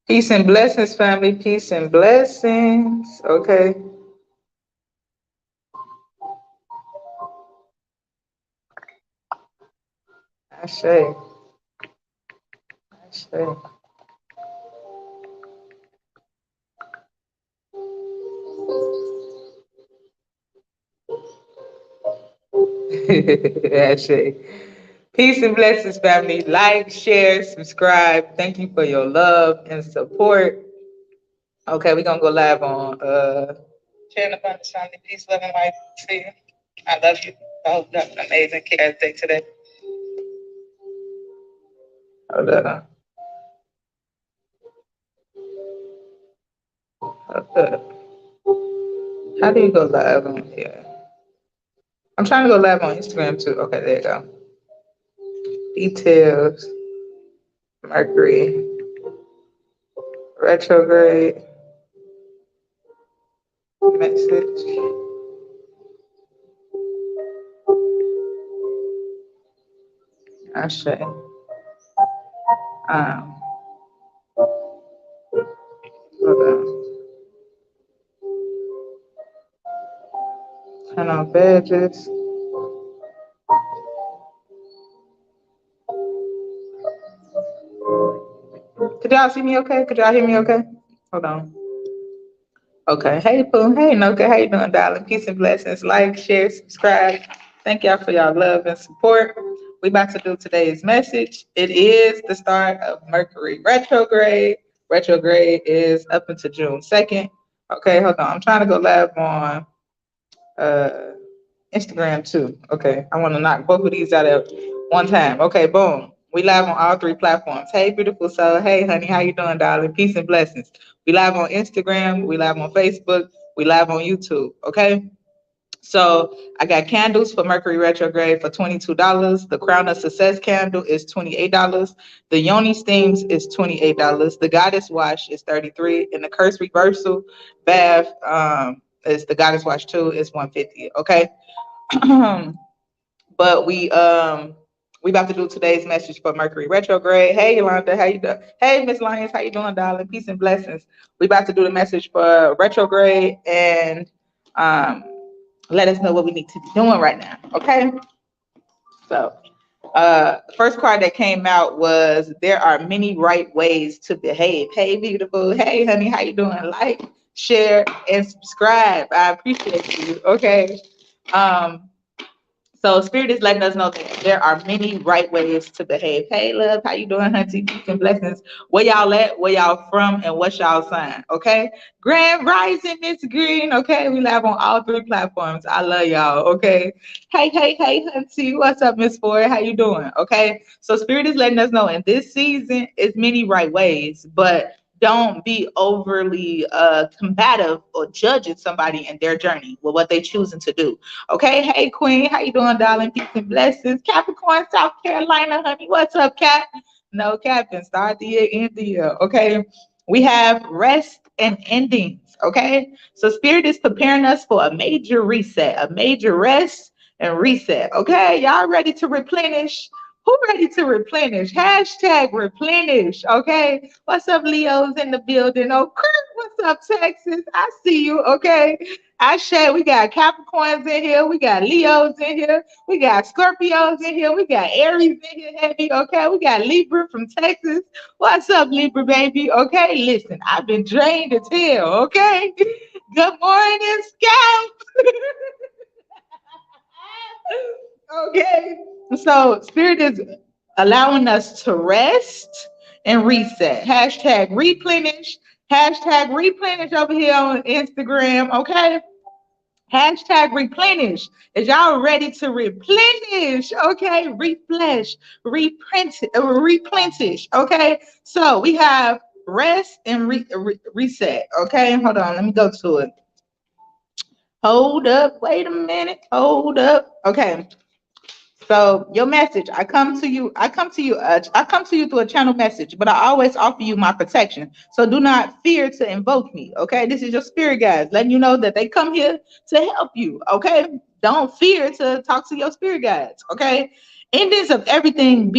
Peace and blessings, family. Peace and blessings. Okay. I say. I say. I say. Peace and blessings, family. Like, share, subscribe. Thank you for your love and support. Okay, we're gonna go live on channel Abundance Family. Peace, love, and light to you. I love you. I hope you have an amazing kick-ass day today. Hold up. Hold up. How do you go live on here? I'm trying to go live on Instagram too. Okay, there you go. Details, Mercury, retrograde, message. I say. Um, hold on. Turn on badges. Could y'all see me okay? Could y'all hear me okay? Hold on. Okay. Hey, Pooh. Hey, Noka. How you doing, darling? Peace and blessings. Like, share, subscribe. Thank y'all for y'all love and support. We about to do today's message. It is the start of Mercury retrograde. Retrograde is up until June 2nd. Okay, hold on. I'm trying to go live on uh Instagram too. Okay, I want to knock both of these out at one time. Okay, boom. We live on all three platforms. Hey, beautiful soul. Hey, honey, how you doing, darling? Peace and blessings. We live on Instagram. We live on Facebook. We live on YouTube. Okay. So I got candles for Mercury retrograde for $22. The Crown of Success candle is $28. The Yoni steams is $28. The Goddess wash is $33, and the Curse reversal bath is the Goddess wash 2 is $150. Okay. But we about to do today's message for Mercury retrograde. Hey Yolanda, how you doing? Hey Miss Lyons, how you doing, darling? Peace and blessings. We about to do the message for retrograde and um let us know what we need to be doing right now. Okay. So first card that came out was there are many right ways to behave. Hey beautiful. Hey honey, how you doing? Like, share, and subscribe. I appreciate you. Okay. Um so Spirit is letting us know that there are many right ways to behave. Hey, love, how you doing, hunty? Peace and blessings. Where y'all at? Where y'all from? And what's y'all sign? Okay. Grand Rising, Miss Green. Okay, we live on all three platforms. I love y'all. Okay. Hey, hunty. What's up, Miss Ford? How you doing? Okay. So Spirit is letting us know in this season, it's many right ways, but don't be overly combative or judging somebody in their journey with what they choosing to do. Okay, hey Queen, how you doing, darling? Peace and blessings. Capricorn, South Carolina, honey. What's up, Cap? No, Captain. Start the year, end the year. Okay. We have rest and endings. Okay. So Spirit is preparing us for a major reset, a major rest and reset. Okay. Y'all ready to replenish? Who ready to replenish? Hashtag replenish. Okay. What's up, Leo's in the building? Oh, Kurt, what's up, Texas? I see you. Okay. I share. We got Capricorns in here. We got Leos in here. We got Scorpios in here. We got Aries in here heavy. Okay. We got Libra from Texas. What's up, Libra baby? Okay. Listen, I've been drained as hell. Okay. Good morning, Scout. Okay. So Spirit is allowing us to rest and reset. Hashtag replenish. Hashtag replenish over here on Instagram. Okay. Hashtag replenish. Is y'all ready to replenish? Okay, refresh, replenish. Okay, so we have rest and reset. Okay, hold on, let me go to it. Hold up, wait a minute. Hold up. Okay, so your message, I come to you through a channel message, but I always offer you my protection. So do not fear to invoke me. Okay. This is your spirit guides, letting you know that they come here to help you. Okay. Don't fear to talk to your spirit guides. Okay. Endings of everything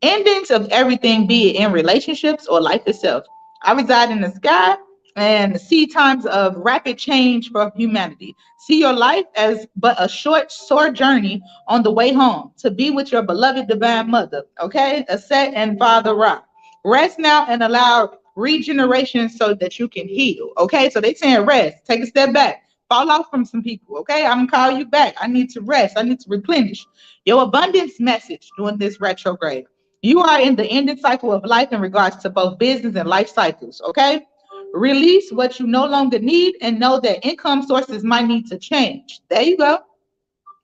endings of everything, be it in relationships or life itself. I reside in the sky and see times of rapid change for humanity. See your life as but a short, sore journey on the way home to be with your beloved divine mother. Okay, Aset and Father Ra. Rest now and allow regeneration so that you can heal. Okay, so they saying rest. Take a step back. Fall off from some people. Okay, I'm gonna call you back. I need to rest. I need to replenish. Your abundance message during this retrograde. You are in the ending cycle of life in regards to both business and life cycles, okay? Release what you no longer need and know that income sources might need to change. There you go.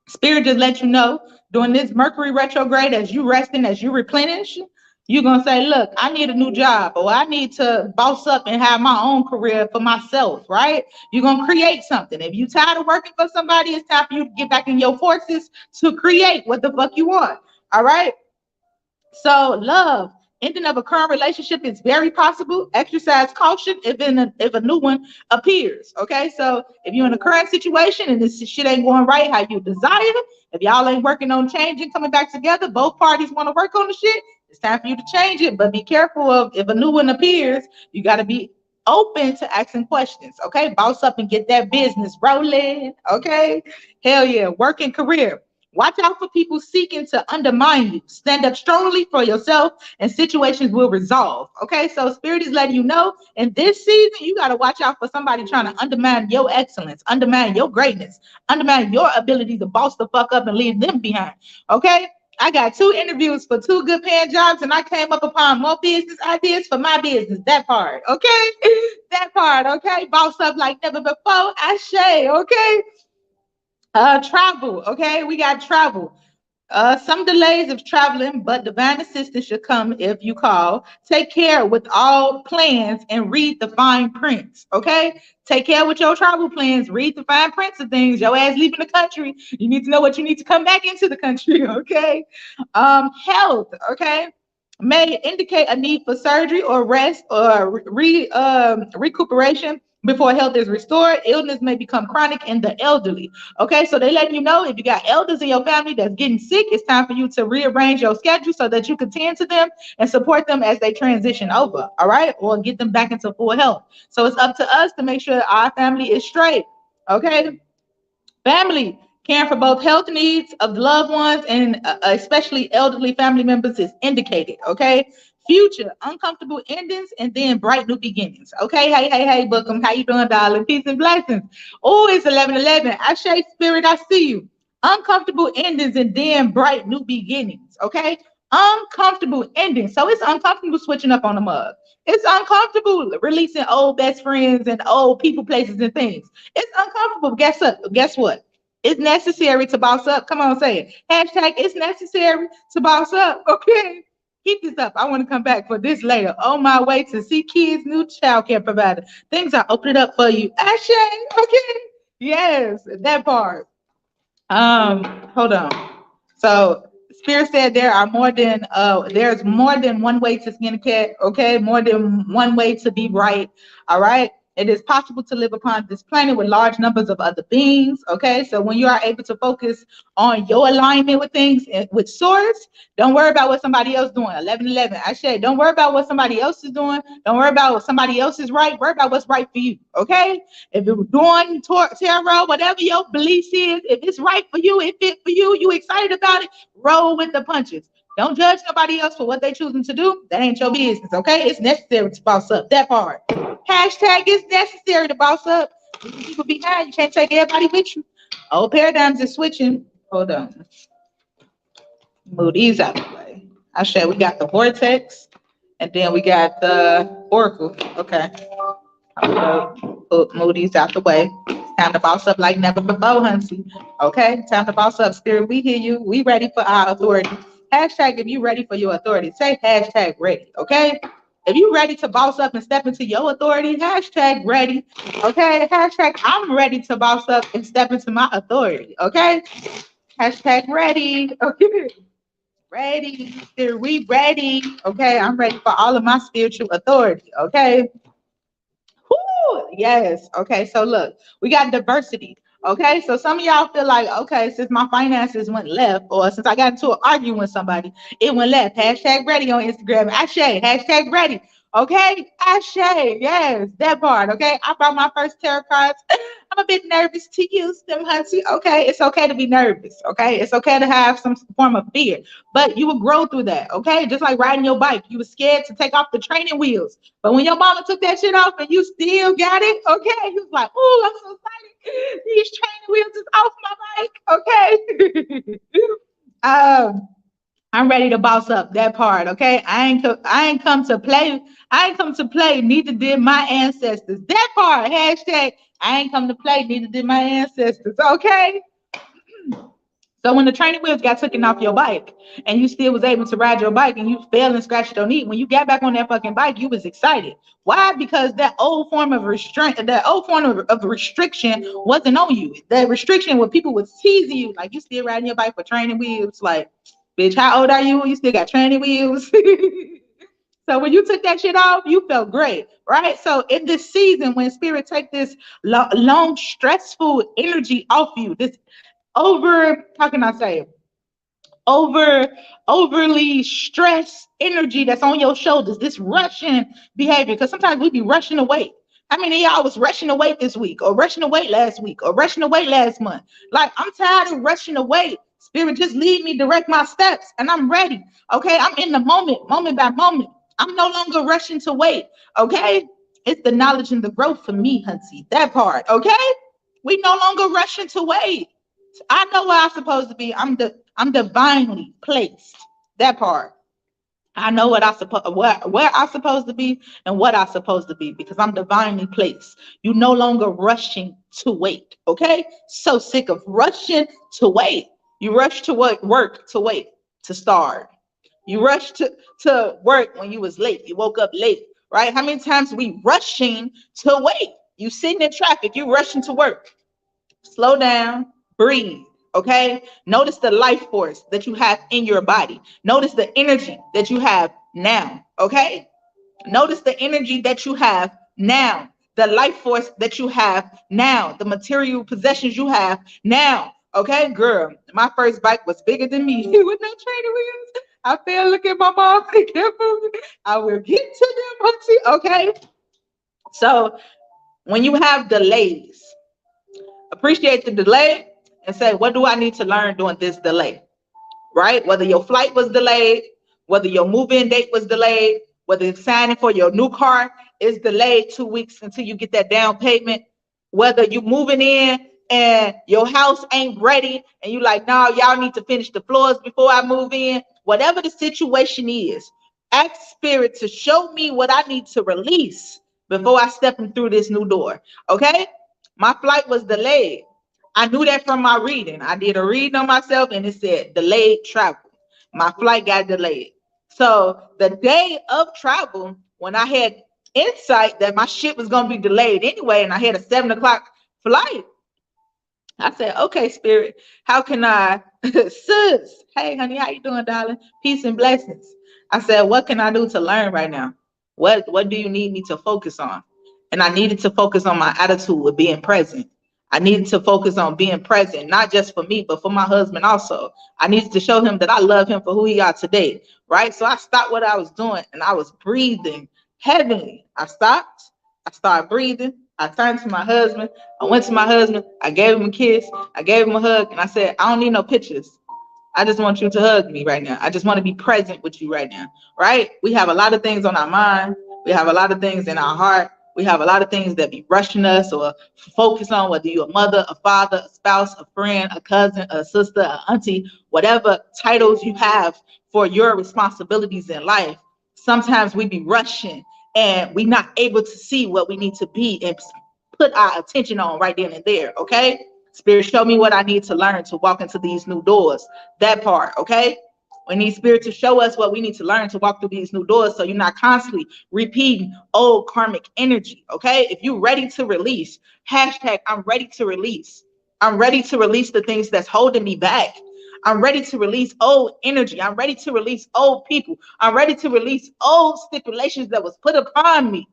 Spirit just let you know during this Mercury retrograde, as you resting, as you replenish, you're going to say, look, I need a new job, or I need to boss up and have my own career for myself, right? You're going to create something. If you're tired of working for somebody, it's time for you to get back in your forces to create what the fuck you want, all right? So love, ending of a current relationship is very possible. Exercise caution if a new one appears. Okay, so if you're in a current situation and this shit ain't going right how you desire, if y'all ain't working on changing, coming back together, both parties want to work on the shit, it's time for you to change it. But be careful of if a new one appears, you got to be open to asking questions. Okay, boss up and get that business rolling. Okay, hell yeah, working career. Watch out for people seeking to undermine you. Stand up strongly for yourself and situations will resolve. Okay, so Spirit is letting you know in this season, you got to watch out for somebody trying to undermine your excellence, undermine your greatness, undermine your ability to boss the fuck up and leave them behind. Okay, I got 2 interviews for 2 good paying jobs and I came up upon more business ideas for my business. That part, okay? That part, okay? Boss up like never before. Ashe, okay? Travel, okay? We got travel. Some delays of traveling, but divine assistance should come if you call. Take care with all plans and read the fine prints, okay? Take care with your travel plans. Read the fine prints of things. Your ass leaving the country. You need to know what you need to come back into the country, okay? Health, okay? May indicate a need for surgery or rest or recuperation before health is restored. Illness may become chronic in the elderly. Okay, so they letting you know if you got elders in your family that's getting sick, it's time for you to rearrange your schedule so that you can tend to them and support them as they transition over. All right, or get them back into full health. So it's up to us to make sure our family is straight. Okay, family, caring for both health needs of the loved ones and especially elderly family members is indicated. Okay. Future, uncomfortable endings and then bright new beginnings. Okay. Hey, Bookham. How you doing, darling? Peace and blessings. Oh, it's 11:11. I say, Spirit, I see you. Uncomfortable endings and then bright new beginnings. Okay. Uncomfortable endings. So it's uncomfortable switching up on the mug. It's uncomfortable releasing old best friends and old people, places, and things. It's uncomfortable. Guess what? It's necessary to boss up. Come on, say it. Hashtag it's necessary to boss up. Okay. Keep this up. I want to come back for this later. On my way to see kids' new child care provider. Things are opening up for you. Ashe. Okay. Yes, that part. Hold on. So Spirit said there's more than one way to skin a cat, okay? More than one way to be right. All right. It is possible to live upon this planet with large numbers of other beings. Okay. So when you are able to focus on your alignment with things with source, don't worry about what somebody else is doing. 11:11. I said, don't worry about what somebody else is doing. Don't worry about what somebody else is right. Worry about what's right for you. Okay. If you're doing tarot, whatever your beliefs is, if it's right for you, it fit for you, you excited about it, roll with the punches. Don't judge nobody else for what they choosing to do. That ain't your business, okay? It's necessary to boss up. That part. Hashtag it's necessary to boss up. People behind you can't take everybody with you. Old paradigms is switching. Hold on. Move these out of the way. I said we got the vortex, and then we got the oracle. Okay. Move these out the way. It's time to boss up like never before, Hunty. Okay, time to boss up, Spirit. We hear you. We ready for our authority. Hashtag if you ready for your authority. Say hashtag ready. Okay. If you ready to boss up and step into your authority, hashtag ready. Okay. Hashtag I'm ready to boss up and step into my authority. Okay. Hashtag ready. Okay. Ready. We ready. Okay. I'm ready for all of my spiritual authority. Okay. Yes. Okay. So look, we got diversity. Okay, so some of y'all feel like, okay, since my finances went left, or since I got into an argument with somebody, it went left. Hashtag ready on Instagram. Ashe, hashtag ready. Okay, Ashe, yes, that part. Okay, I brought my first tarot cards. I'm a bit nervous to use them, Hunty. Okay, it's okay to be nervous. Okay, it's okay to have some form of fear, but you will grow through that. Okay, just like riding your bike, you were scared to take off the training wheels, but when your mama took that shit off and you still got it, okay, you was like, oh, I'm so excited. These training wheels is off my bike. Okay. I'm ready to boss up that part, okay? I ain't come to play. I ain't come to play. Neither did my ancestors. That part. Hashtag. I ain't come to play. Neither did my ancestors. Okay. So when the training wheels got taken off your bike, and you still was able to ride your bike, and you fell and scratched your knee, when you got back on that fucking bike, you was excited. Why? Because that old form of restraint, that old form of restriction wasn't on you. That restriction where people was teasing you, like you still riding your bike for training wheels, like, bitch, how old are you? You still got training wheels. So when you took that shit off, you felt great, right? So in this season, when spirit take this long stressful energy off you, this over, how can I say it? over Overly stressed energy that's on your shoulders, this rushing behavior, because sometimes we be rushing away. How many of y'all was rushing away this week, or rushing away last week, or rushing away last month? Like, I'm tired of rushing away. Spirit, just lead me, direct my steps, and I'm ready. Okay, I'm in the moment, moment by moment. I'm no longer rushing to wait. Okay, it's the knowledge and the growth for me, Hunty. That part. Okay, we no longer rushing to wait. I know where I'm supposed to be. I'm divinely placed. That part. I know what I supposed where I supposed to be and what I supposed to be, because I'm divinely placed. You no longer rushing to wait. Okay? So sick of rushing to wait. You rush to work to wait to start. You rush to work when you was late. You woke up late, right? How many times we rushing to wait? You sitting in traffic, you rushing to work. Slow down, breathe. Okay. Notice the life force that you have in your body. Notice the energy that you have now. Okay. Notice the energy that you have now, the life force that you have now, the material possessions you have now. Okay, girl, my first bike was bigger than me with no training wheels. I fell. Look at my mom. I will get to them, Auntie. Okay. So when you have delays, appreciate the delay and say, what do I need to learn during this delay? Right? Whether your flight was delayed, whether your move-in date was delayed, whether signing for your new car is delayed 2 weeks until you get that down payment, whether you moving in and your house ain't ready and you like, no, y'all need to finish the floors before I move in. Whatever the situation is, ask spirit to show me what I need to release before I step in through this new door. Okay? My flight was delayed. I knew that from my reading. I did a reading on myself and it said delayed travel. My flight got delayed. So the day of travel, when I had insight that my shit was going to be delayed anyway, and I had a 7 o'clock flight, I said, okay, spirit, how can I, sis, hey, honey, how you doing, darling? Peace and blessings. I said, what can I do to learn right now? What do you need me to focus on? And I needed to focus on my attitude of being present. I needed to focus on being present, not just for me, but for my husband also. I needed to show him that I love him for who he are today, right? So I stopped what I was doing and I was breathing heavenly. I stopped. I started breathing. I turned to my husband. I went to my husband. I gave him a kiss. I gave him a hug. And I said, I don't need no pictures. I just want you to hug me right now. I just want to be present with you right now, right? We have a lot of things on our mind. We have a lot of things in our heart. We have a lot of things that be rushing us or focus on, whether you're a mother, a father, a spouse, a friend, a cousin, a sister, a auntie, whatever titles you have for your responsibilities in life. Sometimes we be rushing and we're not able to see what we need to be and put our attention on right then and there, okay? Spirit, show me what I need to learn to walk into these new doors. That part, okay? We need spirit to show us what we need to learn to walk through these new doors, so you're not constantly repeating old karmic energy, okay? If you're ready to release, hashtag I'm ready to release. I'm ready to release the things that's holding me back. I'm ready to release old energy. I'm ready to release old people. I'm ready to release old stipulations that was put upon me.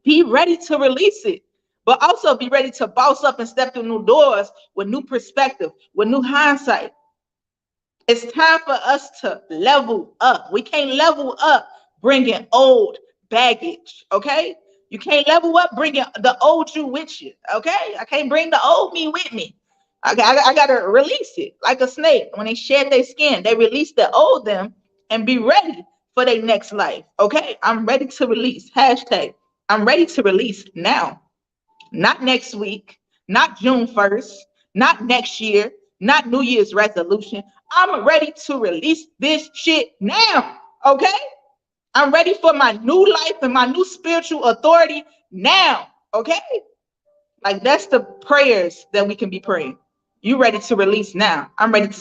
Be ready to release it. but also be ready to boss up and step through new doors with new perspective, with new hindsight. It's time for us to level up. We can't level up bringing old baggage, okay? You can't level up bringing the old you with you, okay? I can't bring the old me with me. I got to release it like a snake. When they shed their skin, they release the old them and be ready for their next life, okay? I'm ready to release. Hashtag, I'm ready to release now. Not next week, not June 1st, not next year, not New Year's resolution. I'm ready to release this shit now. Okay? I'm ready for my new life and my new spiritual authority now. Okay? Like that's the prayers that we can be praying. You ready to release now? I'm ready to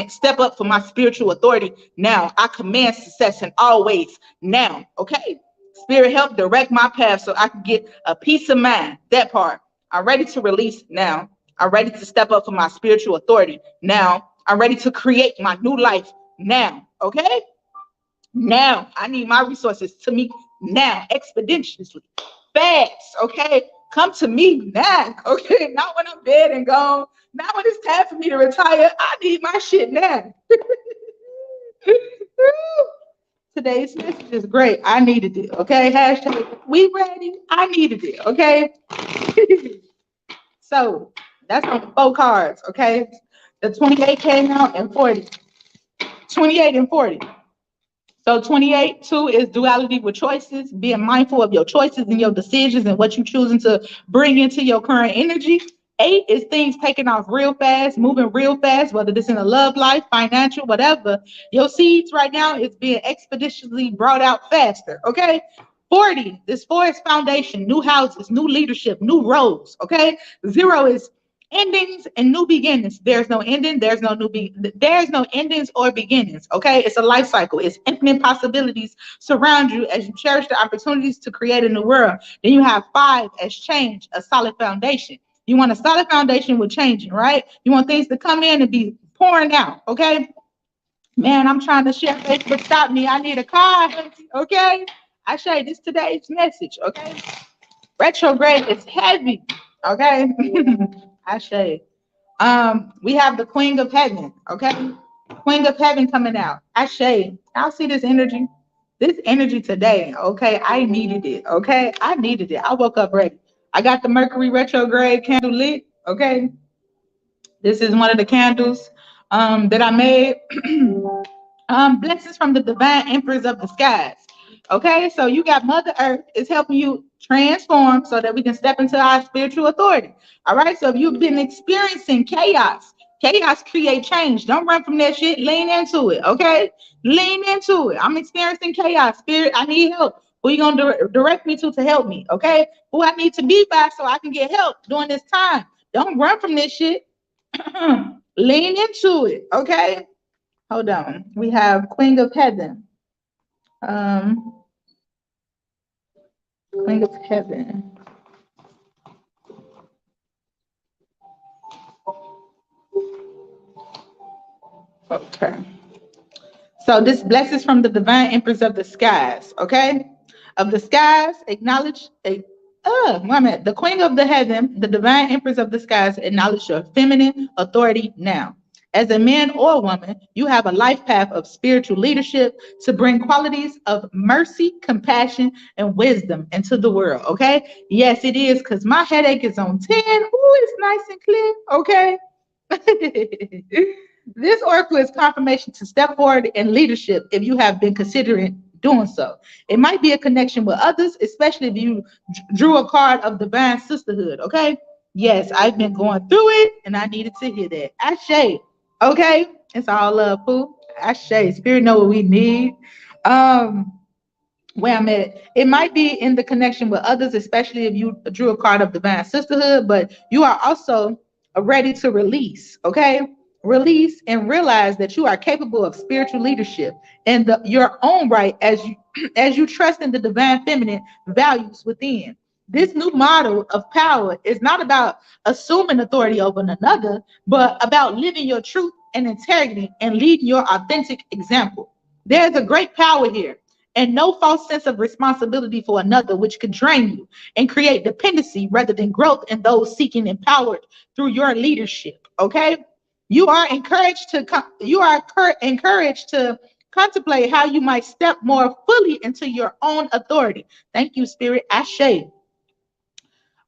step up for my spiritual authority now. I command success and always now. Okay. Spirit help direct my path so I can get a peace of mind. That part. I'm ready to release now. I'm ready to step up for my spiritual authority now. I'm ready to create my new life now. Okay. Now I need my resources to me now, expeditiously, fast. Okay, come to me now. Okay, not when I'm dead and gone. Not when it's time for me to retire. I need my shit now. Today's message is great. I needed it. Okay, hashtag we ready. I needed it. Okay. So that's on the 4 cards. Okay, the 28 came out and 40. 28 and 40. So 28, 2 is duality with choices, being mindful of your choices and your decisions and what you're choosing to bring into your current energy. 8 is things taking off real fast, moving real fast, whether it's in a love life, financial, whatever. Your seeds right now is being expeditiously brought out faster, okay? 40, this 4 is foundation, new houses, new leadership, new roles, okay? 0 is endings and new beginnings. There's no ending, there's no endings or beginnings. Okay, it's a life cycle. It's infinite possibilities surround you as you cherish the opportunities to create a new world. Then you have 5 as change, a solid foundation. You want a solid foundation with changing, right? You want things to come in and be pouring out. Okay, man, I'm trying to share Facebook. Stop me. I need a car. Okay, I share this today's message. Okay, retrograde is heavy. Okay. I say, we have the Queen of Heaven, okay? Queen of Heaven coming out. I say, I'll see this energy. This energy today, okay? I needed it, okay? I needed it. I woke up ready. I got the Mercury retrograde candle lit, okay? This is one of the candles that I made. Blessings from the divine emperors of the skies. Okay, so you got Mother Earth is helping you transform so that we can step into our spiritual authority. All right, so if you've been experiencing chaos, chaos create change. Don't run from that shit. Lean into it. Okay, lean into it. I'm experiencing chaos. Spirit, I need help. Who you gonna direct me to help me? Okay, who I need to be by so I can get help during this time. Don't run from this shit. Lean into it. Okay. Hold on. We have Queen of Heaven. Queen of Heaven. Okay. So this blessings from the divine empress of the skies. Okay. Of the skies, acknowledge a the queen of the heaven, the divine empress of the skies, acknowledge your feminine authority now. As a man or a woman, you have a life path of spiritual leadership to bring qualities of mercy, compassion, and wisdom into the world. Okay. Yes, it is because my headache is on 10. Ooh, it's nice and clear. Okay. This oracle is confirmation to step forward in leadership if you have been considering doing so. It might be a connection with others, especially if you drew a card of divine sisterhood. Okay. Yes, I've been going through it and I needed to hear that. Ashe. Okay. It's all love, poo. Ashe. Spirit know what we need. Where I'm at, it might be in the connection with others, especially if you drew a card of divine sisterhood, but you are also ready to release, okay? Release and realize that you are capable of spiritual leadership and your own right as you as you trust in the divine feminine values within. This new model of power is not about assuming authority over another, but about living your truth and integrity and leading your authentic example. There's a great power here, and no false sense of responsibility for another, which could drain you and create dependency rather than growth in those seeking empowered through your leadership. Okay, you are encouraged to encouraged to contemplate how you might step more fully into your own authority. Thank you, Spirit. Ashe.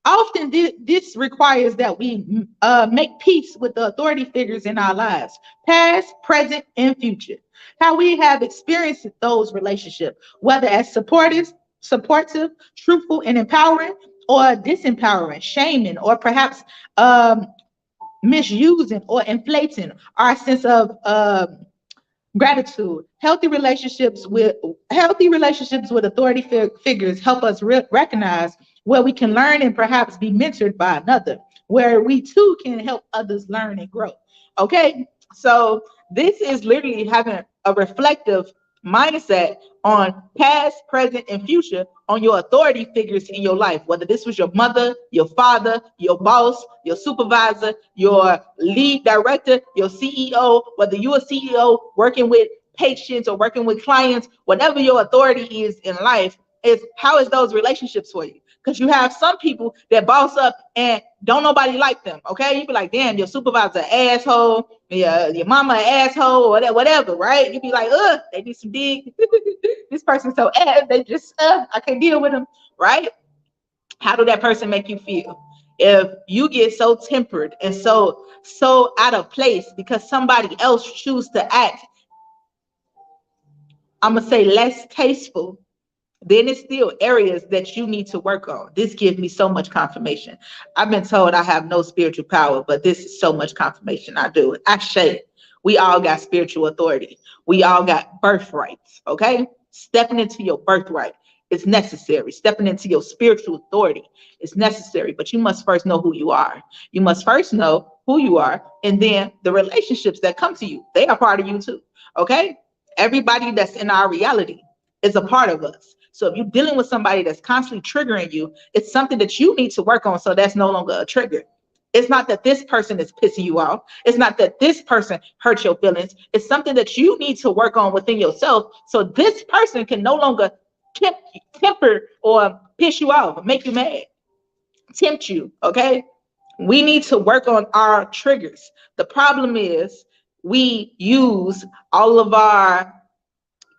Often, this requires that we make peace with the authority figures in our lives, past, present, and future. How we have experienced those relationships, whether as supportive, truthful, and empowering, or disempowering, shaming, or perhaps misusing or inflating our sense of gratitude. Healthy relationships with authority figures help us recognize where we can learn and perhaps be mentored by another, where we too can help others learn and grow. Okay, so this is literally having a reflective mindset on past, present, and future on your authority figures in your life, whether this was your mother, your father, your boss, your supervisor, your lead director, your CEO, whether you're a CEO working with patients or working with clients, whatever your authority is in life, is how is those relationships for you? Because you have some people that boss up and don't nobody like them. Okay, you be like, damn, your supervisor asshole, your mama asshole, or whatever, right? You be like, they need some dig. This person's so ass, they just I can't deal with them, right? How do that person make you feel? If you get so tempered and so out of place because somebody else choose to act, I'm gonna say less tasteful, then it's still areas that you need to work on. This gives me so much confirmation. I've been told I have no spiritual power, but this is so much confirmation I do it. I share it. We all got spiritual authority. We all got birthrights, okay? Stepping into your birthright is necessary. Stepping into your spiritual authority is necessary, but you must first know who you are. You must first know who you are, and then the relationships that come to you, they are part of you too, okay? Everybody that's in our reality is a part of us. So if you're dealing with somebody that's constantly triggering you, it's something that you need to work on so that's no longer a trigger. It's not that this person is pissing you off. It's not that this person hurt your feelings. It's something that you need to work on within yourself so this person can no longer temper or piss you off, make you mad, tempt you, okay? We need to work on our triggers. The problem is we use all of our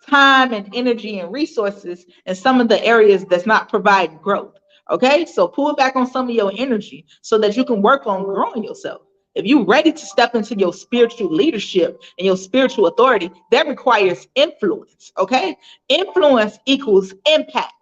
time and energy and resources in some of the areas that's not providing growth. Okay, so pull back on some of your energy so that you can work on growing yourself. If you're ready to step into your spiritual leadership and your spiritual authority, that requires influence. Okay, influence equals impact.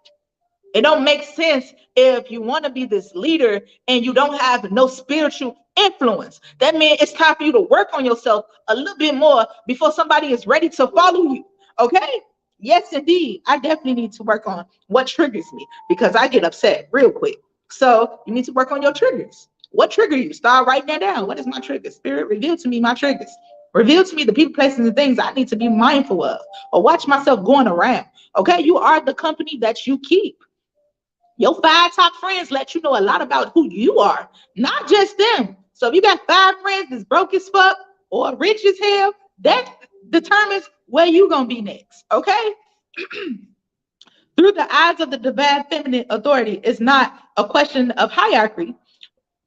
It don't make sense if you want to be this leader and you don't have no spiritual influence. That means it's time for you to work on yourself a little bit more before somebody is ready to follow you. Okay? Yes, indeed. I definitely need to work on what triggers me because I get upset real quick. So you need to work on your triggers. What trigger you? Start writing that down. What is my trigger? Spirit, reveal to me my triggers. Reveal to me the people, places, and things I need to be mindful of or watch myself going around. Okay? You are the company that you keep. Your 5 top friends let you know a lot about who you are, not just them. So if you got 5 friends that's broke as fuck or rich as hell, that determines where you gonna be next. Okay? Through the eyes of the divine feminine authority is not a question of hierarchy,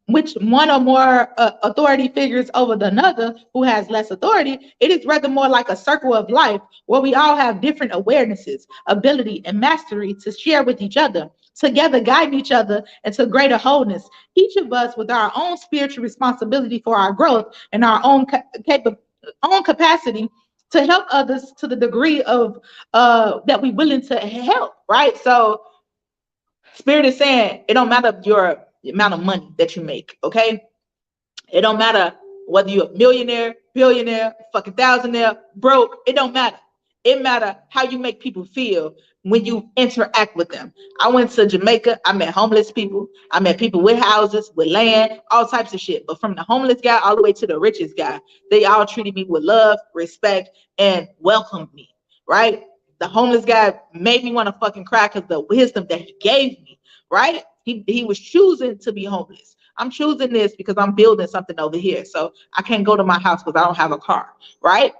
which one or more authority figures over the another who has less authority. It is rather more like a circle of life where we all have different awarenesses, ability, and mastery to share with each other, together guiding each other into greater wholeness. Each of us with our own spiritual responsibility for our growth and our own capacity to help others to the degree of that we're willing to help, right? So Spirit is saying it don't matter your amount of money that you make, okay? It don't matter whether you're a millionaire, billionaire, fucking thousandaire, broke. It don't matter. It matter how you make people feel when you interact with them. I went to Jamaica. I met homeless people. I met people with houses, with land, all types of shit. But from the homeless guy all the way to the richest guy, they all treated me with love, respect, and welcomed me, right? The homeless guy made me want to fucking cry because the wisdom that he gave me, right? He was choosing to be homeless. I'm choosing this because I'm building something over here. So I can't go to my house because I don't have a car, right?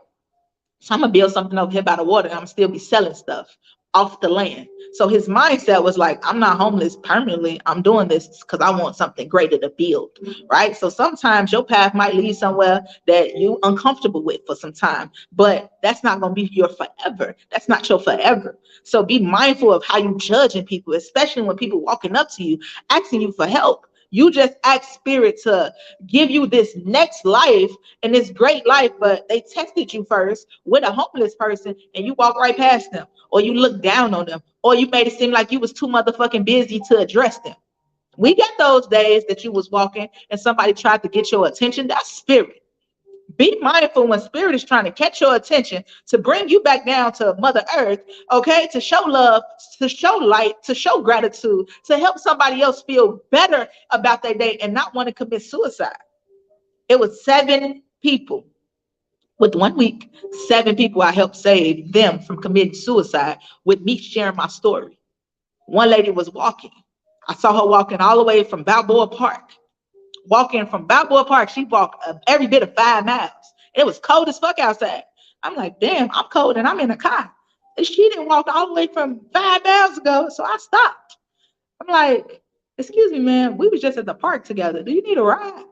So I'm gonna build something over here by the water and I'm still be selling stuff off the land. So his mindset was like, I'm not homeless permanently. I'm doing this because I want something greater to build, right? So sometimes your path might lead somewhere that you uncomfortable with for some time, but that's not going to be your forever. That's not your forever. So be mindful of how you judging people, especially when people walking up to you, asking you for help. You just ask spirit to give you this next life and this great life, but they tested you first with a homeless person and you walk right past them, or you look down on them, or you made it seem like you was too motherfucking busy to address them. We got those days that you was walking and somebody tried to get your attention. That's spirit. Be mindful when spirit is trying to catch your attention to bring you back down to Mother Earth, okay? To show love, to show light, to show gratitude, to help somebody else feel better about their day and not want to commit suicide. It was 7 people. With 1 week, 7 people I helped save them from committing suicide with me sharing my story. One lady was walking. I saw her walking all the way from Balboa Park. Walking from Balboa Park, she walked every bit of 5 miles. It was cold as fuck outside. I'm like, damn, I'm cold and I'm in a car. And she didn't walk all the way from 5 miles ago, so I stopped. I'm like, excuse me, man, we was just at the park together. Do you need a ride?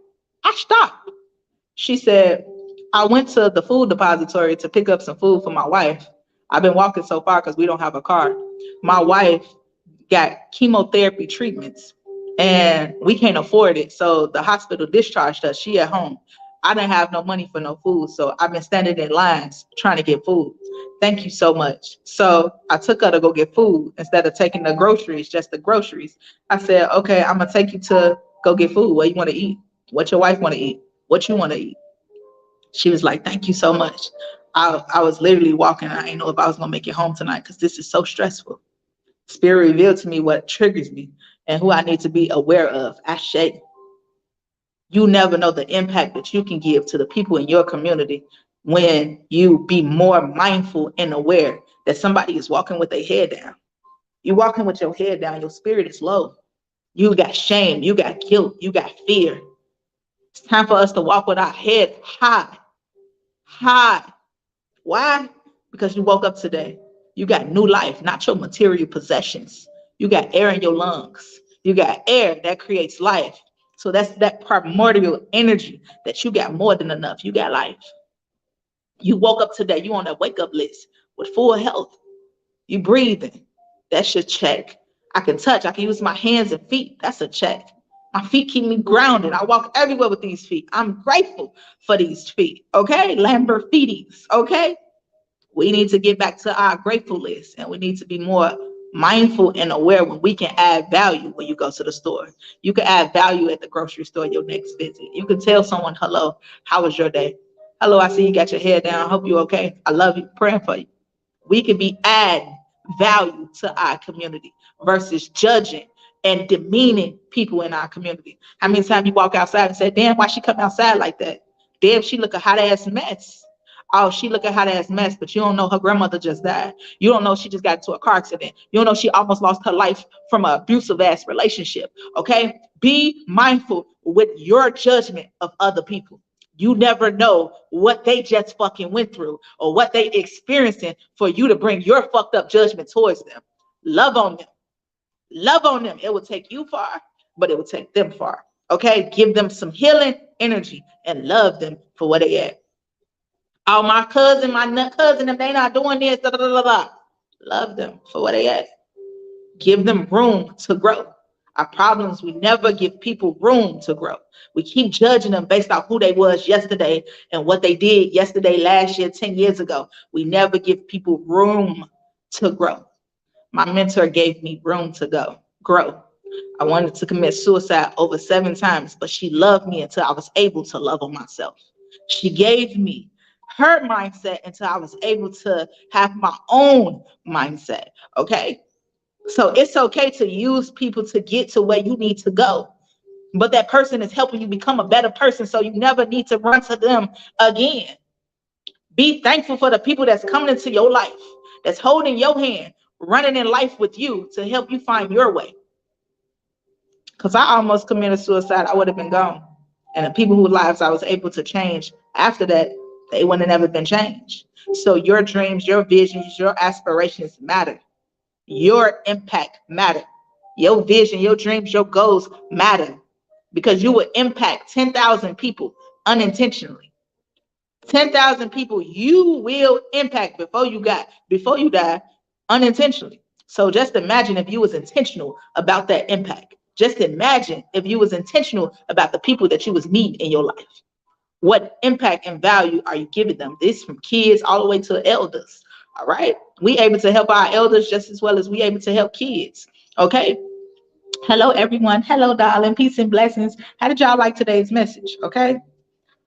I stopped. She said, I went to the food depository to pick up some food for my wife. I've been walking so far because we don't have a car. My wife got chemotherapy treatments and we can't afford it. So the hospital discharged us. She at home. I didn't have no money for no food. So I've been standing in lines trying to get food. Thank you so much. So I took her to go get food instead of taking the groceries, just the groceries. I said, okay, I'm going to take you to go get food. What you want to eat? What your wife want to eat? What you want to eat? She was like, thank you so much. I was literally walking. I didn't know if I was going to make it home tonight because this is so stressful. Spirit revealed to me what triggers me and who I need to be aware of. Ashe. You never know the impact that you can give to the people in your community when you be more mindful and aware that somebody is walking with their head down. You walking with your head down, your spirit is low. You got shame, you got guilt, you got fear. It's time for us to walk with our head high. High. Why? Because you woke up today. You got new life, not your material possessions. You got air in your lungs. You got air that creates life. So that's that primordial energy that you got more than enough. You got life. You woke up today. You on that wake up list with full health. You breathing. That's your check. I can touch. I can use my hands and feet. That's a check. My feet keep me grounded. I walk everywhere with these feet. I'm grateful for these feet. Okay? Lamborghinis. Okay? We need to get back to our grateful list and we need to be more mindful and aware when we can add value when you go to the store. You can add value at the grocery store your next visit. You can tell someone, hello, how was your day? Hello, I see you got your head down. I hope you're okay. I love you. Praying for you. We can be adding value to our community versus judging and demeaning people in our community. How many times you walk outside and say, damn, why she come outside like that? Damn, she look a hot ass mess. Oh, she look a hot ass mess, but you don't know her grandmother just died. You don't know she just got into a car accident. You don't know she almost lost her life from an abusive ass relationship. Okay? Be mindful with your judgment of other people. You never know what they just fucking went through or what they experiencing for you to bring your fucked up judgment towards them. Love on them. Love on them. It will take you far, but it will take them far. Okay? Give them some healing energy and love them for what they at. Oh, my cousin, if they not doing this, da, da, da, da. Love them for what they at. Give them room to grow. Our problems, we never give people room to grow. We keep judging them based off who they was yesterday and what they did yesterday, last year, 10 years ago. We never give people room to grow. My mentor gave me room to grow. I wanted to commit suicide over 7 times, but she loved me until I was able to love on myself. She gave me her mindset until I was able to have my own mindset. Okay. So it's okay to use people to get to where you need to go. But that person is helping you become a better person. So you never need to run to them again. Be thankful for the people that's coming into your life, that's holding your hand, running in life with you to help you find your way. Because I almost committed suicide. I would have been gone. And the people whose lives I was able to change after that, they wouldn't have never been changed. So your dreams, your visions, your aspirations matter. Your impact matter. Your vision, your dreams, your goals matter because you will impact 10,000 people unintentionally. 10,000 people you will impact before you die unintentionally. So just imagine if you was intentional about that impact. Just imagine if you was intentional about the people that you was meeting in your life. What impact and value are you giving them? This from kids all the way to elders. All right. We able to help our elders just as well as we able to help kids. Okay. Hello, everyone. Hello, darling. Peace and blessings. How did y'all like today's message? Okay.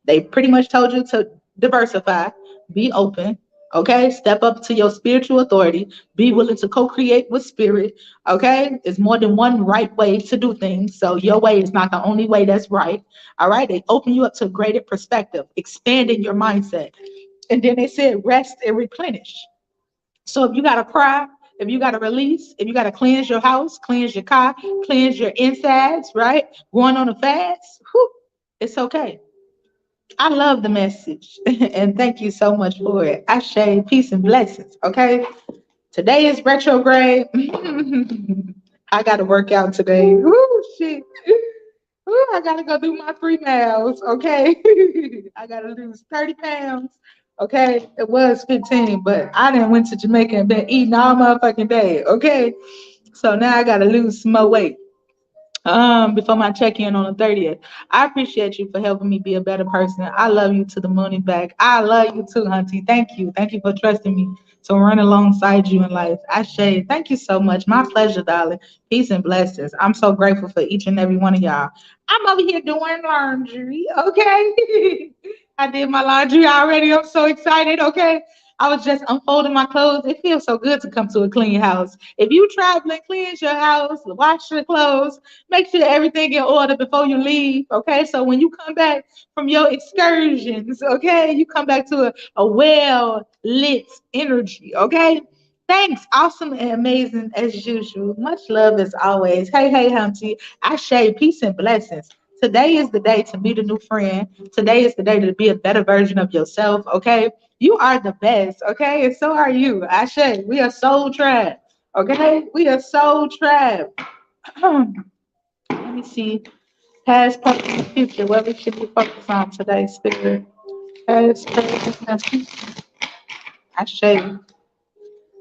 They pretty much told you to diversify, be open, okay? Step up to your spiritual authority, be willing to co-create with spirit, okay? It's more than one right way to do things. So your way is not the only way that's right. All right. They open you up to a greater perspective, expanding your mindset. And then they said rest and replenish. So if you gotta cry, if you gotta release, if you gotta cleanse your house, cleanse your car, cleanse your insides, right? Going on a fast, whew, it's okay. I love the message and thank you so much for it. I share peace and blessings. Okay. Today is retrograde. I got to work out today. Woo, shit. Ooh, I got to go do my 3 miles. Okay. I got to lose 30 pounds. Okay. It was 15, but I didn't went to Jamaica and been eating all motherfucking day. Okay. So now I got to lose some more weight before my check-in on the 30th. I appreciate you for helping me be a better person. I love you to the moon and back. I love you too, Hunty. Thank you. Thank you for trusting me to run alongside you in life. I shade. Thank you so much. My pleasure, darling. Peace and blessings. I'm so grateful for each and every one of y'all. I'm over here doing laundry, okay? I did my laundry already. I'm so excited, okay? I was just unfolding my clothes. It feels so good to come to a clean house. If you traveling, cleanse your house, wash your clothes, make sure everything in order before you leave. Okay. So when you come back from your excursions, okay, you come back to a well lit energy. Okay. Thanks. Awesome and amazing as usual. Much love as always. Hey, hey, Humpty. I share peace and blessings. Today is the day to meet a new friend. Today is the day to be a better version of yourself. Okay. You are the best. Okay. And so are you. I share. We are soul tribe. Okay. We are soul tribe. Let me see. Past, present, and future. What we should be focused on today, Spirit. Past, present, and future. I show you.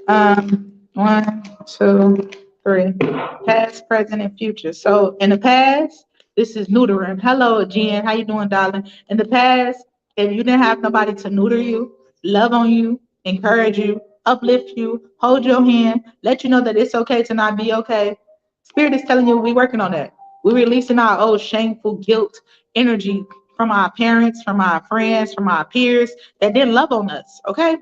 1, 2, 3. Past, present, and future. So in the past, this is neutering. Hello, Jen. How you doing, darling? In the past, if you didn't have nobody to neuter you, love on you, encourage you, uplift you, hold your hand, let you know that it's okay to not be okay. Spirit is telling you we're working on that. We're releasing our old shameful guilt energy from our parents, from our friends, from our peers that didn't love on us. Okay.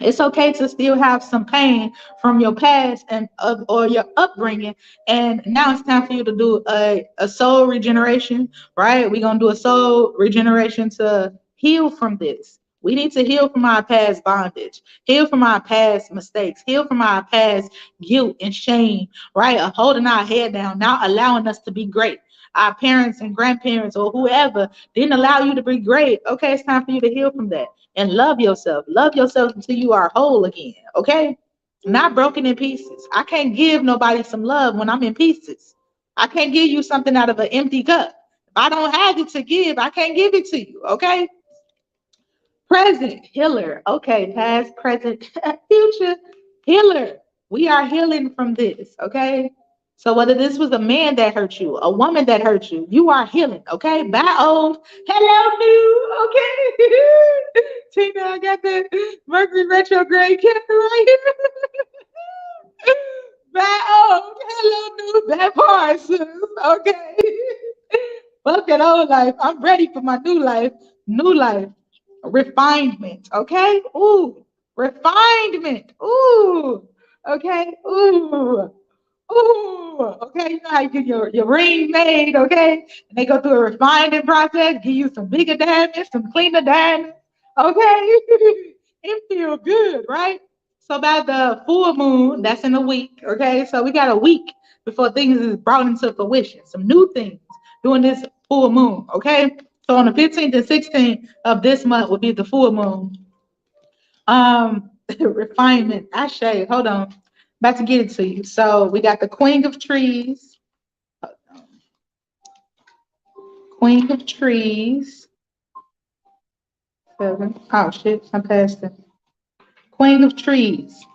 It's okay to still have some pain from your past and or your upbringing. And now it's time for you to do a soul regeneration, right? We're going to do a soul regeneration to heal from this. We need to heal from our past bondage, heal from our past mistakes, heal from our past guilt and shame, right? Of holding our head down, not allowing us to be great. Our parents and grandparents or whoever didn't allow you to be great. Okay, it's time for you to heal from that and love yourself. Love yourself until you are whole again. Okay? Not broken in pieces. I can't give nobody some love when I'm in pieces. I can't give you something out of an empty cup. If I don't have it to give, I can't give it to you. Okay? Present healer. Okay, past, present, future healer. We are healing from this. Okay? So whether this was a man that hurt you, a woman that hurt you, you are healing. Okay? Bye, old. Hello, new. Okay? Tina, I got the Mercury retrograde candle right here. Bye, old. Hello, new. Bad parts. Okay? Fuck that old life. I'm ready for my new life. New life. Refinement. Okay? Ooh. Refinement. Ooh. Okay? Ooh. Ooh, okay, you know how you get your ring made, okay? And they go through a refining process, give you some bigger diamonds, some cleaner diamonds, okay? It feels good, right? So by the full moon, that's in a week, okay? So we got a week before things is brought into fruition, some new things during this full moon, okay? So on the 15th and 16th of this month will be the full moon. Refinement, I shade, hold on. About to get it to you. So we got the Queen of Trees. Queen of Trees. 7. Oh shit, I passed it. Queen of Trees.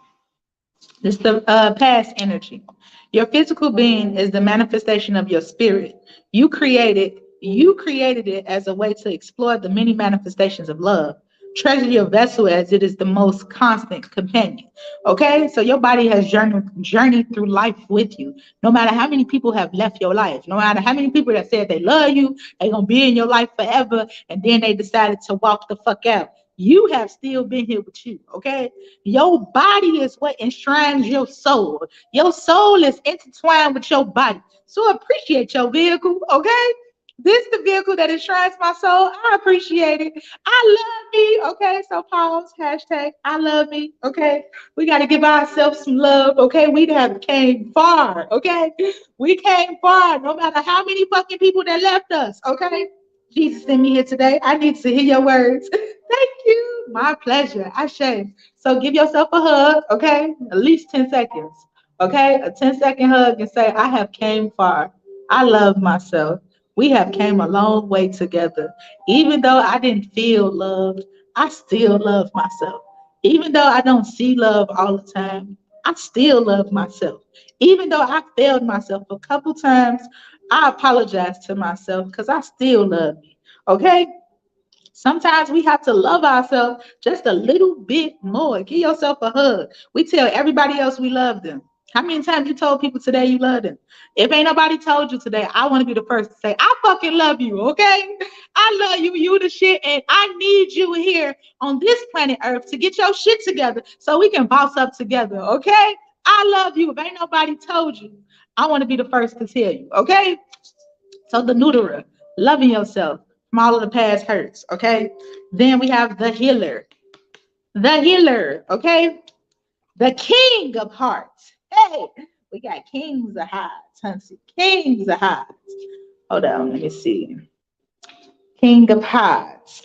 It's the past energy. Your physical being is the manifestation of your spirit. You created it as a way to explore the many manifestations of love. Treasure your vessel as it is the most constant companion. Okay, so your body has journeyed through life with you. No matter how many people have left your life, no matter how many people that said they love you, they're gonna be in your life forever, and then they decided to walk the fuck out. You have still been here with you. Okay, your body is what enshrines your soul. Your soul is intertwined with your body. So appreciate your vehicle, okay? This is the vehicle that enshrines my soul. I appreciate it. I love me, okay? So pause, hashtag, I love me, okay? We got to give ourselves some love, okay? We have came far, okay? We came far, no matter how many fucking people that left us, okay? Jesus sent me here today. I need to hear your words. Thank you. My pleasure. I shame. So give yourself a hug, okay? At least 10 seconds, okay? A 10-second hug and say, I have came far. I love myself. We have came a long way together. Even though I didn't feel loved, I still love myself. Even though I don't see love all the time, I still love myself. Even though I failed myself a couple times, I apologize to myself because I still love me. Okay? Sometimes we have to love ourselves just a little bit more. Give yourself a hug. We tell everybody else we love them. How many times you told people today you love them? If ain't nobody told you today, I want to be the first to say, I fucking love you, okay? I love you, you the shit, and I need you here on this planet Earth to get your shit together so we can boss up together, okay? I love you. If ain't nobody told you, I want to be the first to tell you, okay? So the Nutera, loving yourself from all of the past hurts, okay? Then we have the healer. The healer, okay? The king of hearts. Hey, we got kings of hearts, Huntsy. Kings of hearts. Hold on, let me see. King of hearts.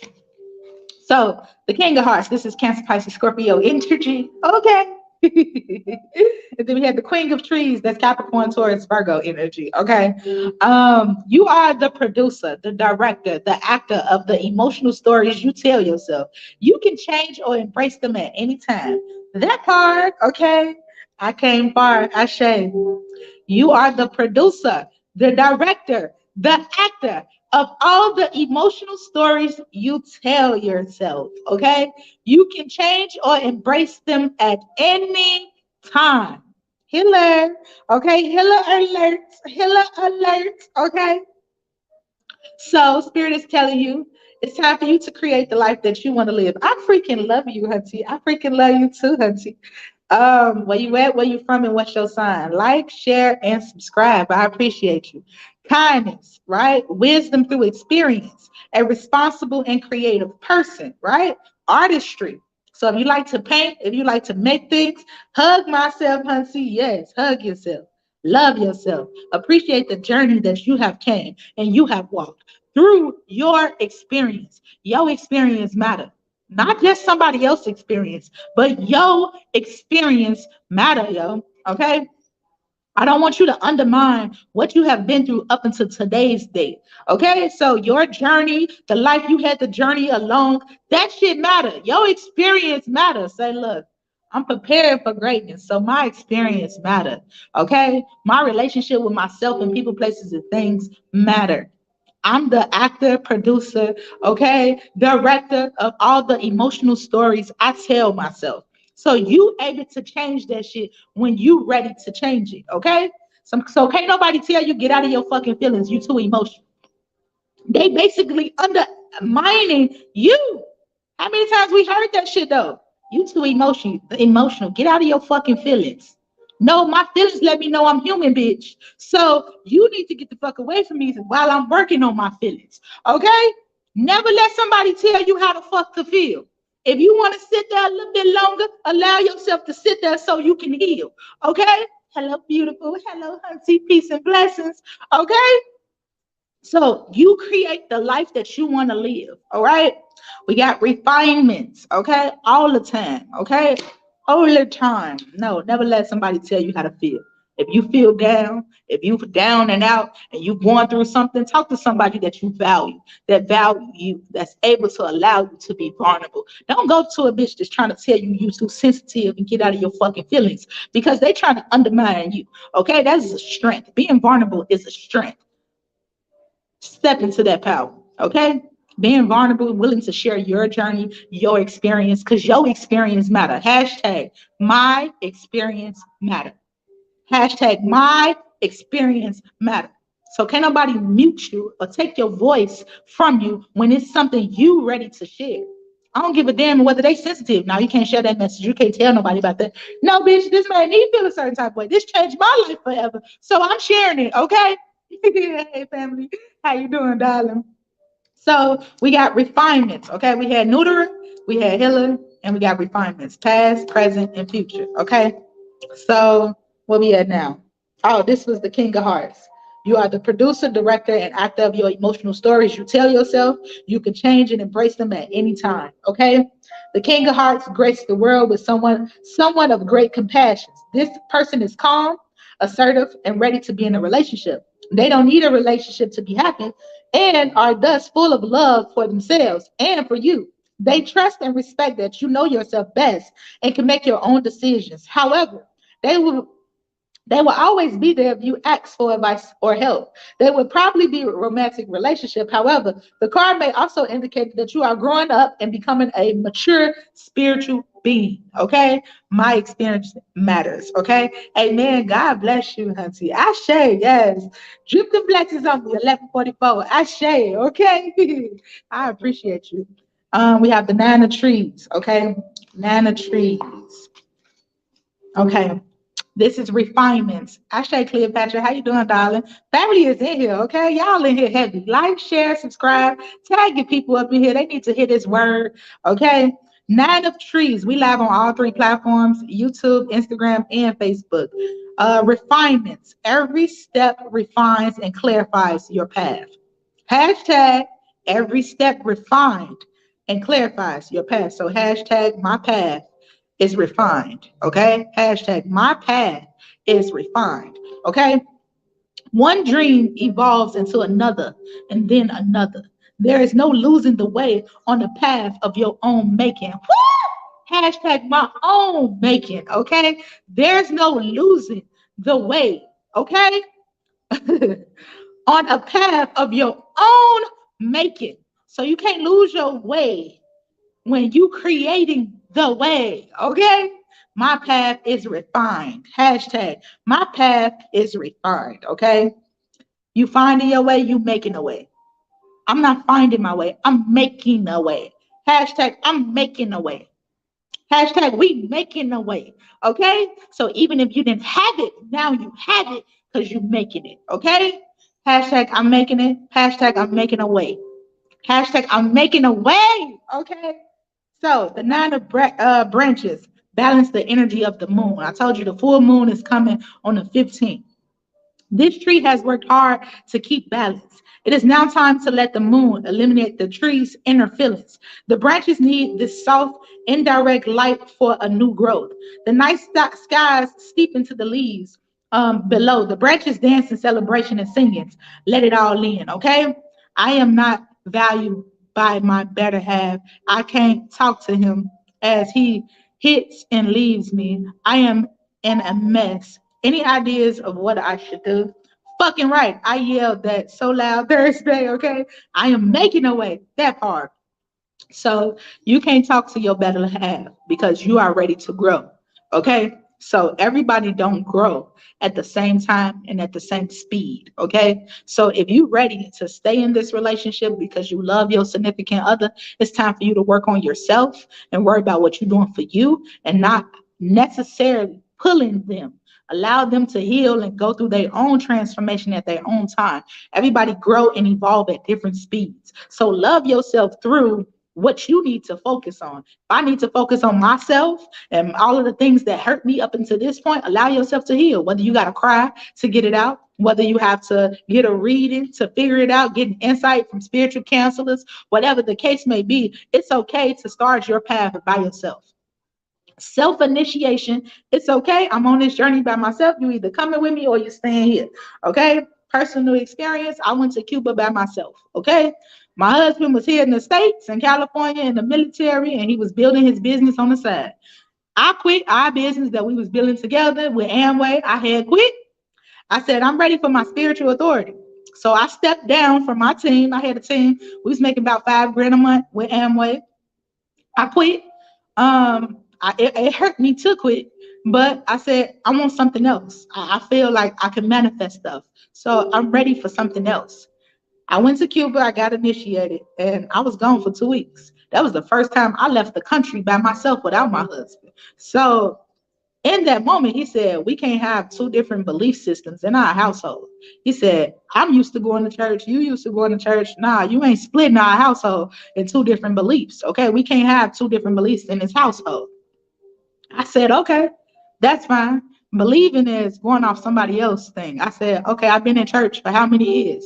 So the King of Hearts, this is Cancer, Pisces, Scorpio energy. Okay. And then we have the Queen of Trees, that's Capricorn, Taurus, Virgo energy. Okay. You are the producer, the director, the actor of the emotional stories you tell yourself. You can change or embrace them at any time. That part, okay. I came far, I shame. You are the producer, the director, the actor of all the emotional stories you tell yourself. Okay. You can change or embrace them at any time. Healer. Okay. Healer alerts. Healer alerts. Okay. So, Spirit is telling you it's time for you to create the life that you want to live. I freaking love you, Hunty. I freaking love you too, Hunty. Where you at, where you from, and what's your sign? Like, share, and subscribe. I appreciate you. Kindness, right? Wisdom through experience. A responsible and creative person, right? Artistry. So if you like to paint, if you like to make things, hug myself, Hunty. Yes, hug yourself. Love yourself. Appreciate the journey that you have came and you have walked through your experience. Your experience matter. Not just somebody else's experience, but your experience matter, yo. Okay? I don't want you to undermine what you have been through up until today's date. Okay? So your journey, the life you had to journey along, that shit matter. Your experience matters. Say, look, I'm prepared for greatness. So my experience matter. Okay? My relationship with myself and people, places, and things matter. I'm the actor, producer, okay, director of all the emotional stories I tell myself. So you able to change that shit when you ready to change it, okay? So can't nobody tell you get out of your fucking feelings. You too emotional. They basically undermining you. How many times we heard that shit though? You too emotional. Get out of your fucking feelings. No, my feelings let me know I'm human, bitch. So you need to get the fuck away from me while I'm working on my feelings. Okay? Never let somebody tell you how the fuck to feel. If you want to sit there a little bit longer, allow yourself to sit there so you can heal. Okay? Hello, beautiful. Hello, Hunty. Peace and blessings. Okay? So you create the life that you want to live. All right. We got refinements. Okay. All the time. Okay. all the time. No, never let somebody tell you how to feel. If you feel down, if you down and out and you going through something, talk to somebody that you value you, that's able to allow you to be vulnerable. Don't go to a bitch that's trying to tell you too sensitive and get out of your fucking feelings because they trying to undermine you. Okay, that's a strength. Being vulnerable is a strength. Step into that power. Okay, being vulnerable, willing to share your journey, your experience, because your experience matter. Hashtag my experience matter. Hashtag my experience matter. So can't nobody mute you or take your voice from you when it's something you ready to share. I don't give a damn whether they sensitive. Now you can't share that message. You can't tell nobody about that. No, bitch, this made me feel a certain type of way. This changed my life forever. So I'm sharing it, okay? Hey family, how you doing, darling? So we got refinements, okay? We had neuter, we had healer, and we got refinements, past, present, and future, okay? So what we at now? Oh, this was the King of Hearts. You are the producer, director, and actor of your emotional stories. You tell yourself you can change and embrace them at any time. Okay. The King of Hearts graced the world with somewhat of great compassion. This person is calm, assertive, and ready to be in a relationship. They don't need a relationship to be happy and are thus full of love for themselves and for you. They trust and respect that you know yourself best and can make your own decisions. However, they will they will always be there if you ask for advice or help. They would probably be a romantic relationship. However, the card may also indicate that you are growing up and becoming a mature spiritual being. Okay. My experience matters. Okay. Amen. God bless you, Hunty. Ashe, yes. Drip the blessings on me, 1144. Ashe, okay. I appreciate you. We have the nine of trees. Okay. Nine of trees. Okay. This is refinements. Ashe Cleopatra, how you doing, darling? Family is in here, okay? Y'all in here heavy. Like, share, subscribe, tag your people up in here. They need to hear this word, okay? Nine of trees. We live on all three platforms: YouTube, Instagram, and Facebook. Refinements. Every step refines and clarifies your path. Hashtag every step refined and clarifies your path. So hashtag my path is refined. Okay. Hashtag my path is refined. Okay. One dream evolves into another and then another. There is no losing the way on the path of your own making. Woo! Hashtag my own making. Okay. There's no losing the way. Okay. On a path of your own making. So you can't lose your way when you creating the way, okay? My path is refined. Hashtag my path is refined, okay? You finding your way, you making a way. I'm not finding my way, I'm making a way. Hashtag I'm making a way. Hashtag we making a way, okay? So even if you didn't have it, now you have it because you making it, okay? Hashtag I'm making it. Hashtag I'm making a way. Hashtag I'm making a way, okay? So the nine of branches balance the energy of the moon. I told you the full moon is coming on the 15th. This tree has worked hard to keep balance. It is now time to let the moon eliminate the tree's inner feelings. The branches need this soft, indirect light for a new growth. The night skies steep into the leaves below. The branches dance in celebration and singing. Let it all in, okay? I am not valued by my better half. I can't talk to him as he hits and leaves me. I am in a mess. Any ideas of what I should do? Fucking right. I yelled that so loud Thursday, okay? I am making a way. That part. So you can't talk to your better half because you are ready to grow. Okay. So everybody don't grow at the same time and at the same speed. Okay. So if you're ready to stay in this relationship because you love your significant other, it's time for you to work on yourself and worry about what you're doing for you and not necessarily pulling them. Allow them to heal and go through their own transformation at their own time. Everybody grow and evolve at different speeds. So love yourself through what you need to focus on. If I need to focus on myself and all of the things that hurt me up until this point, allow yourself to heal. Whether you got to cry to get it out, whether you have to get a reading to figure it out, getting insight from spiritual counselors, whatever the case may be, it's okay to start your path by yourself. Self-initiation. It's okay. I'm on this journey by myself. You either coming with me or you're staying here. Okay. Personal experience. I went to Cuba by myself. Okay. My husband was here in the States, in California, in the military, and he was building his business on the side. I quit our business that we was building together with Amway. I had quit. I said, I'm ready for my spiritual authority. So I stepped down from my team. I had a team. We was making about $5,000 a month with Amway. I quit. It hurt me to quit, but I said I want something else. I feel like I can manifest stuff, so I'm ready for something else. I went to Cuba. I got initiated, and I was gone for 2 weeks. That was the first time I left the country by myself without my husband. So in that moment, he said, we can't have two different belief systems in our household. He said, I'm used to going to church. You used to going to church. Nah, you ain't splitting our household in two different beliefs. Okay. We can't have two different beliefs in this household. I said, okay, that's fine. Believing is going off somebody else's thing. I said, okay, I've been in church for how many years?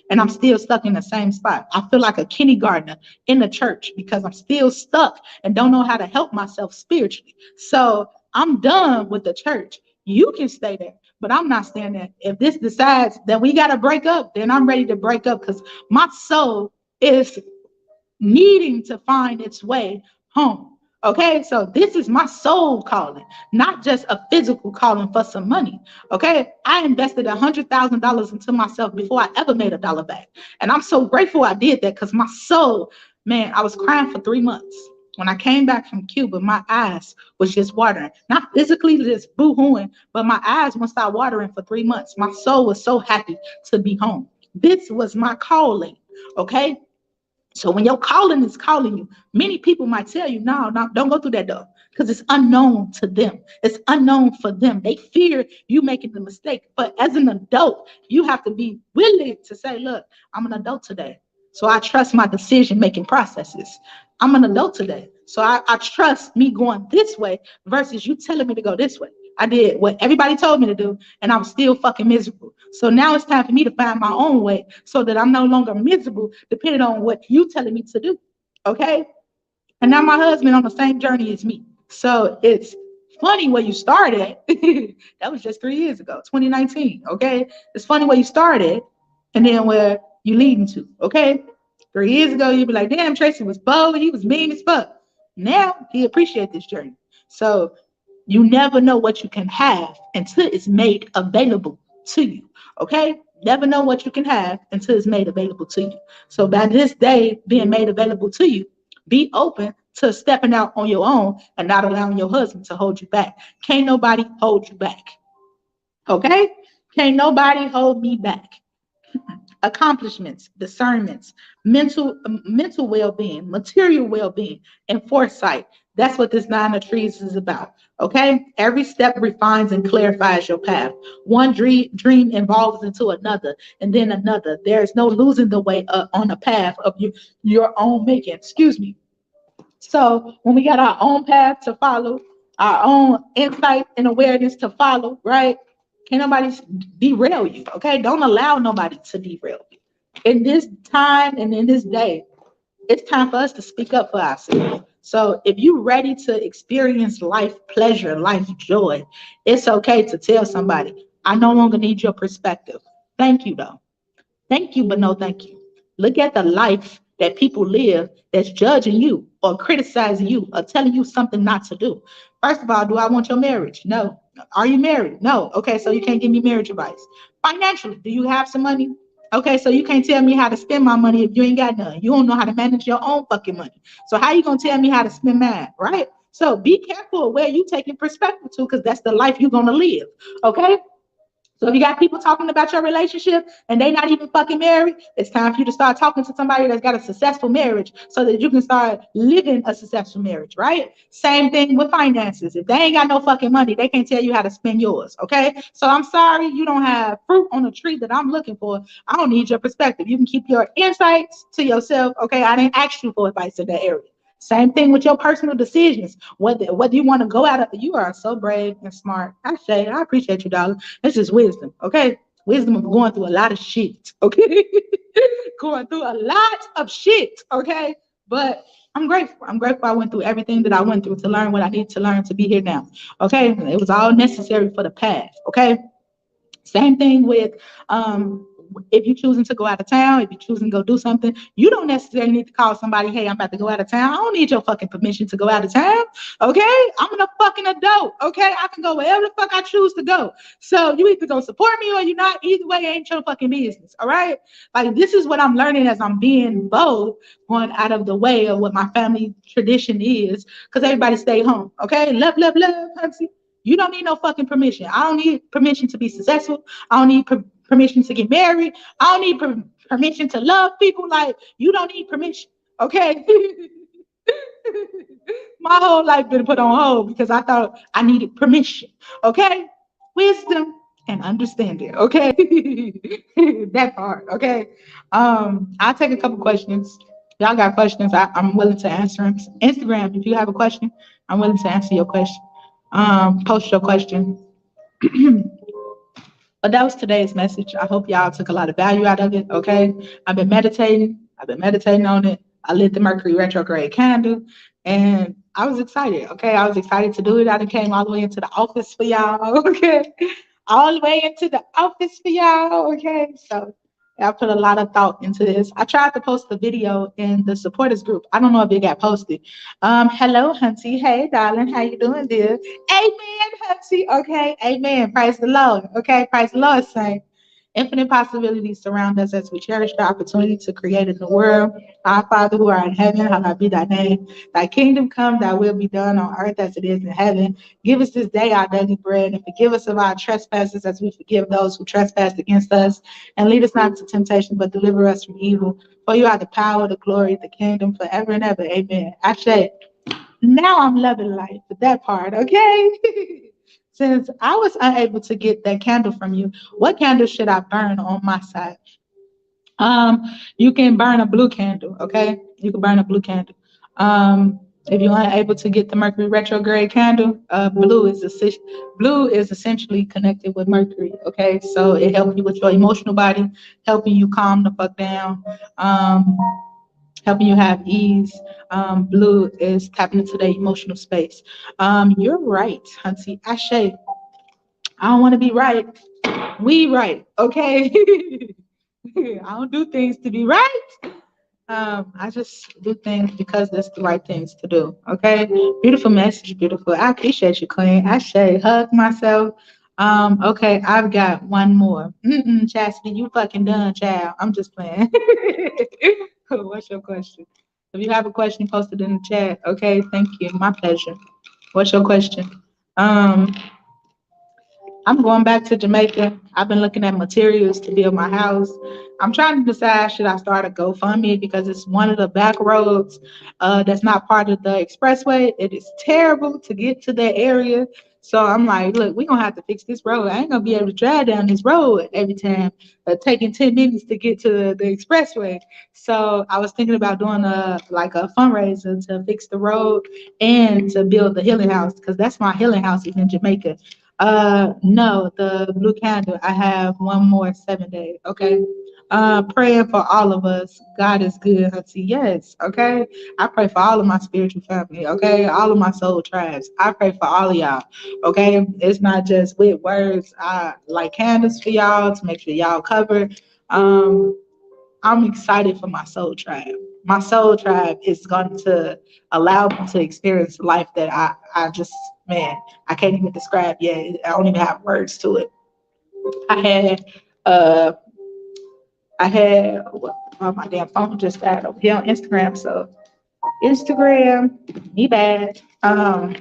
And I'm still stuck in the same spot. I feel like a kindergartner in the church because I'm still stuck and don't know how to help myself spiritually. So I'm done with the church. You can stay there, but I'm not staying there. If this decides that we got to break up, then I'm ready to break up because my soul is needing to find its way home. Okay, so this is my soul calling, not just a physical calling for some money. Okay, I invested $100,000 into myself before I ever made a dollar back, and I'm so grateful I did that because my soul, man, I was crying for 3 months. When I came back from Cuba, my eyes was just watering, not physically just boo-hooing, but my eyes won't stop watering for 3 months. My soul was so happy to be home. This was my calling. Okay, so when your calling is calling you, many people might tell you, no, no, don't go through that door because it's unknown to them. It's unknown for them. They fear you making the mistake. But as an adult, you have to be willing to say, look, I'm an adult today. So I trust my decision making processes. I'm an adult today. So I trust me going this way versus you telling me to go this way. I did what everybody told me to do, and I'm still fucking miserable. So now it's time for me to find my own way so that I'm no longer miserable depending on what you telling me to do. Okay? And now my husband on the same journey as me. So it's funny where you started. That was just 3 years ago, 2019. Okay? It's funny where you started and then where you leading to. Okay? 3 years ago, you'd be like, damn, Tracy was bold. He was mean as fuck. Now he appreciates this journey. So you never know what you can have until it's made available to you. Okay? Never know what you can have until it's made available to you. So by this day being made available to you, be open to stepping out on your own and not allowing your husband to hold you back. Can't nobody hold you back. Okay? Can't nobody hold me back. Accomplishments, discernments, mental well-being, material well-being, and foresight. That's what this 9 of Trees is about. Okay, every step refines and clarifies your path. One dream evolves into another, and then another. There is no losing the way on the path of your own making. Excuse me. So when we got our own path to follow, our own insight and awareness to follow, right? Can't nobody derail you, okay? Don't allow nobody to derail you. In this time and in this day, it's time for us to speak up for ourselves. So if you're ready to experience life pleasure, life joy, it's okay to tell somebody, I no longer need your perspective. Thank you, though. Thank you, but no thank you. Look at the life that people live that's judging you or criticizing you or telling you something not to do. First of all, do I want your marriage? No. Are you married? No. Okay, so you can't give me marriage advice. Financially, do you have some money? Okay, so you can't tell me how to spend my money if you ain't got none. You don't know how to manage your own fucking money. So how you gonna tell me how to spend mine, right? So be careful of where you taking perspective to, because that's the life you're gonna live. Okay. So if you got people talking about your relationship and they not even fucking married, it's time for you to start talking to somebody that's got a successful marriage so that you can start living a successful marriage, right? Same thing with finances. If they ain't got no fucking money, they can't tell you how to spend yours, okay? So I'm sorry you don't have fruit on the tree that I'm looking for. I don't need your perspective. You can keep your insights to yourself, okay? I didn't ask you for advice in that area. Same thing with your personal decisions. Whether you want to go out of, you are so brave and smart. I appreciate you, darling. This is wisdom, okay? Wisdom of going through a lot of shit, okay? Going through a lot of shit, okay? But I'm grateful. I'm grateful I went through everything that I went through to learn what I need to learn to be here now. Okay. It was all necessary for the past. Okay. Same thing with if you're choosing to go out of town, if you're choosing to go do something, you don't necessarily need to call somebody, hey, I'm about to go out of town. I don't need your fucking permission to go out of town. Okay? I'm a fucking adult. Okay? I can go wherever the fuck I choose to go. So you either gonna support me or you're not. Either way, it ain't your fucking business. All right? Like this is what I'm learning as I'm being bold, going out of the way of what my family tradition is, because everybody stay home. Okay? Love, Humpty. You don't need no fucking permission. I don't need permission to be successful. I don't need permission to get married. I don't need permission to love people. Like, you don't need permission. Okay? My whole life been put on hold because I thought I needed permission. Okay? Wisdom and understanding. Okay? That part. Okay? I'll take a couple questions. Y'all got questions, I'm willing to answer them. Instagram, if you have a question, I'm willing to answer your question. Post your question. But that was today's message. I hope y'all took a lot of value out of it. Okay. I've been meditating. I've been meditating on it. I lit the Mercury retrograde candle and I was excited. Okay. I was excited to do it. I done came all the way into the office for y'all. Okay. All the way into the office for y'all. Okay. So I put a lot of thought into this. I tried to post the video in the supporters group. I don't know if it got posted. Hello, Hunty. Hey, darling. How you doing, dear? Amen, Hunty. Okay. Amen. Praise the Lord. Okay. Praise the Lord, saint. Infinite possibilities surround us as we cherish the opportunity to create in the world. Our Father who art in heaven, hallowed be thy name. Thy kingdom come, thy will be done on earth as it is in heaven. Give us this day our daily bread and forgive us of our trespasses as we forgive those who trespass against us. And lead us not into temptation, but deliver us from evil. For you are the power, the glory, the kingdom forever and ever. Amen. Actually, now I'm loving life with that part, okay? Since I was unable to get that candle from you, what candle should I burn on my side? You can burn a blue candle, okay? You can burn a blue candle. If you're unable to get the Mercury retrograde candle, blue is essentially connected with Mercury, okay? So it helps you with your emotional body, helping you calm the fuck down, helping you have ease. Blue is tapping into the emotional space. You're right, Hunty. Ashe, I don't want to be right. We right, okay? I don't do things to be right. I just do things because that's the right things to do. Okay. Beautiful message, beautiful. I appreciate you, Queen. I say hug myself. Okay, I've got one more. Chastity, you fucking done, child. I'm just playing. What's your question? If you have a question, post it in the chat. Okay, thank you. My pleasure. What's your question? Um, I'm going back to Jamaica. I've been looking at materials to build my house. I'm trying to decide, should I start a GoFundMe because it's one of the back roads that's not part of the expressway. It is terrible to get to that area. So I'm like, look, we're going to have to fix this road. I ain't going to be able to drive down this road every time, taking 10 minutes to get to the expressway. So I was thinking about doing a fundraiser to fix the road and to build the healing house because that's my healing house is in Jamaica. No, the blue candle. I have one more 7 days. Okay. Praying for all of us. God is good, Hunty. Yes. Okay. I pray for all of my spiritual family. Okay. All of my soul tribes. I pray for all of y'all. Okay. It's not just with words. I like candles for y'all to make sure y'all covered. I'm excited for my soul tribe. My soul tribe is going to allow me to experience life that I just, man, I can't even describe yet. I don't even have words to it. I had, uh, my damn phone just died over here on Instagram. So Instagram, me bad. I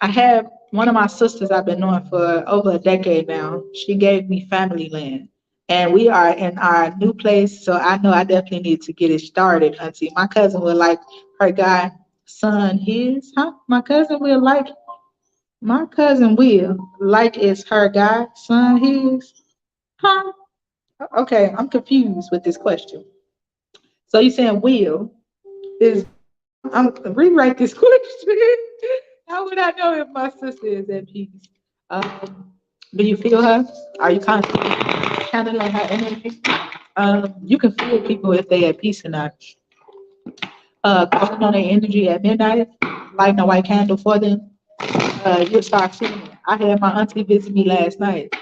have one of my sisters I've been knowing for over a decade now. She gave me family land. And we are in our new place. So I know I definitely need to get it started, Auntie. My cousin would like her guy son his, huh? My cousin will like it's her guy son his, huh? Okay, I'm confused with this question. So you saying will is I'm rewrite this question. How would I know if my sister is at peace? Do you feel her? Are you constantly channeling her energy? You can feel people if they at peace or not. calling on their energy at midnight, lighting a white candle for them, you'll start seeing it. I had my auntie visit me last night.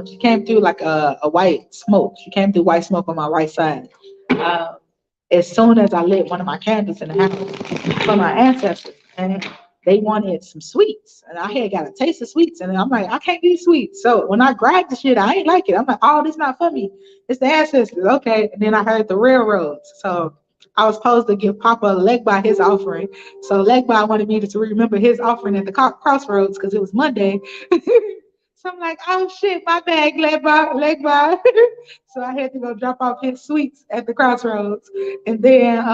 She came through like a white smoke. She came through white smoke on my right side. Um, as soon as I lit one of my candles in the house for my ancestors, and they wanted some sweets, and I had got a taste of sweets, and I'm like, I can't eat sweets. So when I grabbed the shit, I ain't like it. I'm like, oh, this not for me. It's the ancestors, okay. And then I heard the railroads, so I was supposed to give Papa Legba his offering. So Legba wanted me to remember his offering at the crossroads because it was Monday. So I'm like, oh shit, my bag, Legba. So I had to go drop off his sweets at the crossroads. And then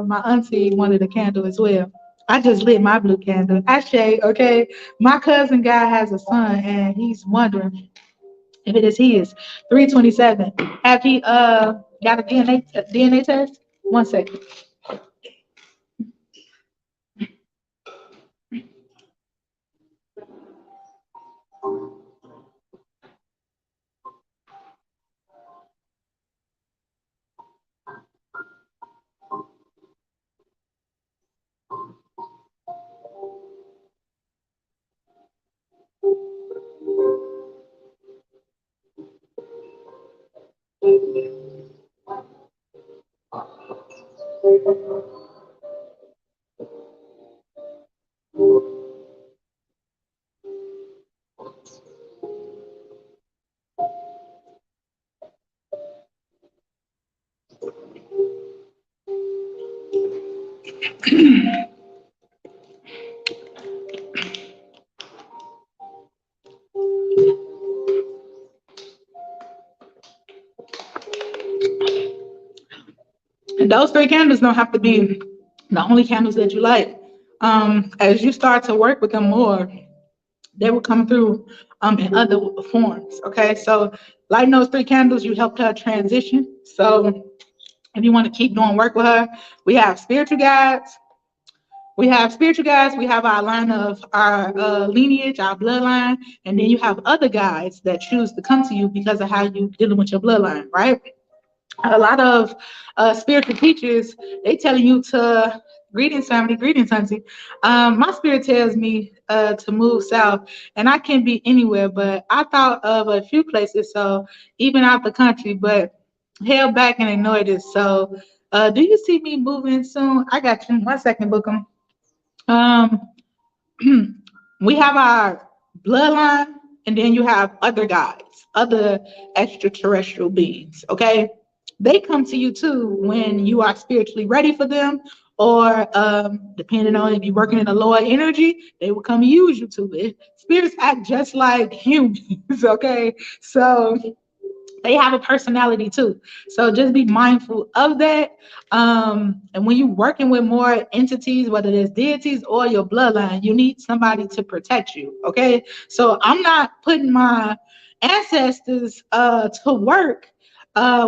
my auntie wanted a candle as well. I just lit my blue candle. Ashe, okay. My cousin guy has a son and he's wondering if it is his. 327. Have he got a DNA test? One second. And those three candles don't have to be the only candles that you light. As you start to work with them more, they will come through in other forms. Okay, so lighting those three candles, you helped her transition. So if you want to keep doing work with her, we have spiritual guides. We have our line of our lineage, our bloodline, and then you have other guides that choose to come to you because of how you dealing with your bloodline, right? A lot of spiritual teachers, they tell you to greetings family, greetings auntie. My spirit tells me to move south, and I can be anywhere, but I thought of a few places, so even out the country, but held back and ignored it. So do you see me moving soon? I got you. 1 second, Bookum. um we have our bloodline, and then you have other guides, other extraterrestrial beings. Okay, they come to you too when you are spiritually ready for them, or depending on if you're working in a lower energy, they will come use you to it. Spirits act just like humans. Okay, so they have a personality too. So just be mindful of that. And when you're working with more entities, whether it's deities or your bloodline, you need somebody to protect you. Okay. So I'm not putting my ancestors to work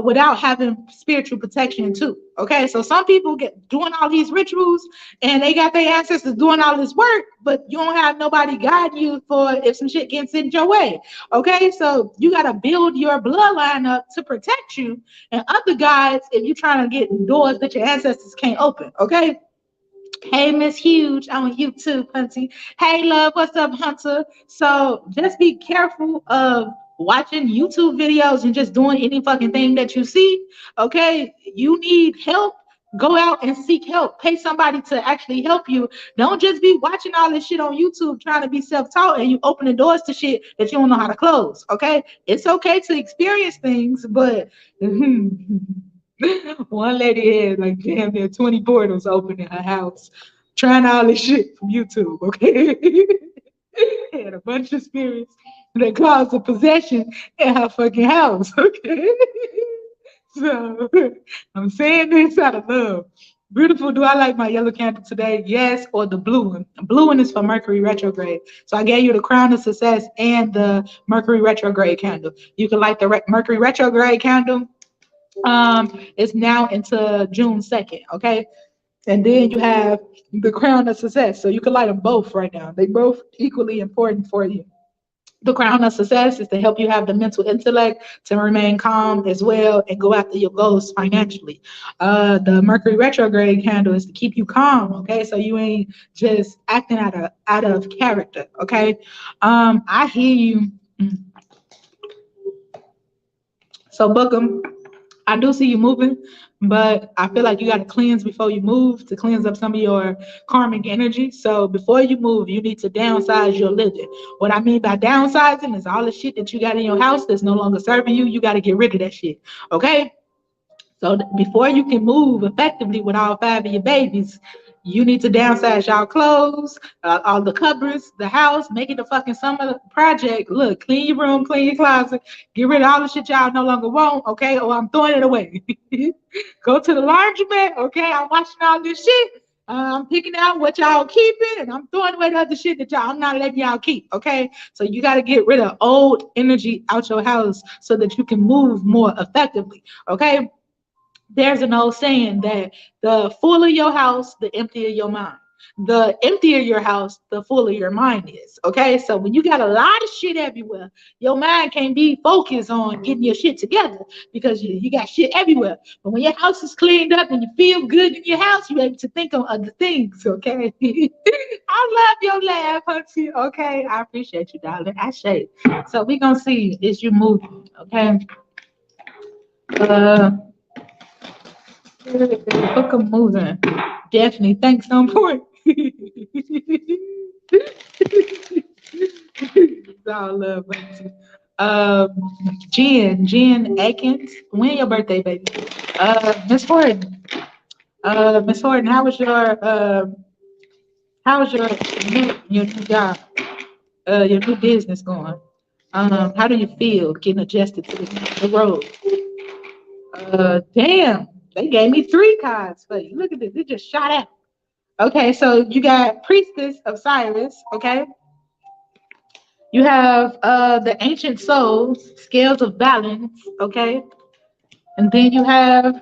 without having spiritual protection too. Okay. So some people get doing all these rituals and they got their ancestors doing all this work, but you don't have nobody guiding you for if some shit gets in your way. Okay, so you got to build your bloodline up to protect you and other guys if you're trying to get doors that your ancestors can't open. Okay. Hey, Miss Huge on YouTube, Hunty. Hey, love, what's up, Hunter? So just be careful of watching YouTube videos and just doing any fucking thing that you see. Okay, you need help. Go out and seek help. Pay somebody to actually help you. Don't just be watching all this shit on YouTube trying to be self-taught and you open the doors to shit that you don't know how to close. Okay, it's okay to experience things, but one lady had like damn near 20 portals open in her house, trying all this shit from YouTube, okay? Had a bunch of spirits that caused a possession in her fucking house, okay? So I'm saying this out of love. Beautiful, do I like my yellow candle today? Yes, or the blue one? The blue one is for Mercury retrograde. So I gave you the crown of success and the Mercury retrograde candle. You can light the Mercury retrograde candle. It's now into June 2nd, okay? And then you have the crown of success. So you can light them both right now. They both equally important for you. The crown of success is to help you have the mental intellect to remain calm as well and go after your goals financially. The Mercury retrograde candle is to keep you calm, okay? So you ain't just acting out of character, okay? I hear you. So book 'em. I do see you moving, but I feel like you got to cleanse before you move to cleanse up some of your karmic energy. So before you move, you need to downsize your living. What I mean by downsizing is all the shit that you got in your house that's no longer serving you. You got to get rid of that shit. Okay? So before you can move effectively with all five of your babies, you need to downsize y'all clothes, all the cupboards, the house, make it a fucking summer project. Look, clean your room, clean your closet, get rid of all the shit y'all no longer want, okay? Or I'm throwing it away. Go to the laundromat, okay? I'm washing all this shit. I'm picking out what y'all keeping, and I'm throwing away the other shit that I'm not letting y'all keep, okay? So you got to get rid of old energy out your house so that you can move more effectively, okay? There's an old saying that the fuller your house, the emptier your mind. The emptier your house, the fuller your mind is. Okay, so when you got a lot of shit everywhere, your mind can't be focused on getting your shit together because you got shit everywhere. But when your house is cleaned up and you feel good in your house, you're able to think of other things. Okay, I love your laugh, Hunty. Okay, I appreciate you, darling. I shade. So we gonna see is you moving. Okay. Uh, Book of moving. Definitely. Thanks on point. It's all love, baby. Jen Akins. When your birthday, baby? Miss Horton. Miss Horton, how was your new job? Your new business going? How do you feel getting adjusted to the road? Damn, they gave me three cards for you. Look at this. It just shot out. Okay, so you got Priestess of Cyrus, okay? You have the Ancient Souls, Scales of Balance, okay? And then you have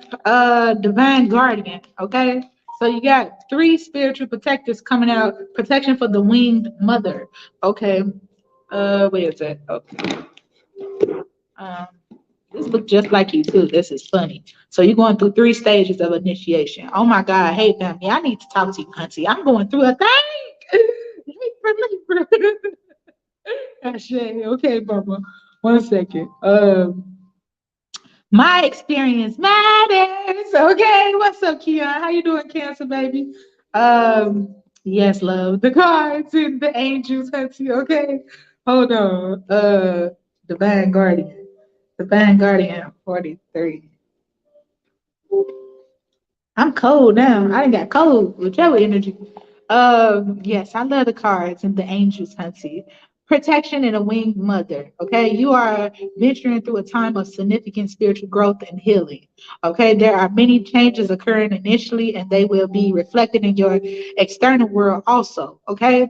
Divine Guardian, okay? So you got three spiritual protectors coming out. Protection for the Winged Mother, okay? Where is that? Okay. Um, This look just like you too. This is funny. So you're going through three stages of initiation. Oh my God, hey family, I need to talk to you, Hunty. I'm going through a thing. Libra. Ashay. Okay, Barbara. 1 second. My experience matters. Okay, what's up, Keon? How you doing, Cancer baby? Yes, love. The cards and the angels, Hunty. Okay, hold on. Divine Guardian. Divine Guardian 43. I'm cold now. I done got cold with your energy. Yes, I love the cards and the angels, Hunty. Protection and a winged mother. Okay, you are venturing through a time of significant spiritual growth and healing. Okay, there are many changes occurring initially, and they will be reflected in your external world also. Okay,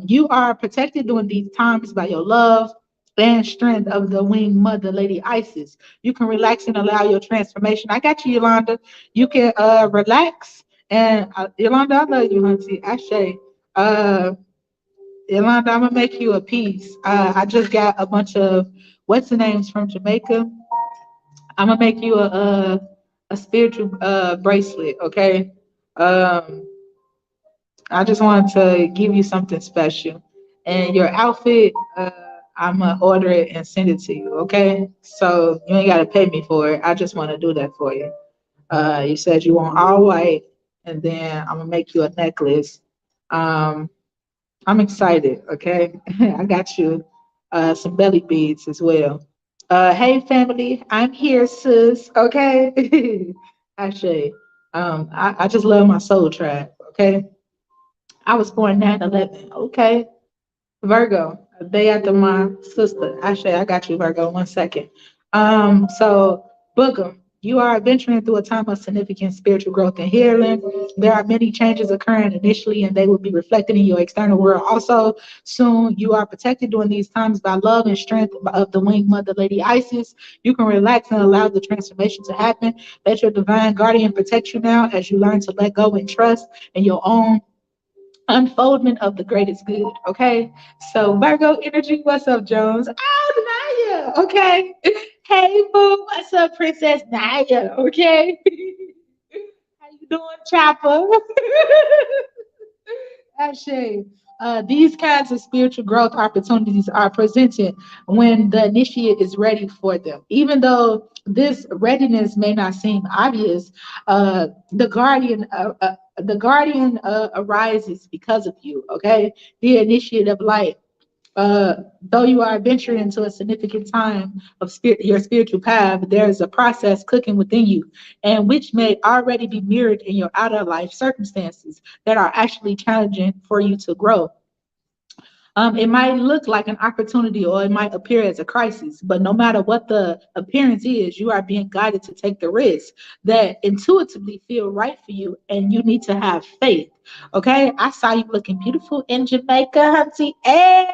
you are protected during these times by your love and strength of the winged mother, Lady Isis. You can relax and allow your transformation. I got you, Yolanda. You can relax and Yolanda, I love you, Hunty. Ashay. Yolanda, I'm gonna make you a piece. I just got a bunch of what's the names from Jamaica. I'm gonna make you a spiritual bracelet, okay? Um, I just wanted to give you something special. And your outfit, I'm gonna order it and send it to you, okay? So you ain't gotta pay me for it. I just want to do that for you. You said you want all white, and then I'm gonna make you a necklace. Um, I'm excited. Okay, I got you some belly beads as well. Hey family, I'm here, sis. Okay, actually, I just love my soul tribe. Okay, I was born 9/11. Okay, Virgo, a day after my sister. Actually, I got you, Virgo. 1 second. So Booker, you are venturing through a time of significant spiritual growth and healing. There are many changes occurring initially, and they will be reflected in your external world also soon. You are protected during these times by love and strength of the winged mother, Lady Isis. You can relax and allow the transformation to happen. Let your divine guardian protect you now as you learn to let go and trust in your own unfoldment of the greatest good. Okay. So Virgo energy, what's up, Jones? Oh, Naya. Okay. Hey, boo. What's up, Princess Naya? Okay. How you doing, Chopper? Ashay. These kinds of spiritual growth opportunities are presented when the initiate is ready for them. Even though this readiness may not seem obvious, the guardian arises because of you. Okay, the initiate of light, though you are venturing into a significant time of your spiritual path, there is a process cooking within you, and which may already be mirrored in your outer life circumstances that are actually challenging for you to grow. It might look like an opportunity or it might appear as a crisis, but no matter what the appearance is, you are being guided to take the risk that intuitively feel right for you, and you need to have faith. Okay, I saw you looking beautiful in Jamaica, Hunty, and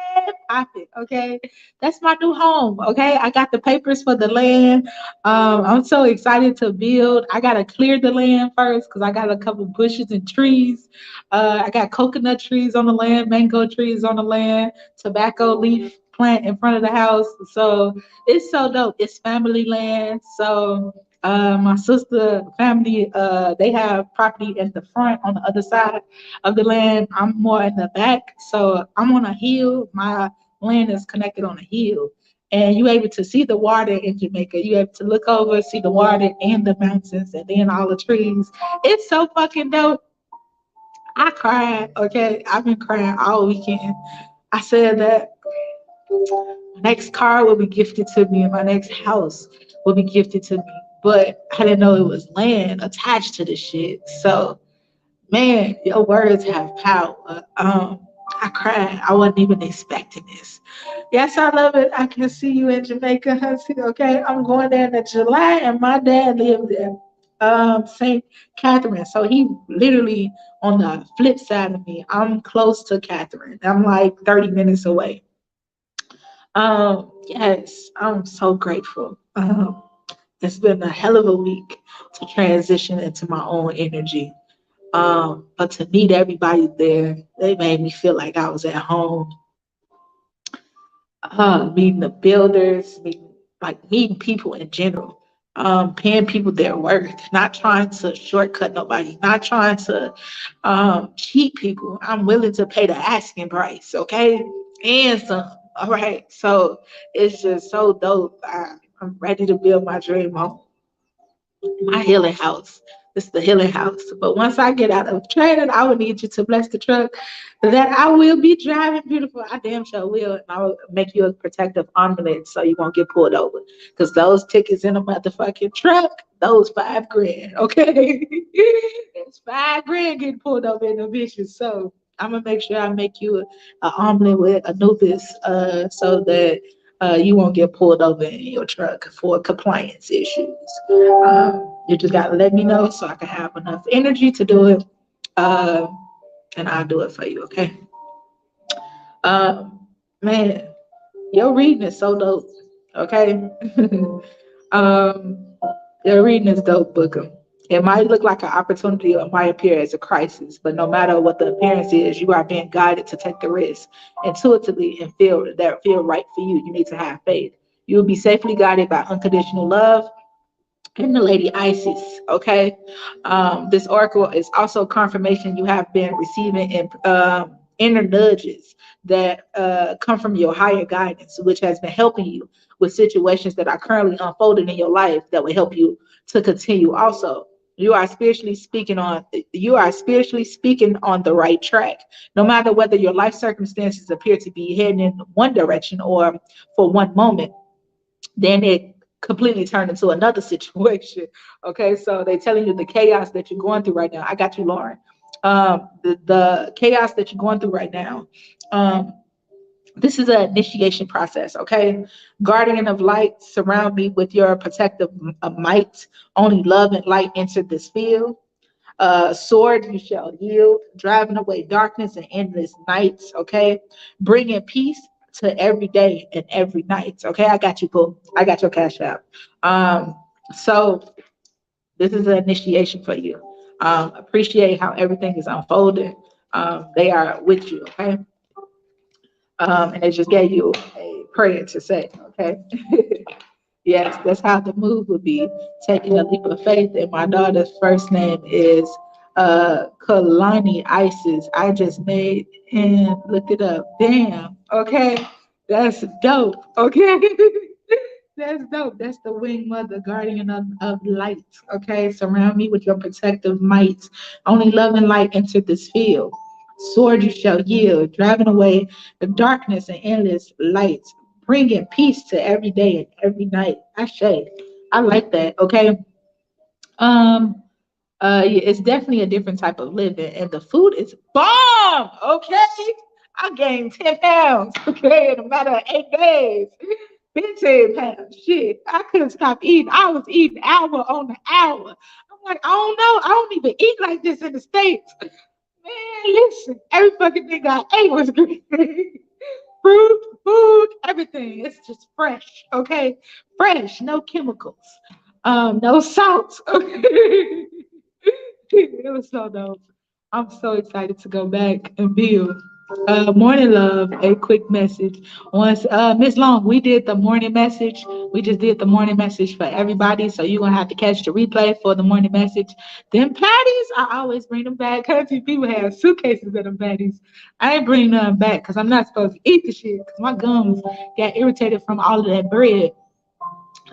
pop it. Okay, that's my new home. Okay, I got the papers for the land. I'm so excited to build. I gotta clear the land first because I got a couple bushes and trees. I got coconut trees on the land, mango trees on the land, tobacco leaf plant in front of the house. So it's so dope. It's family land. So my sister family, they have property in the front on the other side of the land. I'm more in the back. So I'm on a hill. My land is connected on a hill. And you able to see the water in Jamaica. You able to look over, see the water and the mountains and then all the trees. It's so fucking dope. I cried. Okay, I've been crying all weekend. I said that my next car will be gifted to me and my next house will be gifted to me. But I didn't know it was land attached to the shit. So, man, your words have power. I cried. I wasn't even expecting this. Yes, I love it. I can see you in Jamaica, Hunty. Okay, I'm going there in July, and my dad lived there. St. Catherine. So he literally on the flip side of me. I'm close to Catherine. I'm like 30 minutes away. Yes, I'm so grateful. It's been a hell of a week to transition into my own energy. But to meet everybody there, they made me feel like I was at home. Meeting the builders, meeting people in general, paying people their worth, not trying to shortcut nobody, not trying to cheat people. I'm willing to pay the asking price, okay, and some. All right, so it's just so dope. I'm ready to build my dream home, my healing house. This is the healing house. But once I get out of training, I will need you to bless the truck that I will be driving beautiful. I damn sure will. And I will make you a protective omelet so you won't get pulled over. Because those tickets in a motherfucking truck, those 5 grand, okay? It's 5 grand getting pulled over in the bitches. So I'm gonna make sure I make you an omelet with Anubis so that you won't get pulled over in your truck for compliance issues. You just gotta let me know so I can have enough energy to do it, uh, and I'll do it for you. Okay, man, your reading is so dope. Okay, um, your reading is dope, Booker. It might look like an opportunity or it might appear as a crisis, but no matter what the appearance is, you are being guided to take the risk intuitively and feel right for you. You need to have faith. You will be safely guided by unconditional love and the Lady Isis. Okay, this oracle is also confirmation you have been receiving inner nudges that come from your higher guidance, which has been helping you with situations that are currently unfolding in your life that will help you to continue. Also, you are spiritually speaking on the right track. No matter whether your life circumstances appear to be heading in one direction or for one moment, then it completely turned into another situation. Okay, so they're telling you the chaos that you're going through right now. I got you, Lauren. The chaos that you're going through right now. Um, this is an initiation process. Okay, guardian of light, surround me with your protective might. Only love and light enter this field. Sword you shall yield, driving away darkness and endless nights. Okay, bringing peace to every day and every night. Okay, I got you, boo. I got your cash out. So this is an initiation for you. Appreciate how everything is unfolding. They are with you, okay? And they just gave you a prayer to say, okay? Yes, that's how the move would be, taking a leap of faith. And my daughter's first name is Kalani Isis. I just made and looked it up. Damn, okay? That's dope, okay? That's dope. That's the wing mother, guardian of light. Okay. Surround me with your protective might. Only love and light enter this field. Sword you shall yield, driving away the darkness and endless light, bringing peace to every day and every night. I like that. Okay. Um, yeah, it's definitely a different type of living, and the food is bomb. Okay, I gained 10 pounds. Okay, in a matter of 8 days, 15 pounds. Shit, I couldn't stop eating. I was eating hour on the hour. I'm like, I don't know. I don't even eat like this in the states. Man, listen, every fucking thing I ate was great. Fruit, food, everything. It's just fresh. Okay, fresh, no chemicals, no salt. Okay. It was so dope. I'm so excited to go back and build. Morning love, a quick message. Once Miss Long, we did the morning message. We just did the morning message for everybody. So you're gonna have to catch the replay for the morning message. Them patties, I always bring them back. Country people have suitcases of them patties. I ain't bring none back because I'm not supposed to eat the shit because my gums got irritated from all of that bread,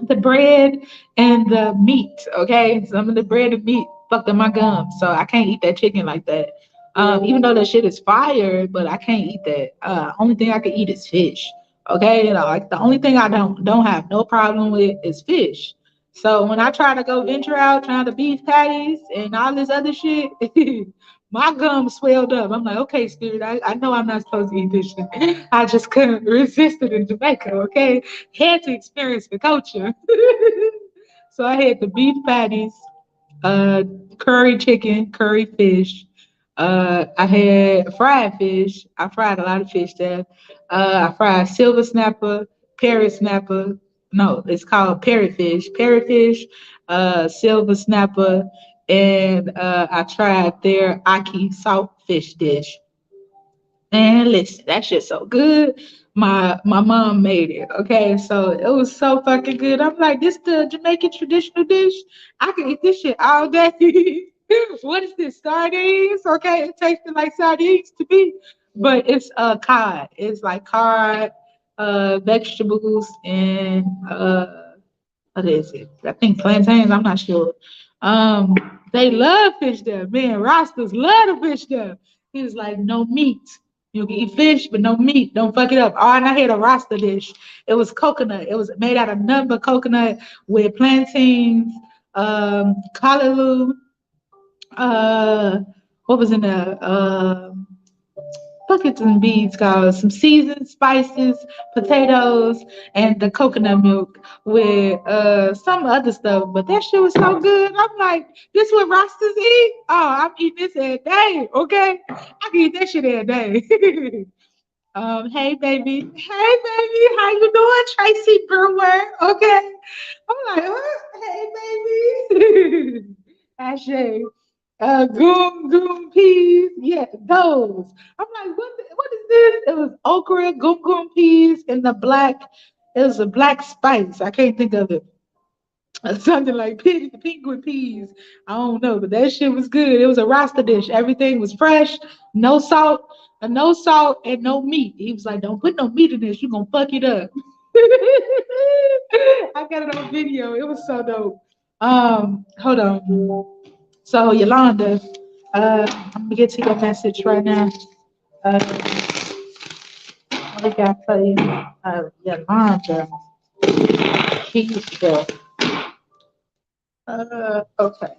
the bread and the meat. Okay, some of the bread and meat fucked up my gums, so I can't eat that chicken like that. Even though that shit is fire, but I can't eat that. Only thing I can eat is fish. Okay, like the only thing I don't have no problem with is fish. So when I try to go venture out trying to beef patties and all this other shit, my gums swelled up. I'm like, okay, spirit, I know I'm not supposed to eat this shit. I just couldn't resist it in Jamaica. Okay, had to experience the culture. So I had the beef patties, uh, curry chicken, curry fish. I had fried fish. I fried a lot of fish there. I fried silver snapper, parrot snapper. No, it's called parrotfish. Parrotfish, silver snapper, and I tried their aki salt fish dish. Man, listen, that shit's so good. My mom made it. Okay, so it was so fucking good. I'm like, this the Jamaican traditional dish. I can eat this shit all day. What is this? Sardines? Okay, it tasted like sardines to me, but it's cod. It's like cod, vegetables, and what is it? I think plantains. I'm not sure. Um, they love fish there. Man, Rastas love the fish there. He was like, no meat. You can eat fish, but no meat. Don't fuck it up. Oh, and I had a Rasta dish. It was coconut. It was made out of nothing but coconut with plantains, callaloo, uh, what was in there? Buckets and beans, guys. Some seasoned spices, potatoes, and the coconut milk with some other stuff. But that shit was so good. I'm like, this what Rastas eat? Oh, I'm eating this every day. Okay, I can eat that shit every day. Hey baby, hey baby, how you doing, Tracy Brewer? Okay, I'm like, what? Hey baby, Ashay, goom peas, yeah, those. I'm like, what is this? It was okra, goom peas, and the black. It was a black spice. I can't think of it. Something like penguin peas. I don't know, but that shit was good. It was a Rasta dish. Everything was fresh, no salt and no meat. He was like, "Don't put no meat in this. You're gonna fuck it up." I got it on video. It was so dope. Hold on. So Yolanda, I'm gonna get to your message right now. Uh, what I got for you? Yolanda, Keisha. Okay.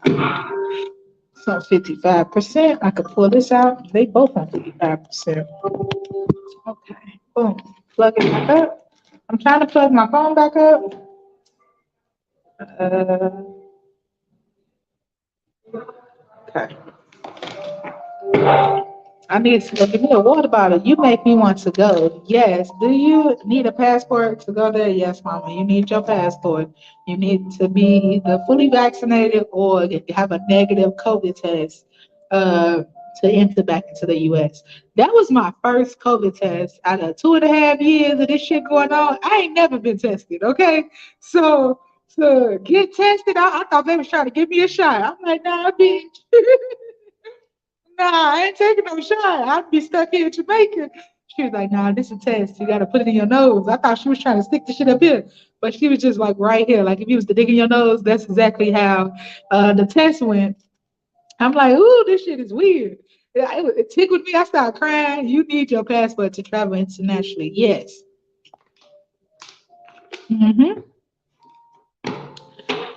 So 55%. I could pull this out. They both on 55%. Okay. Boom. Plug it back up. I'm trying to plug my phone back up. Uh, okay. I need to go give me a water bottle. You make me want to go. Yes. Do you need a passport to go there? Yes, Mama. You need your passport. You need to be either fully vaccinated or have a negative COVID test. to enter back into the US. That was my first COVID test out of 2.5 years of this shit going on. I ain't never been tested, okay? So to get tested, I thought they was trying to give me a shot. I'm like, nah, bitch. Nah, I ain't taking no shot. I'd be stuck here in Jamaica. She was like, nah, this is a test. You gotta put it in your nose. I thought she was trying to stick the shit up here. But she was just like right here. Like if you was to dig in your nose, that's exactly how the test went. I'm like, ooh, this shit is weird. It tickled me. I started crying. You need your passport to travel internationally. Yes. Mm-hmm.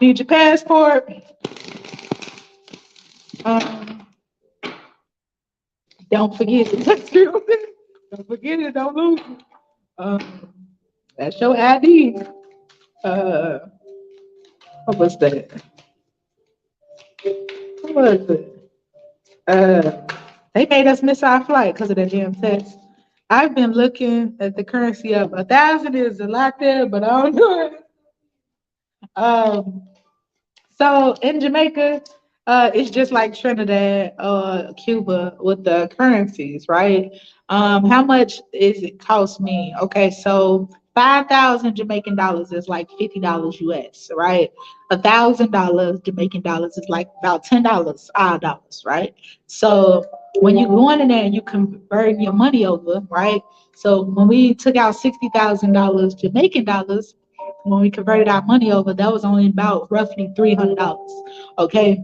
Need your passport. Um, don't forget it. That's true. Don't forget it. Don't lose it. Um, that's your ID. Uh, what was that? What was it? Uh, they made us miss our flight because of the damn test. I've been looking at the currency of 1,000 is a lot there, but I don't know it. Um, so in Jamaica, it's just like Trinidad, Cuba with the currencies, right? How much is it cost me? Okay, so 5,000 Jamaican dollars is like $50 US, right? $1,000 Jamaican dollars is like about $10 our dollars, right? So when you go in there and you convert your money over, right? So when we took out $60,000 Jamaican dollars, when we converted our money over, that was only about roughly $300. Okay.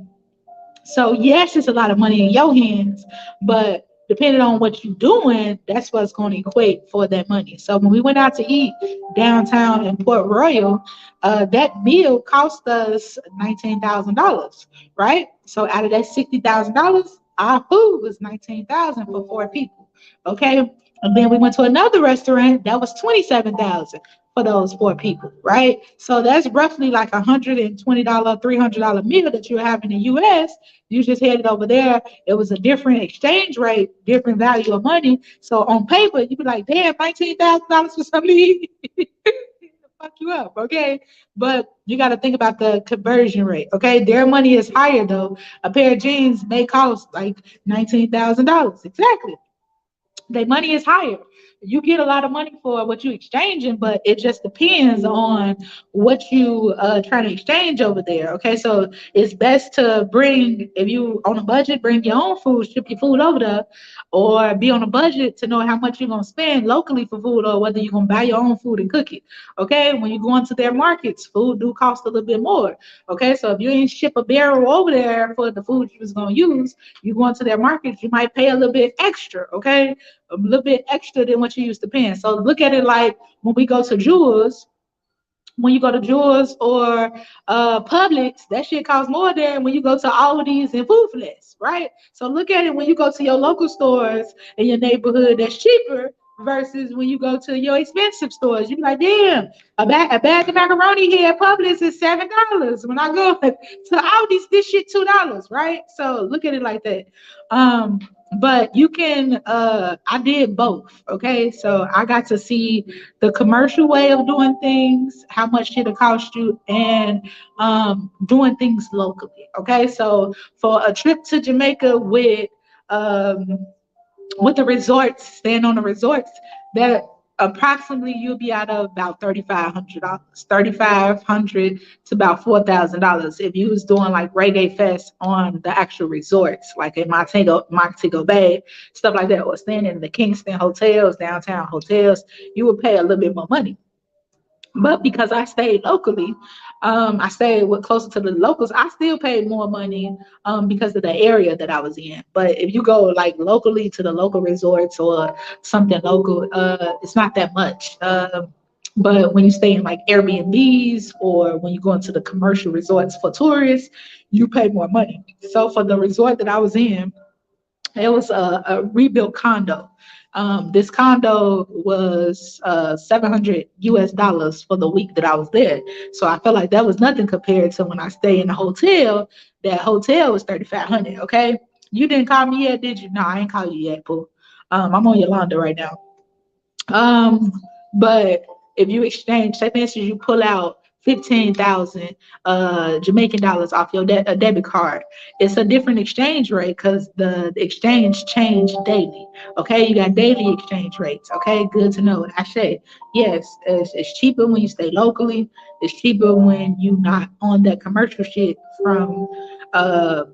So yes, it's a lot of money in your hands, but depending on what you're doing, that's what's going to equate for that money. So when we went out to eat downtown in Port Royal, that meal cost us $19,000, right? So out of that $60,000, our food was $19,000 for four people. Okay. And then we went to another restaurant that was $27,000 for those four people, right? So that's roughly like $120, $300 meal that you're having in the US. You just headed over there. It was a different exchange rate, different value of money. So on paper, you'd be like, damn, $19,000 for something to fuck you up, okay? But you got to think about the conversion rate, okay? Their money is higher though. A pair of jeans may cost like $19,000. Exactly. Their money is higher. You get a lot of money for what you exchanging, but it just depends on what you trying to exchange over there. Okay, so it's best to bring, if you on a budget, bring your own food, ship your food over there, or be on a budget to know how much you're gonna spend locally for food, or whether you're gonna buy your own food and cook it. Okay, when you go into their markets, food do cost a little bit more. Okay, so if you ain't ship a barrel over there for the food you was gonna use, you go into their markets, you might pay a little bit extra. Okay, a little bit extra than what you used to pay. So look at it like when we go to Jewels, when you go to Jewels or Publix, that shit costs more than when you go to Aldi's and Food Flex, right? So look at it when you go to your local stores in your neighborhood that's cheaper versus when you go to your expensive stores. You be like, damn, a bag of macaroni here at Publix is $7. When I go to Aldi's, this shit $2, right? So look at it like that. But you can I did both. Okay, so I got to see the commercial way of doing things, how much it'll cost you, and doing things locally. Okay, so for a trip to Jamaica um with the resorts, staying on the resorts, that approximately you'll be out of about $3,500, 3,500 to about $4,000 if you was doing like reggae fest on the actual resorts, like in Montego Bay, stuff like that, or staying in the Kingston hotels, downtown hotels. You would pay a little bit more money. But because I stayed locally, I stayed with closer to the locals. I still paid more money because of the area that I was in. But if you go like locally to the local resorts or something local, it's not that much. But when you stay in like Airbnbs or when you go into the commercial resorts for tourists, you pay more money. So for the resort that I was in, it was a rebuilt condo. This condo was 700 US dollars for the week that I was there. So I felt like that was nothing compared to when I stayed in a hotel. That hotel was 3,500. Okay. You didn't call me yet, did you? No, I ain't call you yet, Pooh. I'm on Yolanda right now. Um, but if you exchange, say for instance, you pull out 15,000 Jamaican dollars off your debit card. It's a different exchange rate because the exchange change daily. Okay, you got daily exchange rates. Okay, good to know. I say yes, it's cheaper when you stay locally. It's cheaper when you not on that commercial shit from uh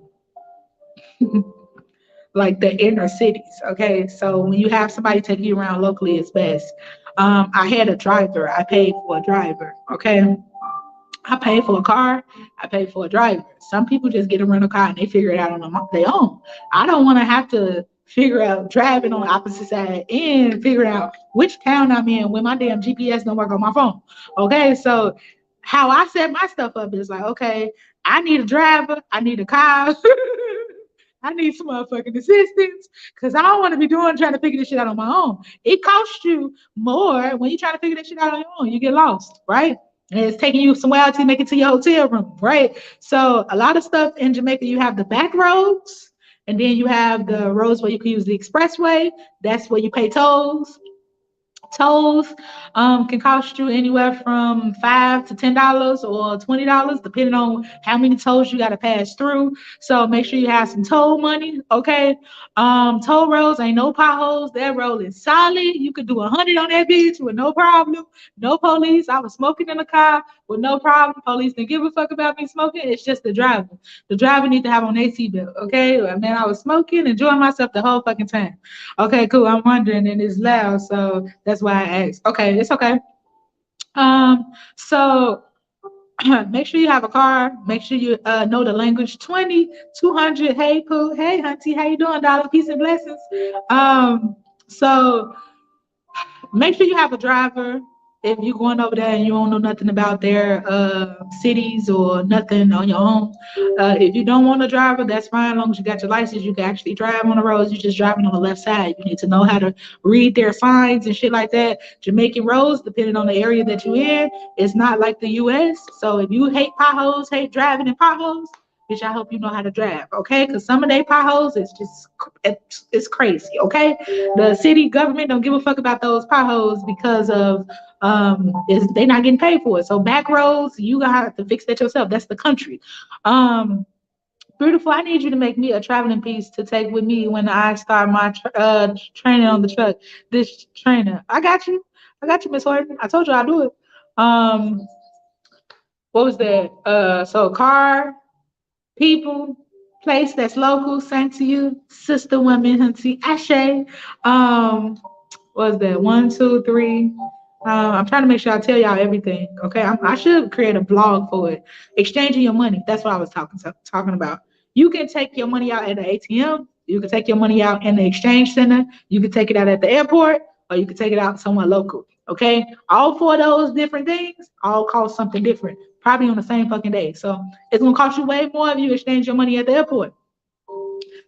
like the inner cities. Okay, so when you have somebody taking you around locally, it's best. I had a driver. I paid for a driver. Okay, I paid for a car. I paid for a driver. Some people just get a rental car and they figure it out on their own. I don't want to have to figure out driving on the opposite side and figure out which town I'm in when my damn GPS don't work on my phone. Okay, so how I set my stuff up is like, okay, I need a driver. I need a car. I need some motherfucking assistance because I don't want to be trying to figure this shit out on my own. It costs you more when you try to figure this shit out on your own. You get lost, right? And it's taking you somewhere to make it to your hotel room, right? So a lot of stuff in Jamaica, you have the back roads, and then you have the roads where you can use the expressway. That's where you pay tolls. Tolls can cost you anywhere from $5 to $10 or $20, depending on how many tolls you got to pass through. So make sure you have some toll money. Okay. Toll roads ain't no potholes. That road is solid. You could do 100 on that bitch with no problem. No police. I was smoking in the car with no problem. Police didn't give a fuck about me smoking. It's just the driver. The driver need to have on their seatbelt. Okay. Man, I was smoking, enjoying myself the whole fucking time. Okay, cool. I'm wondering, and it's loud, so that's why I asked. Okay, it's okay. So make sure you have a car. Make sure you know the language. 20, 200. Hey, Pooh. Hey, Hunty. How you doing, darling? Peace and blessings. So make sure you have a driver if you're going over there and you don't know nothing about their cities or nothing on your own. If you don't want a driver, that's fine. As long as you got your license, you can actually drive on the roads. You're just driving on the left side. You need to know how to read their signs and shit like that. Jamaican roads, depending on the area that you're in, it's not like the U.S. So if you hate potholes, hate driving in potholes, bitch, I hope you know how to drive, okay? Because some of their potholes is just, it's crazy, okay? The city government don't give a fuck about those potholes because of is they not getting paid for it. So back roads, you gotta have to fix that yourself. That's the country. Beautiful. I need you to make me a traveling piece to take with me when I start my training on the truck. This trainer, I got you. I got you, Miss Horton. I told you I'll do it. What was that? So car, people, place that's local, sent to you, sister, women, hunty, Ashe. What was that? One, two, three. I'm trying to make sure I tell y'all everything. Okay, I should create a blog for it. Exchanging your money. That's what I was talking about. You can take your money out at the ATM. You can take your money out in the exchange center. You can take it out at the airport, or you can take it out somewhere local. Okay, all four of those different things all cost something different, probably on the same fucking day. So it's gonna cost you way more if you exchange your money at the airport.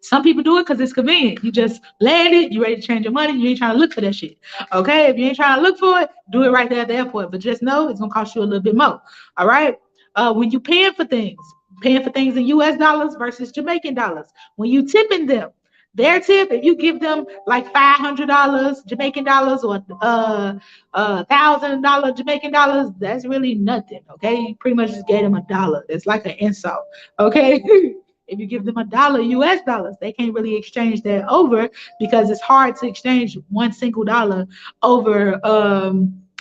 Some people do it because it's convenient. You just landed, you ready to change your money, you ain't trying to look for that shit. Okay, if you ain't trying to look for it, do it right there at the airport. But just know it's gonna cost you a little bit more. All right. When you paying for things in US dollars versus Jamaican dollars, when you tipping them, their tip, if you give them like $500 Jamaican dollars or $1,000 Jamaican dollars, that's really nothing. Okay, you pretty much just gave them a dollar. It's like an insult. Okay. If you give them $1 US dollars, they can't really exchange that over because it's hard to exchange one single dollar over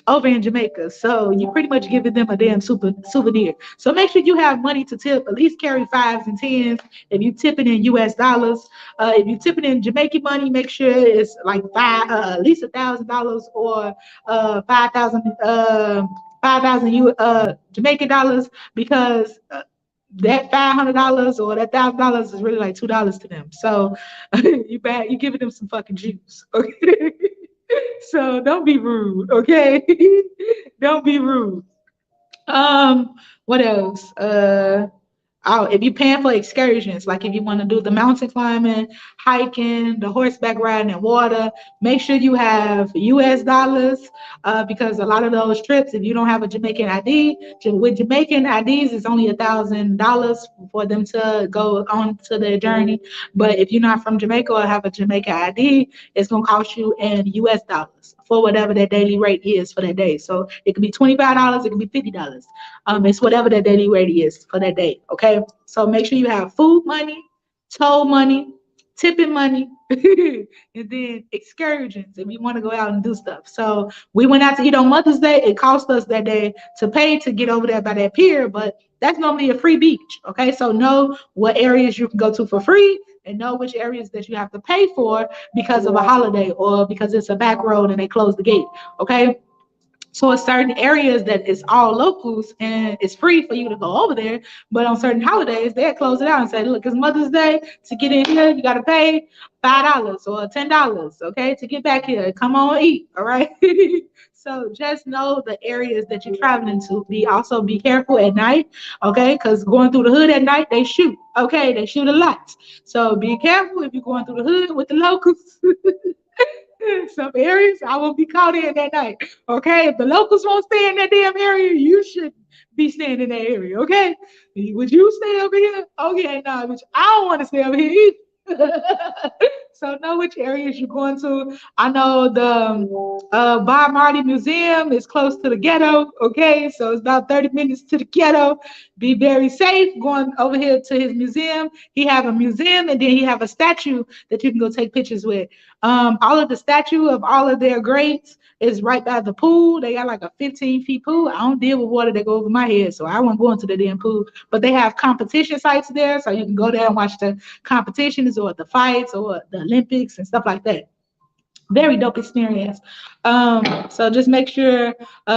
over in Jamaica. So you pretty much giving them a damn souvenir. So make sure you have money to tip. At least carry fives and tens. If you tipping in US dollars, if you tipping in Jamaican money, make sure it's like at least $1,000 or 5,000 5,000 Jamaican dollars because that $500 or that $1,000 is really like $2 to them. So you giving them some fucking juice, okay? So don't be rude, okay? Don't be rude. What else? If you're paying for excursions, like if you want to do the mountain climbing, hiking, the horseback riding and water, make sure you have US dollars because a lot of those trips, if you don't have a Jamaican ID, with Jamaican IDs, it's only $1,000 for them to go on to their journey. But if you're not from Jamaica or have a Jamaican ID, it's going to cost you in US dollars. for whatever that daily rate is for that day. So it could be $25, it could be $50. It's whatever that daily rate is for that day. Okay. So make sure you have food money, toll money, tipping money, and then excursions if you want to go out and do stuff. So we went out to eat on Mother's Day. It cost us that day to pay to get over there by that pier, but that's normally a free beach. Okay, so know what areas you can go to for free and know which areas that you have to pay for because of a holiday or because it's a back road and they close the gate. Okay, so in certain areas that it's all locals and it's free for you to go over there, but on certain holidays they'll close it out and say, look, it's Mother's Day. To get in here, you gotta pay $5 or $10, okay, to get back here. Come on, eat, all right? So just know the areas that you're traveling to. Be careful at night, okay? Because going through the hood at night, they shoot. Okay, they shoot a lot. So be careful if you're going through the hood with the locals. Some areas I won't be caught in that night. Okay, if the locals won't stay in that damn area, you should be staying in that area. Okay, would you stay over here? Okay, no, bitch, I don't want to stay over here either. So know which areas you're going to. I know the Bob Marley Museum is close to the ghetto. Okay, so it's about 30 minutes to the ghetto. Be very safe going over here to his museum. He have a museum and then he have a statue that you can go take pictures with. All of the statue of all of their greats is right by the pool. They got like a 15-foot pool. I don't deal with water that go over my head, so I won't go into the damn pool. But they have competition sites there, so you can go there and watch the competitions or the fights or the Olympics and stuff like that. Very dope experience. So just make sure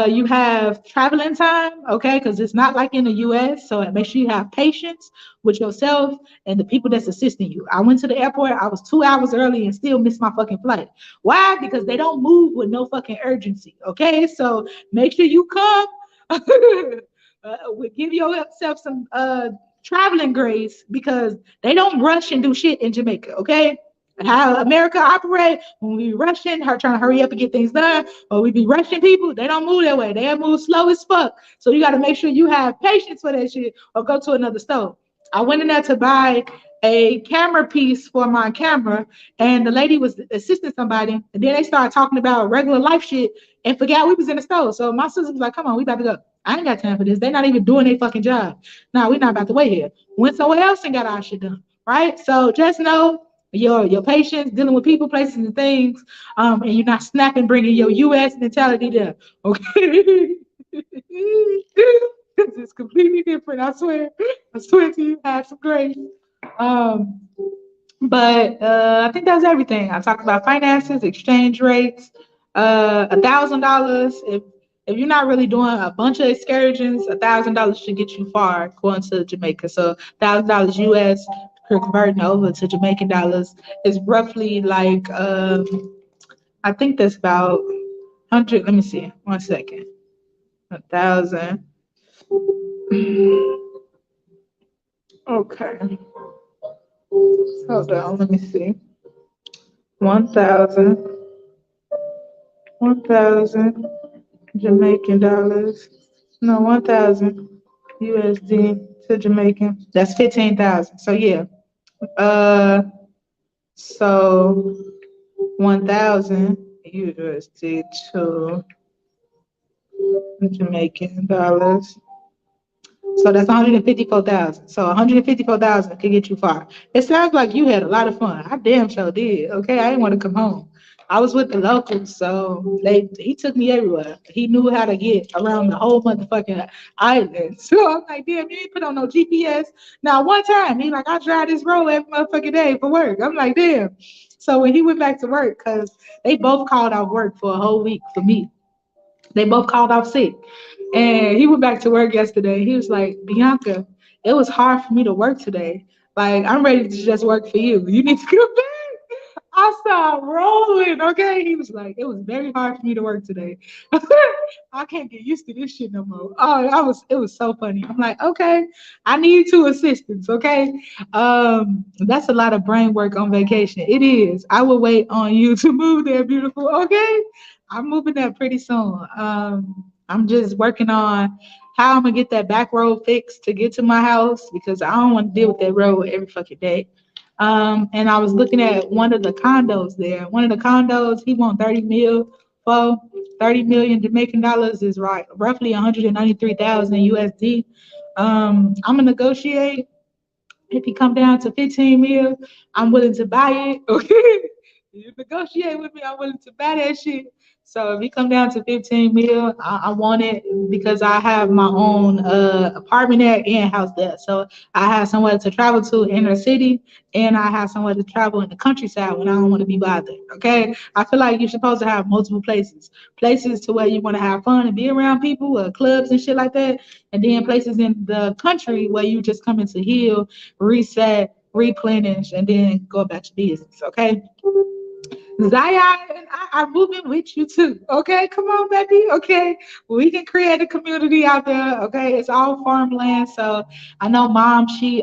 you have traveling time, okay? Because it's not like in the U.S. So make sure you have patience with yourself and the people that's assisting you. I went to the airport. I was 2 hours early and still missed my fucking flight. Why? Because they don't move with no fucking urgency, okay? So make sure you come. Give yourself some traveling grace because they don't rush and do shit in Jamaica, okay? How America operate when we rushing, her trying to hurry up and get things done, or we be rushing people, they don't move that way. They move slow as fuck. So you got to make sure you have patience for that shit or go to another store. I went in there to buy a camera piece for my camera, and the lady was assisting somebody, and then they started talking about regular life shit and forgot we was in the store. So my sister was like, come on, we about to go. I ain't got time for this. They're not even doing their fucking job. No, we're not about to wait here. Went somewhere else and got our shit done. Right? So just know your patience dealing with people, places, and things, and you're not snapping, bringing your U.S. mentality there, okay? It's completely different. I swear to you, have some grace. But I think that's everything. I talked about finances, exchange rates, $1,000. If you're not really doing a bunch of excursions, $1,000 should get you far going to Jamaica. So $1,000 US converting over to Jamaican dollars is roughly like I think that's about 100. Let me see. 1 second. 1,000. Okay. Hold on. Let me see. 1,000. 1,000 Jamaican dollars. No, 1,000 USD to Jamaican. That's 15,000. So yeah. So 1,000 USD to Jamaican dollars. So that's 154,000. So 154,000 can get you far. It sounds like you had a lot of fun. I damn sure did. Okay, I didn't want to come home. I was with the locals, so he took me everywhere. He knew how to get around the whole motherfucking island. So I'm like, damn, you ain't put on no GPS. Now one time he like, I drive this road every motherfucking day for work. I'm like, damn. So when he went back to work, because they both called off work for a whole week for me. They both called off sick. And he went back to work yesterday. He was like, Bianca, it was hard for me to work today. Like, I'm ready to just work for you. You need to come back. I started rolling, okay? He was like, it was very hard for me to work today. I can't get used to this shit no more. It was so funny. I'm like, okay, I need two assistants, okay? That's a lot of brain work on vacation. It is. I will wait on you to move there, beautiful, okay? I'm moving there pretty soon. I'm just working on how I'm gonna get that back road fixed to get to my house because I don't want to deal with that road every fucking day. And I was looking at one of the condos there. One of the condos, he want 30 mil for 30 million Jamaican dollars is right, roughly 193,000 USD. I'm gonna negotiate. If you come down to 15 mil, I'm willing to buy it. Okay. You negotiate with me, I'm willing to buy that shit. So if you come down to 15 mil, I want it because I have my own apartment there and house there. So I have somewhere to travel to in the city, and I have somewhere to travel in the countryside when I don't want to be bothered. Okay. I feel like you're supposed to have multiple places. Places to where you want to have fun and be around people, clubs and shit like that. And then places in the country where you just coming to heal, reset, replenish, and then go about your business. Okay. Zion and I are moving with you too. Okay, come on, baby. Okay, we can create a community out there. Okay, it's all farmland. So I know mom, she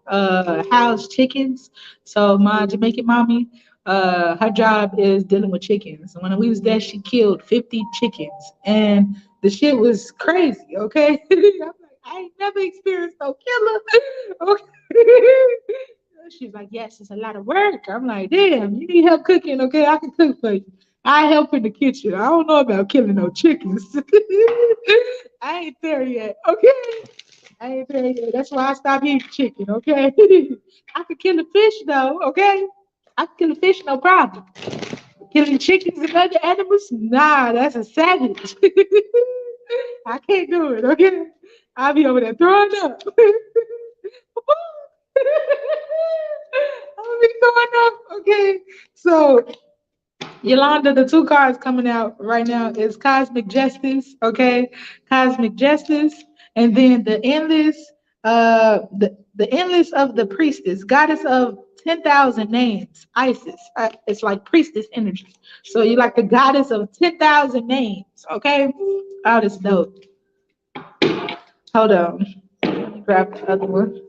housed chickens. So my Jamaican mommy, her job is dealing with chickens. When we was there, she killed 50 chickens, and the shit was crazy. Okay, I'm like, I ain't never experienced no killer. Okay. She's like, yes, it's a lot of work. I'm like, damn, you need help cooking? Okay, I can cook for you. I help in the kitchen. I don't know about killing no chickens. I ain't there yet. Okay, I ain't there yet. That's why I stopped eating chicken. Okay, I could kill a fish though. Okay, I can kill a fish, no problem. Killing chickens and other animals, nah, that's a savage. I can't do it. Okay, I'll be over there throwing up. I'll be throwing up. Okay, so Yolanda, the two cards coming out right now is Cosmic Justice, okay? Cosmic Justice, and then the endless, the endless of the priestess, goddess of 10,000 names, Isis. It's like priestess energy. So you like the goddess of 10,000 names, okay? Oh, this dope. Hold on. Let me grab the other one.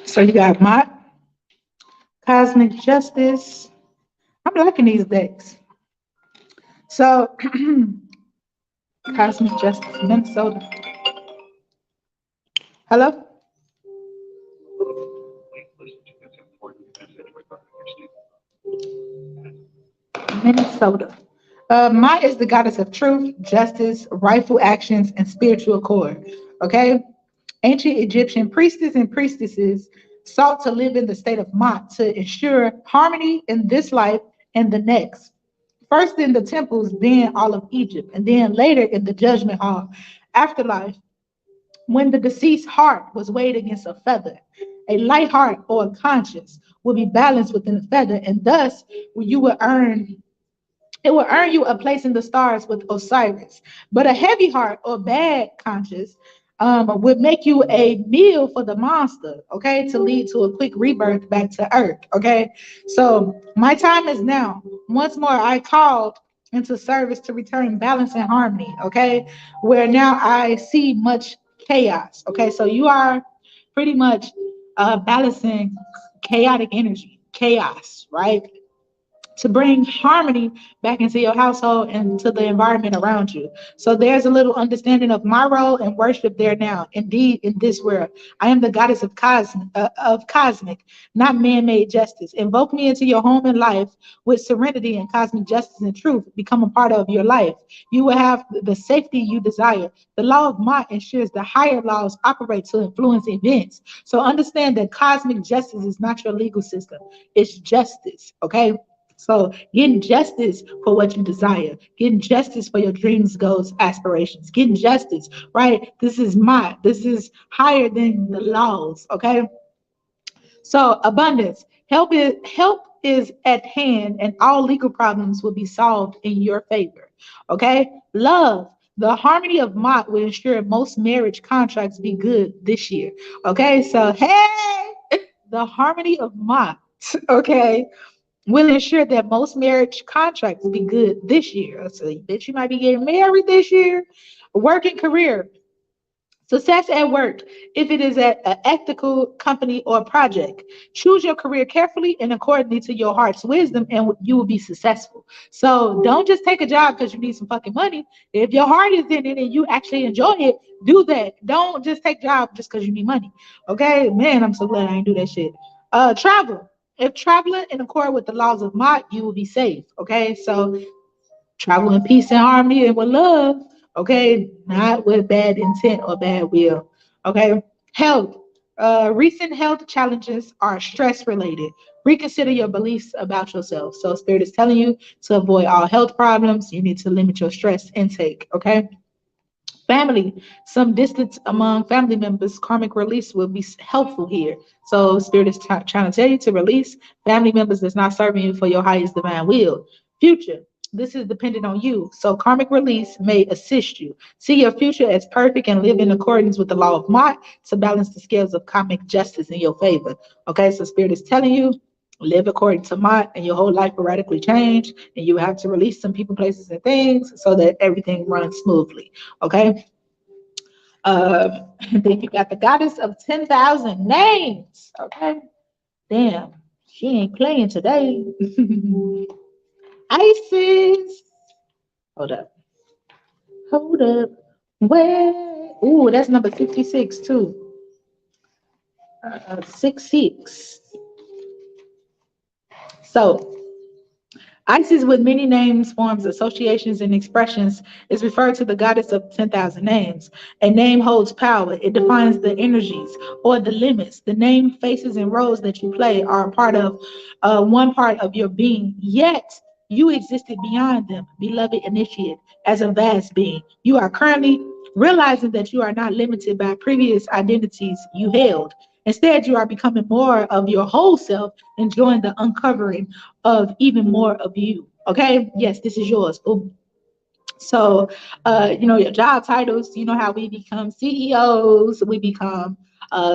So you got my Cosmic Justice. I'm liking these decks. So Cosmic Justice, Minnesota. Hello? Minnesota. Ma is the goddess of truth, justice, rightful actions, and spiritual accord. Okay? Ancient Egyptian priestess and priestesses sought to live in the state of Ma to ensure harmony in this life and the next. First in the temples, then all of Egypt, and then later in the judgment hall, afterlife, when the deceased heart was weighed against a feather. A light heart or a conscience will be balanced within the feather, and thus you will earn it will earn you a place in the stars with Osiris. But a heavy heart or bad conscience would make you a meal for the monster, okay, to lead to a quick rebirth back to earth, okay? So my time is now. Once more, I called into service to return balance and harmony, okay? Where now I see much chaos, okay? So you are pretty much balancing chaotic energy, chaos, right? To bring harmony back into your household and to the environment around you. So there's a little understanding of my role and worship there now. Indeed, in this world, I am the goddess of cosmic, not man-made justice. Invoke me into your home and life with serenity and cosmic justice and truth. Become a part of your life. You will have the safety you desire. The law of Mott ensures the higher laws operate to influence events. So understand that cosmic justice is not your legal system. It's justice, okay? So getting justice for what you desire, getting justice for your dreams, goals, aspirations, getting justice, right? This is higher than the laws, okay? So abundance, help is at hand and all legal problems will be solved in your favor. Okay? Love. The harmony of Mott will ensure most marriage contracts be good this year. Okay? So, hey, the harmony of Mott, okay, will ensure that most marriage contracts be good this year. So, bitch, you might be getting married this year. Working career. Success at work, if it is at an ethical company or project. Choose your career carefully and accordingly to your heart's wisdom, and you will be successful. So don't just take a job because you need some fucking money. If your heart is in it and you actually enjoy it, do that. Don't just take a job just because you need money. Okay, man, I'm so glad I didn't do that shit. Travel. If traveling in accord with the laws of Mott, you will be safe. Okay, so travel in peace and harmony and with love, okay? Not with bad intent or bad will, okay? Health. Recent health challenges are stress related. Reconsider your beliefs about yourself. So, Spirit is telling you to avoid all health problems. You need to limit your stress intake, okay? Family, some distance among family members, karmic release will be helpful here. So, Spirit is trying to tell you to release family members that's not serving you for your highest divine will. Future, this is dependent on you. So, karmic release may assist you. See your future as perfect and live in accordance with the law of Mott to balance the scales of karmic justice in your favor. Okay, so, Spirit is telling you live according to Mott, and your whole life will radically change. And you have to release some people, places, and things so that everything runs smoothly. Okay. And then you got the goddess of 10,000 names. Okay. Damn, she ain't playing today. Isis. Hold up. Hold up. Where? Ooh, that's number 66 too. 66. So Isis, with many names, forms, associations, and expressions, is referred to the goddess of 10,000 names. A name holds power. It defines the energies or the limits. The name, faces, and roles that you play are a part of one part of your being, yet you existed beyond them, beloved initiate, as a vast being. You are currently realizing that you are not limited by previous identities you held. Instead, you are becoming more of your whole self, enjoying the uncovering of even more of you. Okay, yes, this is yours. Boom. So, your job titles, you know how we become CEOs, we become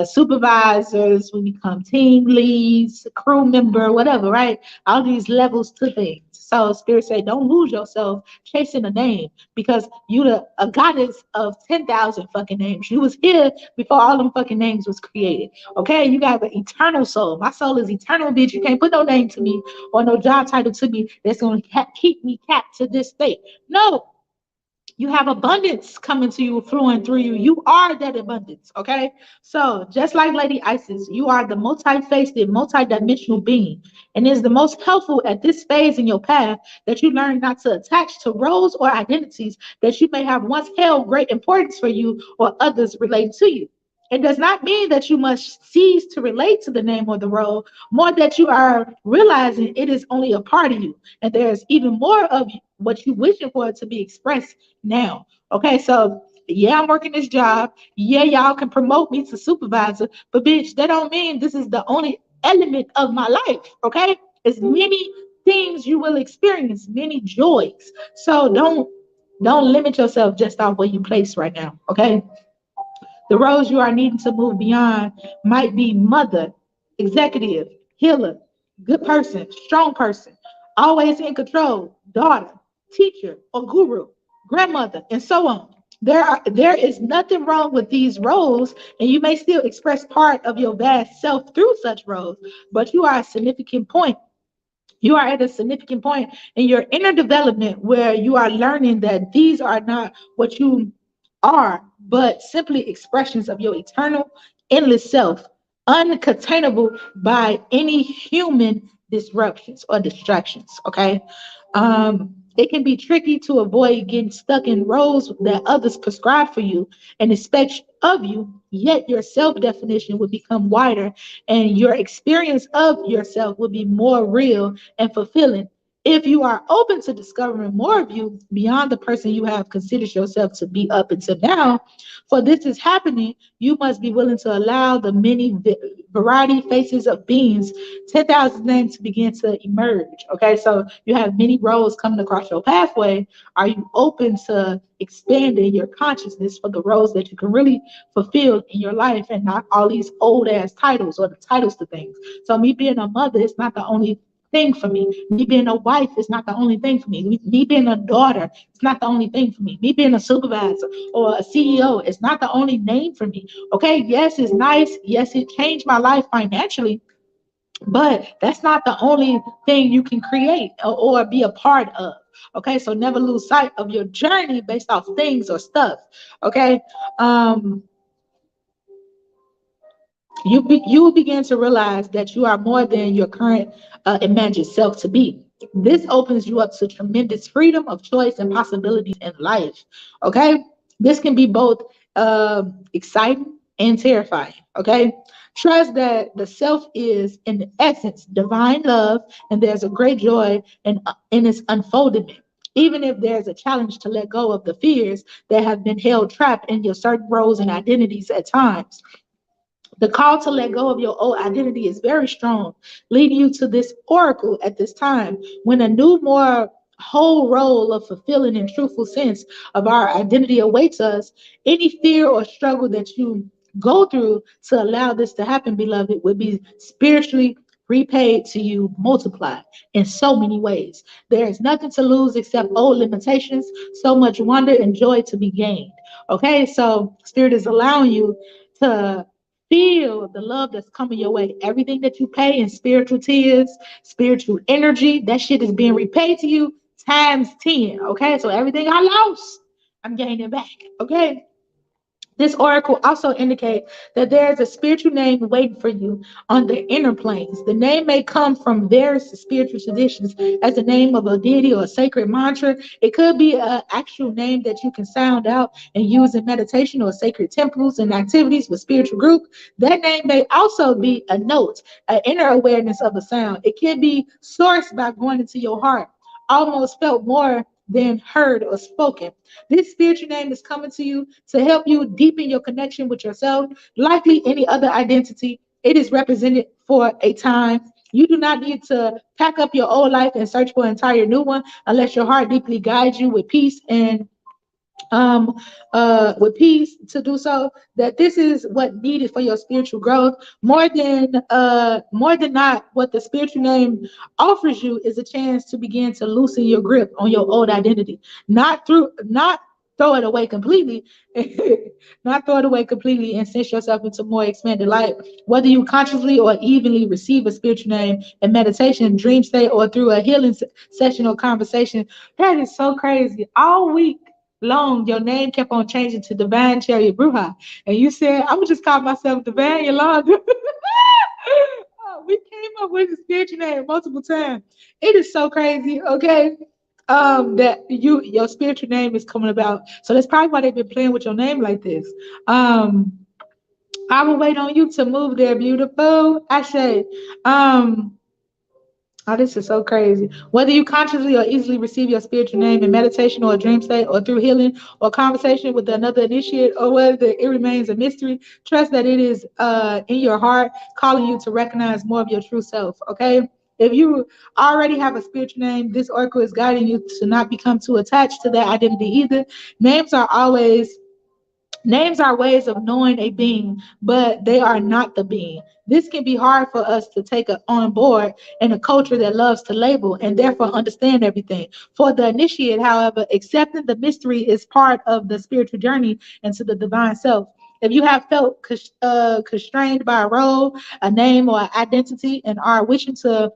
supervisors, we become team leads, crew member, whatever, right? All these levels to things. So Spirit say, don't lose yourself chasing a name because you a goddess of 10,000 fucking names. You was here before all them fucking names was created. Okay, you got an eternal soul. My soul is eternal, bitch. You can't put no name to me or no job title to me that's gonna keep me capped to this state. No, you have abundance coming to you, flowing through you. You are that abundance, okay? So, just like Lady Isis, you are the multi-faceted, multi-dimensional being. And it's the most helpful at this phase in your path that you learn not to attach to roles or identities that you may have once held great importance for you or others relating to you. It does not mean that you must cease to relate to the name or the role, more that you are realizing it is only a part of you. And there's even more of what you wishing for it to be expressed now. Okay, so yeah, I'm working this job. Yeah, y'all can promote me to supervisor, but bitch, that don't mean this is the only element of my life. Okay, it's many things you will experience, many joys. So don't limit yourself just off where you place right now. Okay, the roles you are needing to move beyond might be mother, executive, healer, good person, strong person, always in control, daughter, teacher, or guru, grandmother, and so on. There is nothing wrong with these roles, and you may still express part of your vast self through such roles, but you are a significant point. You are at a significant point in your inner development where you are learning that these are not what you are, but simply expressions of your eternal, endless self, uncontainable by any human disruptions or distractions. Okay. It can be tricky to avoid getting stuck in roles that others prescribe for you and expect of you, yet your self definition will become wider and your experience of yourself will be more real and fulfilling if you are open to discovering more of you beyond the person you have considered yourself to be up until now. For this is happening, you must be willing to allow the many variety faces of beings, 10,000 names begin to emerge. Okay, so you have many roads coming across your pathway. Are you open to expanding your consciousness for the roles that you can really fulfill in your life, and not all these old ass titles or the titles to things? So me being a mother is not the only thing for me. Me being a wife is not the only thing for me. Me being a daughter is not the only thing for me. Me being a supervisor or a CEO is not the only name for me. Okay, yes, it's nice. Yes, it changed my life financially, but that's not the only thing you can create or be a part of. Okay, so never lose sight of your journey based off things or stuff. Okay, um, you will begin to realize that you are more than your current imagined self to be. This opens you up to tremendous freedom of choice and possibilities in life. Okay, this can be both exciting and terrifying. Okay, trust that the self is in essence divine love, and there's a great joy in its unfoldment. Even if there's a challenge to let go of the fears that have been held trapped in your certain roles and identities at times, the call to let go of your old identity is very strong, leading you to this oracle at this time when a new, more whole role of fulfilling and truthful sense of our identity awaits us. Any fear or struggle that you go through to allow this to happen, beloved, will be spiritually repaid to you, multiplied in so many ways. There is nothing to lose except old limitations, so much wonder and joy to be gained. Okay, so Spirit is allowing you to feel the love that's coming your way. Everything that you pay in spiritual tears, spiritual energy, that shit is being repaid to you times 10. Okay, so everything I lost, I'm gaining back. Okay, this oracle also indicates that there is a spiritual name waiting for you on the inner planes. The name may come from various spiritual traditions as the name of a deity or a sacred mantra. It could be an actual name that you can sound out and use in meditation or sacred temples and activities with spiritual group. That name may also be a note, an inner awareness of a sound. It can be sourced by going into your heart, almost felt more than heard or spoken. This spiritual name is coming to you to help you deepen your connection with yourself, likely any other identity. It is represented for a time. You do not need to pack up your old life and search for an entire new one unless your heart deeply guides you um with peace to do so. That this is what needed for your spiritual growth. More than not, what the spiritual name offers you is a chance to begin to loosen your grip on your old identity, not throw it away completely, not throw it away completely, and sense yourself into more expanded light. Whether you consciously or evenly receive a spiritual name in meditation, dream state, or through a healing session or conversation, that is so crazy. All week long, your name kept on changing to Divine Chariot Bruja. And you said, I'm going to just call myself Divine Yolanda. We came up with a spiritual name multiple times. It is so crazy, okay? That your spiritual name is coming about. So that's probably why they've been playing with your name like this. I will wait on you to move there, beautiful. I say, oh, this is so crazy. Whether you consciously or easily receive your spiritual name in meditation or a dream state or through healing or conversation with another initiate, or whether it remains a mystery, trust that it is in your heart calling you to recognize more of your true self. Okay. If you already have a spiritual name, this oracle is guiding you to not become too attached to that identity either. Names are always Names are ways of knowing a being, but they are not the being. This can be hard for us to take on board in a culture that loves to label and therefore understand everything. For the initiate, however, accepting the mystery is part of the spiritual journey into the divine self. If you have felt constrained by a role, a name, or identity, and are wishing for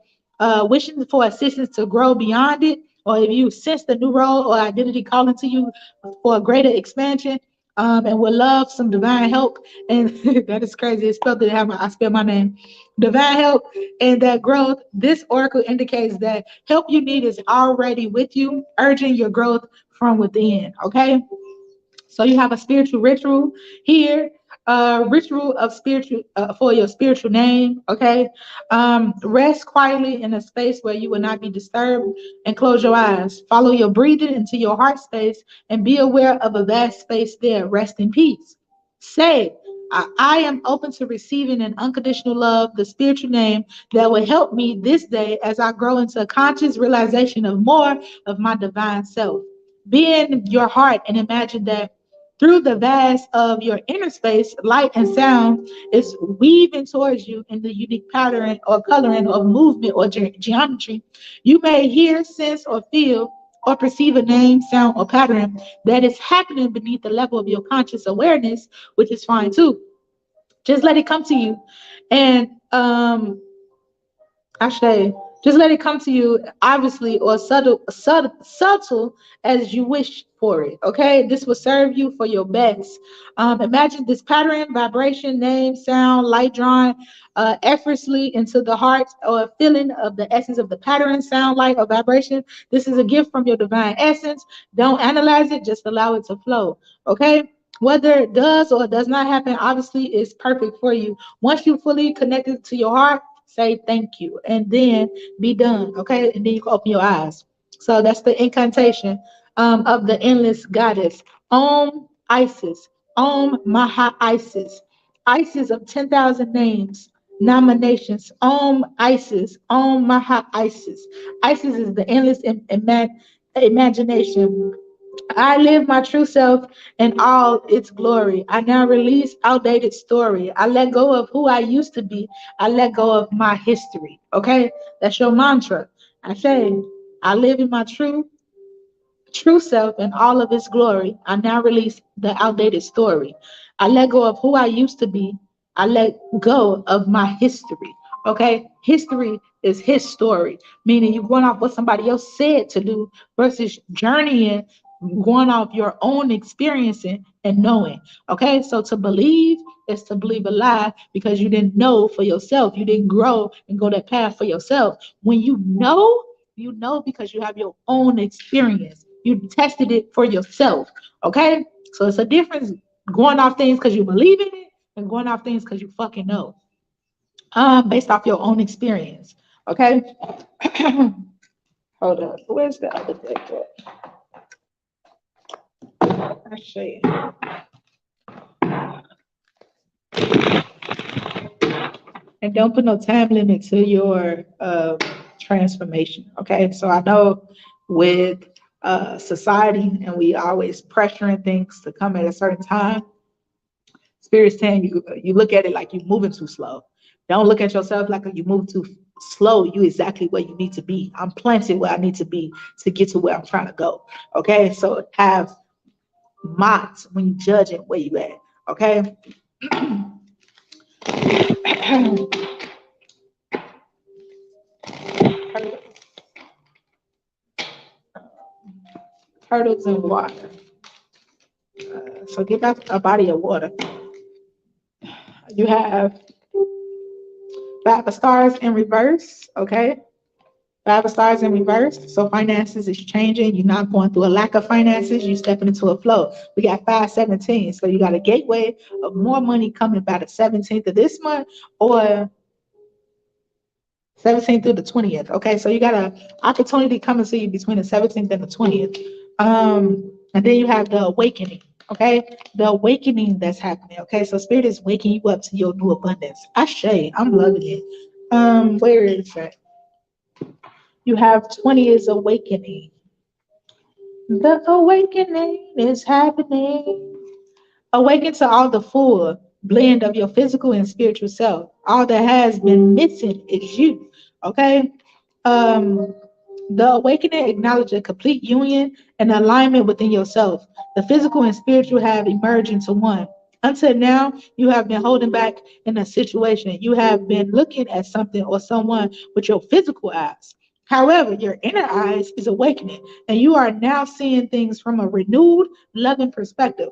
assistance to grow beyond it, or if you sense the new role or identity calling to you for a greater expansion, and would love some divine help. And that is crazy. It's spelled it how I spell my name. Divine help and that growth. This oracle indicates that help you need is already with you, urging your growth from within. Okay. So you have a spiritual ritual here, ritual of spiritual for your spiritual name. Okay, rest quietly in a space where you will not be disturbed, and close your eyes. Follow your breathing into your heart space, and be aware of a vast space there. Rest in peace. Say, I am open to receiving an unconditional love, the spiritual name that will help me this day as I grow into a conscious realization of more of my divine self. Be in your heart and imagine that through the vast of your inner space, light and sound is weaving towards you in the unique pattern or coloring of movement or geometry. You may hear, sense, or feel or perceive a name, sound, or pattern that is happening beneath the level of your conscious awareness, which is fine too. Just let it come to you. And Ashe, just let it come to you, obviously, or subtle as you wish for it. Okay, this will serve you for your best. Imagine this pattern, vibration, name, sound, light drawn effortlessly into the heart or a feeling of the essence of the pattern, sound, light, or vibration. This is a gift from your divine essence. Don't analyze it, just allow it to flow. Okay. Whether it does or does not happen, obviously, is perfect for you. Once you fully connected to your heart, say thank you, and then be done. Okay, and then you can open your eyes. So that's the incantation of the endless goddess. Om Isis, Om Maha Isis, Isis of 10,000 names, nominations. Om Isis, Om Maha Isis. Isis is the endless imagination. I live my true self in all its glory. I now release outdated story. I let go of who I used to be. I let go of my history. Okay? That's your mantra. I say, I live in my true self in all of its glory. I now release the outdated story. I let go of who I used to be. I let go of my history. Okay? History is his story, meaning you're going off what somebody else said to do versus journeying, going off your own experiencing and knowing. Okay? So to believe is to believe a lie because you didn't know for yourself. You didn't grow and go that path for yourself. When you know because you have your own experience. You tested it for yourself. Okay? So it's a difference going off things because you believe in it and going off things because you fucking know. Based off your own experience. Okay? Hold on. Where's the other deck at? Actually. And don't put no time limit to your transformation. Okay? So I know with society and we always pressuring things to come at a certain time. Spirit's saying you look at it like you're moving too slow. Don't look at yourself like you move too slow. You exactly where you need to be. I'm planted where I need to be to get to where I'm trying to go. Okay, so have minds when you judging where you at. Okay. Turtles in water. So get back a body of water. You have 5 of stars in reverse. Okay. 5 of stars in reverse. So finances is changing. You're not going through a lack of finances. You're stepping into a flow. We got 517. So you got a gateway of more money coming by the 17th of this month or 17th through the 20th. Okay. So you got an opportunity coming to you between the 17th and the 20th. And then you have the awakening. Okay. The awakening that's happening. Okay. So spirit is waking you up to your new abundance. I'm loving it. Where is it? You have 20 is awakening. The awakening is happening. Awaken to all the full blend of your physical and spiritual self. All that has been missing is you. Okay? Um, the awakening acknowledges a complete union and alignment within yourself. The physical and spiritual have emerged into one. Until now, you have been holding back in a situation. You have been looking at something or someone with your physical eyes. However, your inner eyes is awakening, and you are now seeing things from a renewed, loving perspective.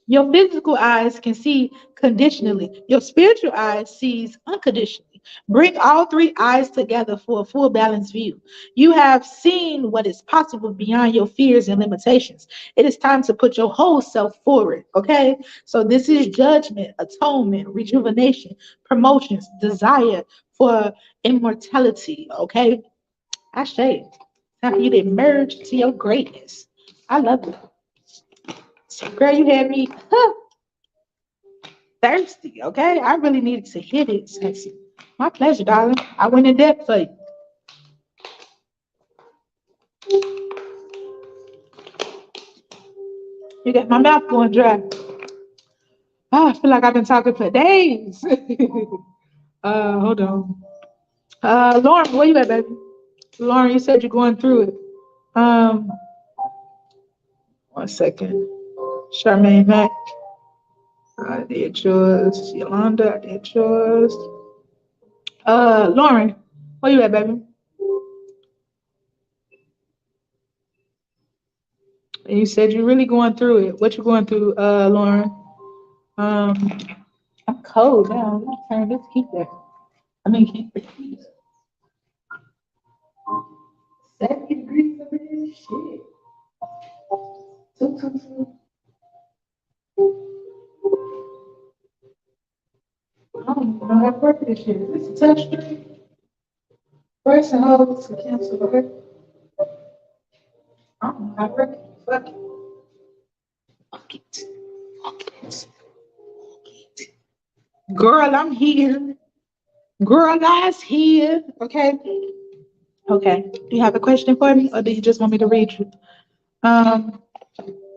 Your physical eyes can see conditionally. Your spiritual eyes sees unconditionally. Bring all three eyes together for a full balanced view. You have seen what is possible beyond your fears and limitations. It is time to put your whole self forward. Okay. So this is judgment, atonement, rejuvenation, promotions, desire for immortality. Okay. I say, time for you to emerge to your greatness. I love it. So, girl, you had me. Huh. thirsty, okay? I really needed to hit it, sexy. My pleasure, darling. I went in depth for you. You got my mouth going dry. Oh, I feel like I've been talking for days. Hold on. Lauren, where you at, baby? Lauren, you said you're going through it. Um, 1 second. Charmaine Mack, I did yours. Yolanda, I did yours. Lauren, where you at, baby? And you said you're really going through it. What you going through, Lauren? Um, I'm cold now. Let me turn this heater. I mean, heat the heat. 70 degrees over here. Shit. I don't even know how to work this shit. Is this a touch screen? Press and hold to cancel, okay? I don't know how to work it. Fuck it. Fuck it. Fuck it. Girl, I'm here. Girl, I's here. Okay. Okay. Do you have a question for me, or do you just want me to read you? Um,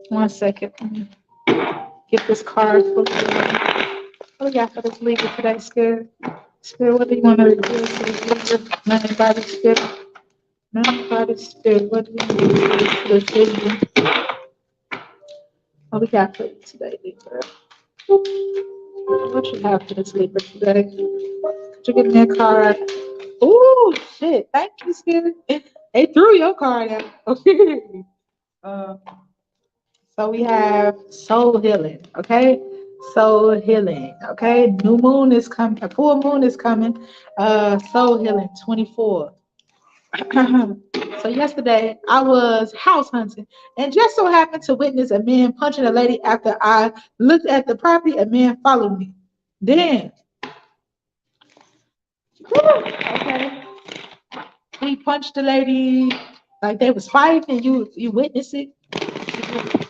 1 second. Let me get this card for you. What do you got for this legal today, Spirit? Spirit, what do you want to reveal to this legal? Nothing by the Spirit. Nothing by the Spirit. What do you want to reveal to this legal? What we got for you today, Libra? What you have for this Libra today? Could you give me a card? Oh shit! Thank you, Spirit. They threw your card out. Okay. Uh, so we have soul healing. Okay, soul healing. Okay, new moon is coming. A full moon is coming. Soul healing 24. So yesterday I was house hunting and just so happened to witness a man punching a lady after I looked at the property. A man followed me. Then, okay, he punched the lady like they was fighting, and you witness it.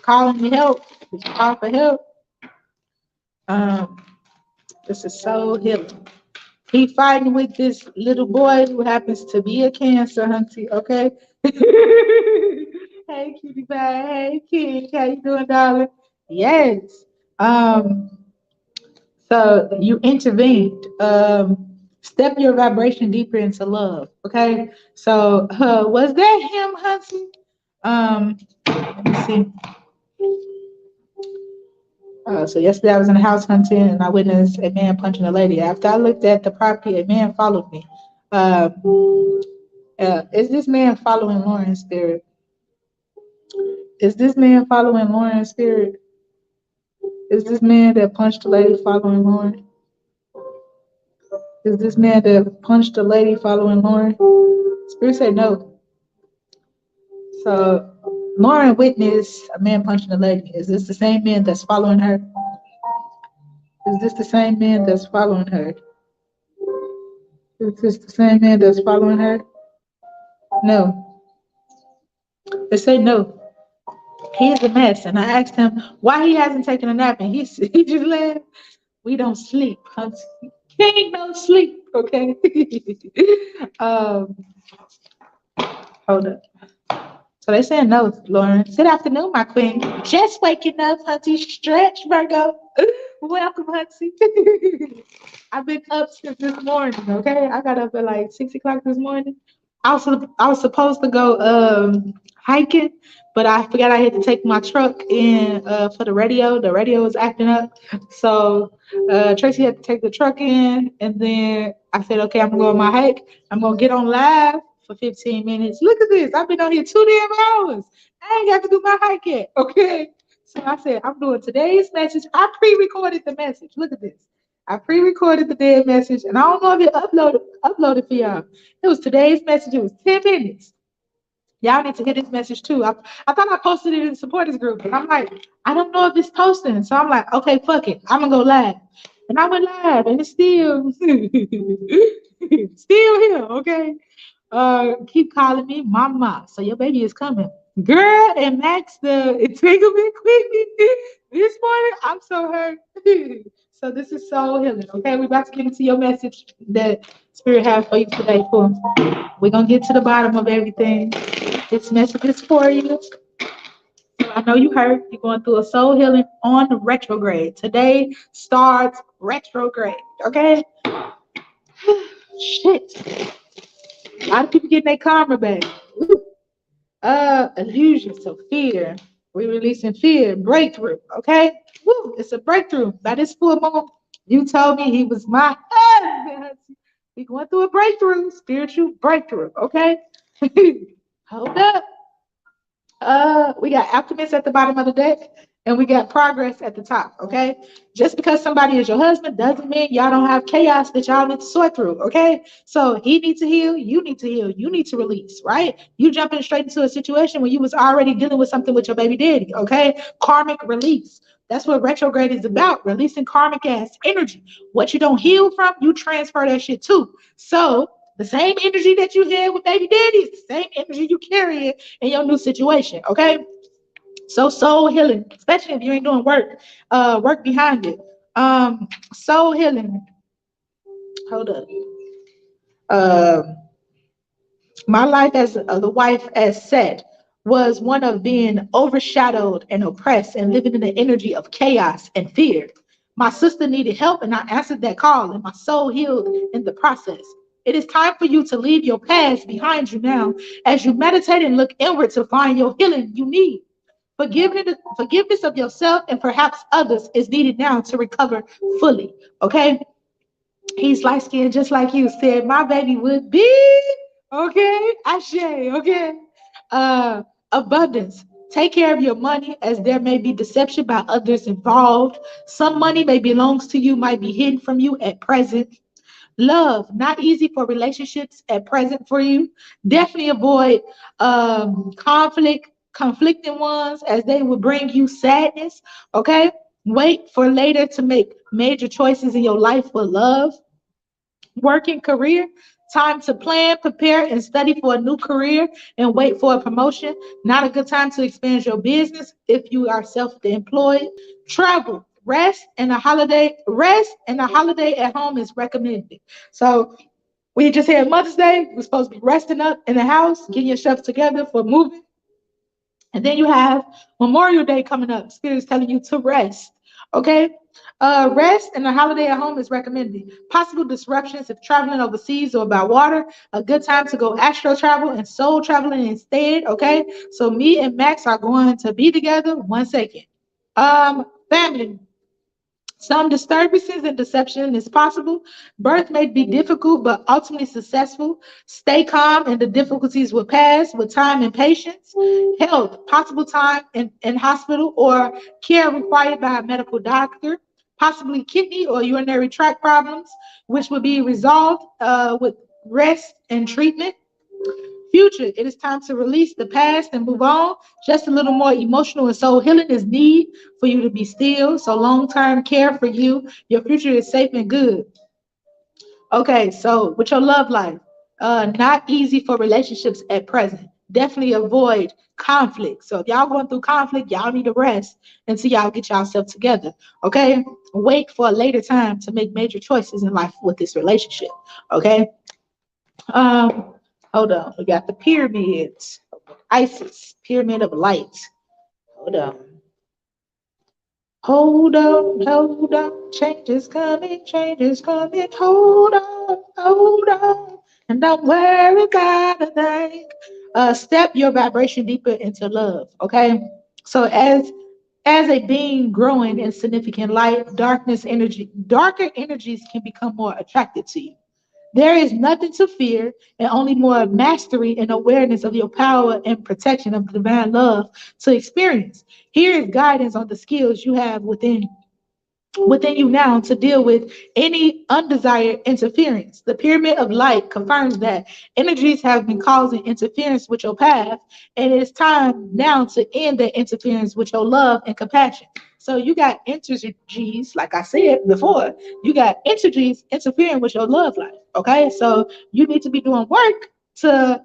Calling me help. Did you call for help? Um, this is so healing. He fighting with this little boy who happens to be a cancer, hunty. Okay. Hey, cutie pie. Hey, kid. How you doing, darling? Yes. Um. So you intervened. Step your vibration deeper into love. Okay. So was that him, hunty? Let me see. So yesterday I was in the house hunting and I witnessed a man punching a lady. After I looked at the property, a man followed me. Uh, is this man following Lauren's spirit? Is this man following Lauren's spirit? Is this man that punched the lady following Lauren? Is this man that punched the lady following Lauren? Spirit said no. So Lauren witnessed a man punching a lady. Is this the same man that's following her? Is this the same man that's following her? Is this the same man that's following her? No. They say no. He's a mess. And I asked him why he hasn't taken a nap, and he just laughed. We don't sleep. King don't sleep. Okay. um, hold up. So they saying no, Lauren. Good afternoon, my queen. Just waking up, Hunty. Stretch, Virgo. Welcome, Hunty. I've been up since this morning. Okay, I got up at like 6 o'clock this morning. I was supposed to go hiking, but I forgot I had to take my truck in for the radio. The radio was acting up, so Tracy had to take the truck in, and then I said, okay, I'm gonna go on my hike. I'm gonna get on live for 15 minutes. Look at this. I've been on here 2 damn hours. I ain't got to do my hike yet. Okay. So I said, I'm doing today's message. I pre-recorded the message. Look at this. I pre-recorded the dead message, and I don't know if it uploaded for y'all. It was today's message. It was 10 minutes. Y'all need to hear this message too. I thought I posted it in the supporters group, but I'm like, I don't know if it's posting. So I'm like, okay, fuck it. I'm gonna go live. And I went live, and it's still still here, okay? Keep calling me mama. So your baby is coming. Girl, and Max the entanglement quickie this morning. I'm so hurt. So this is soul healing. Okay, we're about to get into your message that Spirit has for you today. Cool. We're gonna get to the bottom of everything. This message is for you. So I know you heard you're going through a soul healing on retrograde. Today starts retrograde. Okay. Shit. A lot of people getting their karma back. Ooh. Illusion. So fear. We're releasing fear. Breakthrough. Okay. Woo. It's a breakthrough. By this full moon, you told me he was my husband. We going through a breakthrough. Spiritual breakthrough. Okay. Hold up. We got alchemists at the bottom of the deck, and we got progress at the top. Okay, just because somebody is your husband doesn't mean y'all don't have chaos that y'all need to sort through. Okay, so he needs to heal, you need to heal, you need to release. Right? You jumping straight into a situation when you was already dealing with something with your baby daddy. Okay, karmic release. That's what retrograde is about, releasing karmic ass energy. What you don't heal from, you transfer that shit to. So the same energy that you had with baby daddy is the same energy you carry in your new situation. Okay. So soul healing, especially if you ain't doing work, work behind it. Soul healing. Hold up. Um, my life as the wife, as said, was one of being overshadowed and oppressed and living in the energy of chaos and fear. My sister needed help, and I answered that call, and my soul healed in the process. It is time for you to leave your past behind you now as you meditate and look inward to find your healing you need. Forgiveness of yourself and perhaps others is needed now to recover fully. Okay? He's light skinned just like you said. My baby would be okay. Ashe, okay. Abundance. Take care of your money as there may be deception by others involved. Some money may belongs to you, might be hidden from you at present. Love, not easy for relationships at present for you. Definitely avoid conflicting ones as they will bring you sadness. Okay. Wait for later to make major choices in your life for love. Working career, time to plan, prepare, and study for a new career and wait for a promotion. Not a good time to expand your business if you are self-employed. Travel, rest and a holiday at home is recommended. So we just had Mother's Day. We're supposed to be resting up in the house, getting yourself together for moving. And then you have Memorial Day coming up. Spirit is telling you to rest. Okay? Rest and a holiday at home is recommended. Possible disruptions if traveling overseas or by water. A good time to go astro travel and soul traveling instead. Okay? So me and Max are going to be together. 1 second. Family. Some disturbances and deception is possible. Birth may be difficult, but ultimately successful. Stay calm, and the difficulties will pass with time and patience. Health, possible time in hospital or care required by a medical doctor. Possibly kidney or urinary tract problems, which will be resolved with rest and treatment. Future, it is time to release the past and move on. Just a little more emotional and soul healing is need for you to be still. So long-term care for you. Your future is safe and good. Okay, so with your love life, not easy for relationships at present. Definitely avoid conflict. So if y'all going through conflict, y'all need to rest until y'all get yourself together. Okay, wait for a later time to make major choices in life with this relationship. Okay. Um, Hold on. We got the pyramids. Isis, pyramid of light. Hold on. Hold on, hold on. Change is coming, change is coming. Hold on. And don't worry about a thing. Step your vibration deeper into love. Okay. So as a being growing in significant light, darker energies can become more attracted to you. There is nothing to fear and only more mastery and awareness of your power and protection of divine love to experience. Here is guidance on the skills you have within you now to deal with any undesired interference. The pyramid of light confirms that energies have been causing interference with your path, and it's time now to end that interference with your love and compassion. So you got energies, like I said before, you got energies interfering with your love life. Okay, so you need to be doing work to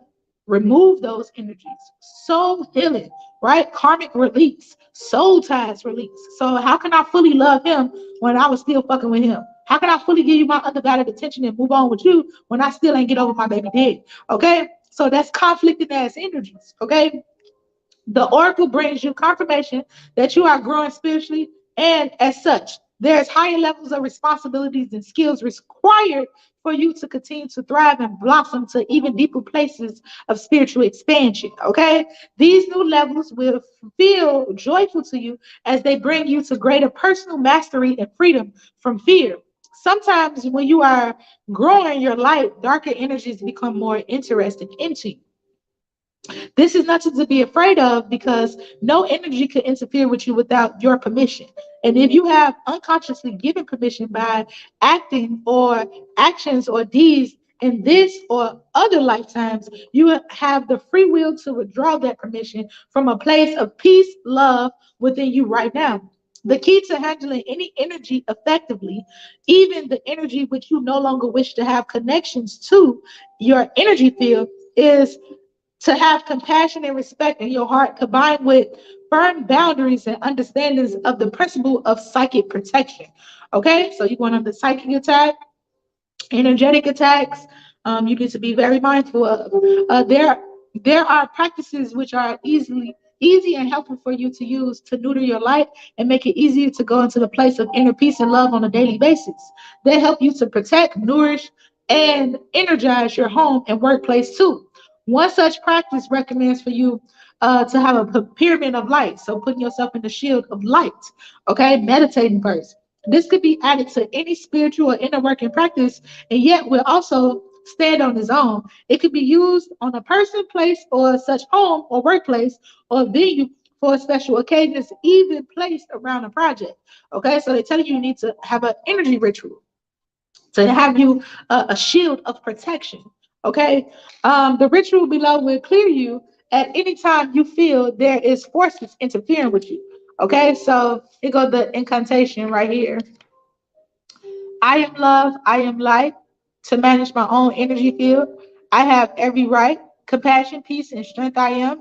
remove those energies. Soul healing, right? Karmic release, soul ties release. So how can I fully love him when I was still fucking with him? How can I fully give you my underguided attention and move on with you when I still ain't get over my baby dead? Okay? So that's conflicting ass energies. Okay? The oracle brings you confirmation that you are growing spiritually, and as such, there's higher levels of responsibilities and skills required for you to continue to thrive and blossom to even deeper places of spiritual expansion. Okay, these new levels will feel joyful to you as they bring you to greater personal mastery and freedom from fear. Sometimes, when you are growing your light, darker energies become more interesting into you. This is nothing to be afraid of because no energy can interfere with you without your permission. And if you have unconsciously given permission by acting or actions or deeds in this or other lifetimes, you have the free will to withdraw that permission from a place of peace, love within you right now. The key to handling any energy effectively, even the energy which you no longer wish to have connections to your energy field, is to have compassion and respect in your heart combined with firm boundaries and understandings of the principle of psychic protection. Okay, so you're going on the psychic attack, energetic attacks. You need to be very mindful of. There are practices which are easy and helpful for you to use to neuter your light and make it easier to go into the place of inner peace and love on a daily basis. They help you to protect, nourish, and energize your home and workplace too. One such practice recommends for you to have a pyramid of light. So putting yourself in the shield of light, okay? Meditating first. This could be added to any spiritual or inner working practice, and yet will also stand on its own. It could be used on a person, place, or such home or workplace or venue for special occasions, even placed around a project. Okay, so they tell you need to have an energy ritual to have you a shield of protection. Okay, the ritual below will clear you at any time you feel there is forces interfering with you. Okay, so here goes the incantation right here. I am love, I am light to manage my own energy field. I have every right, compassion, peace, and strength I am.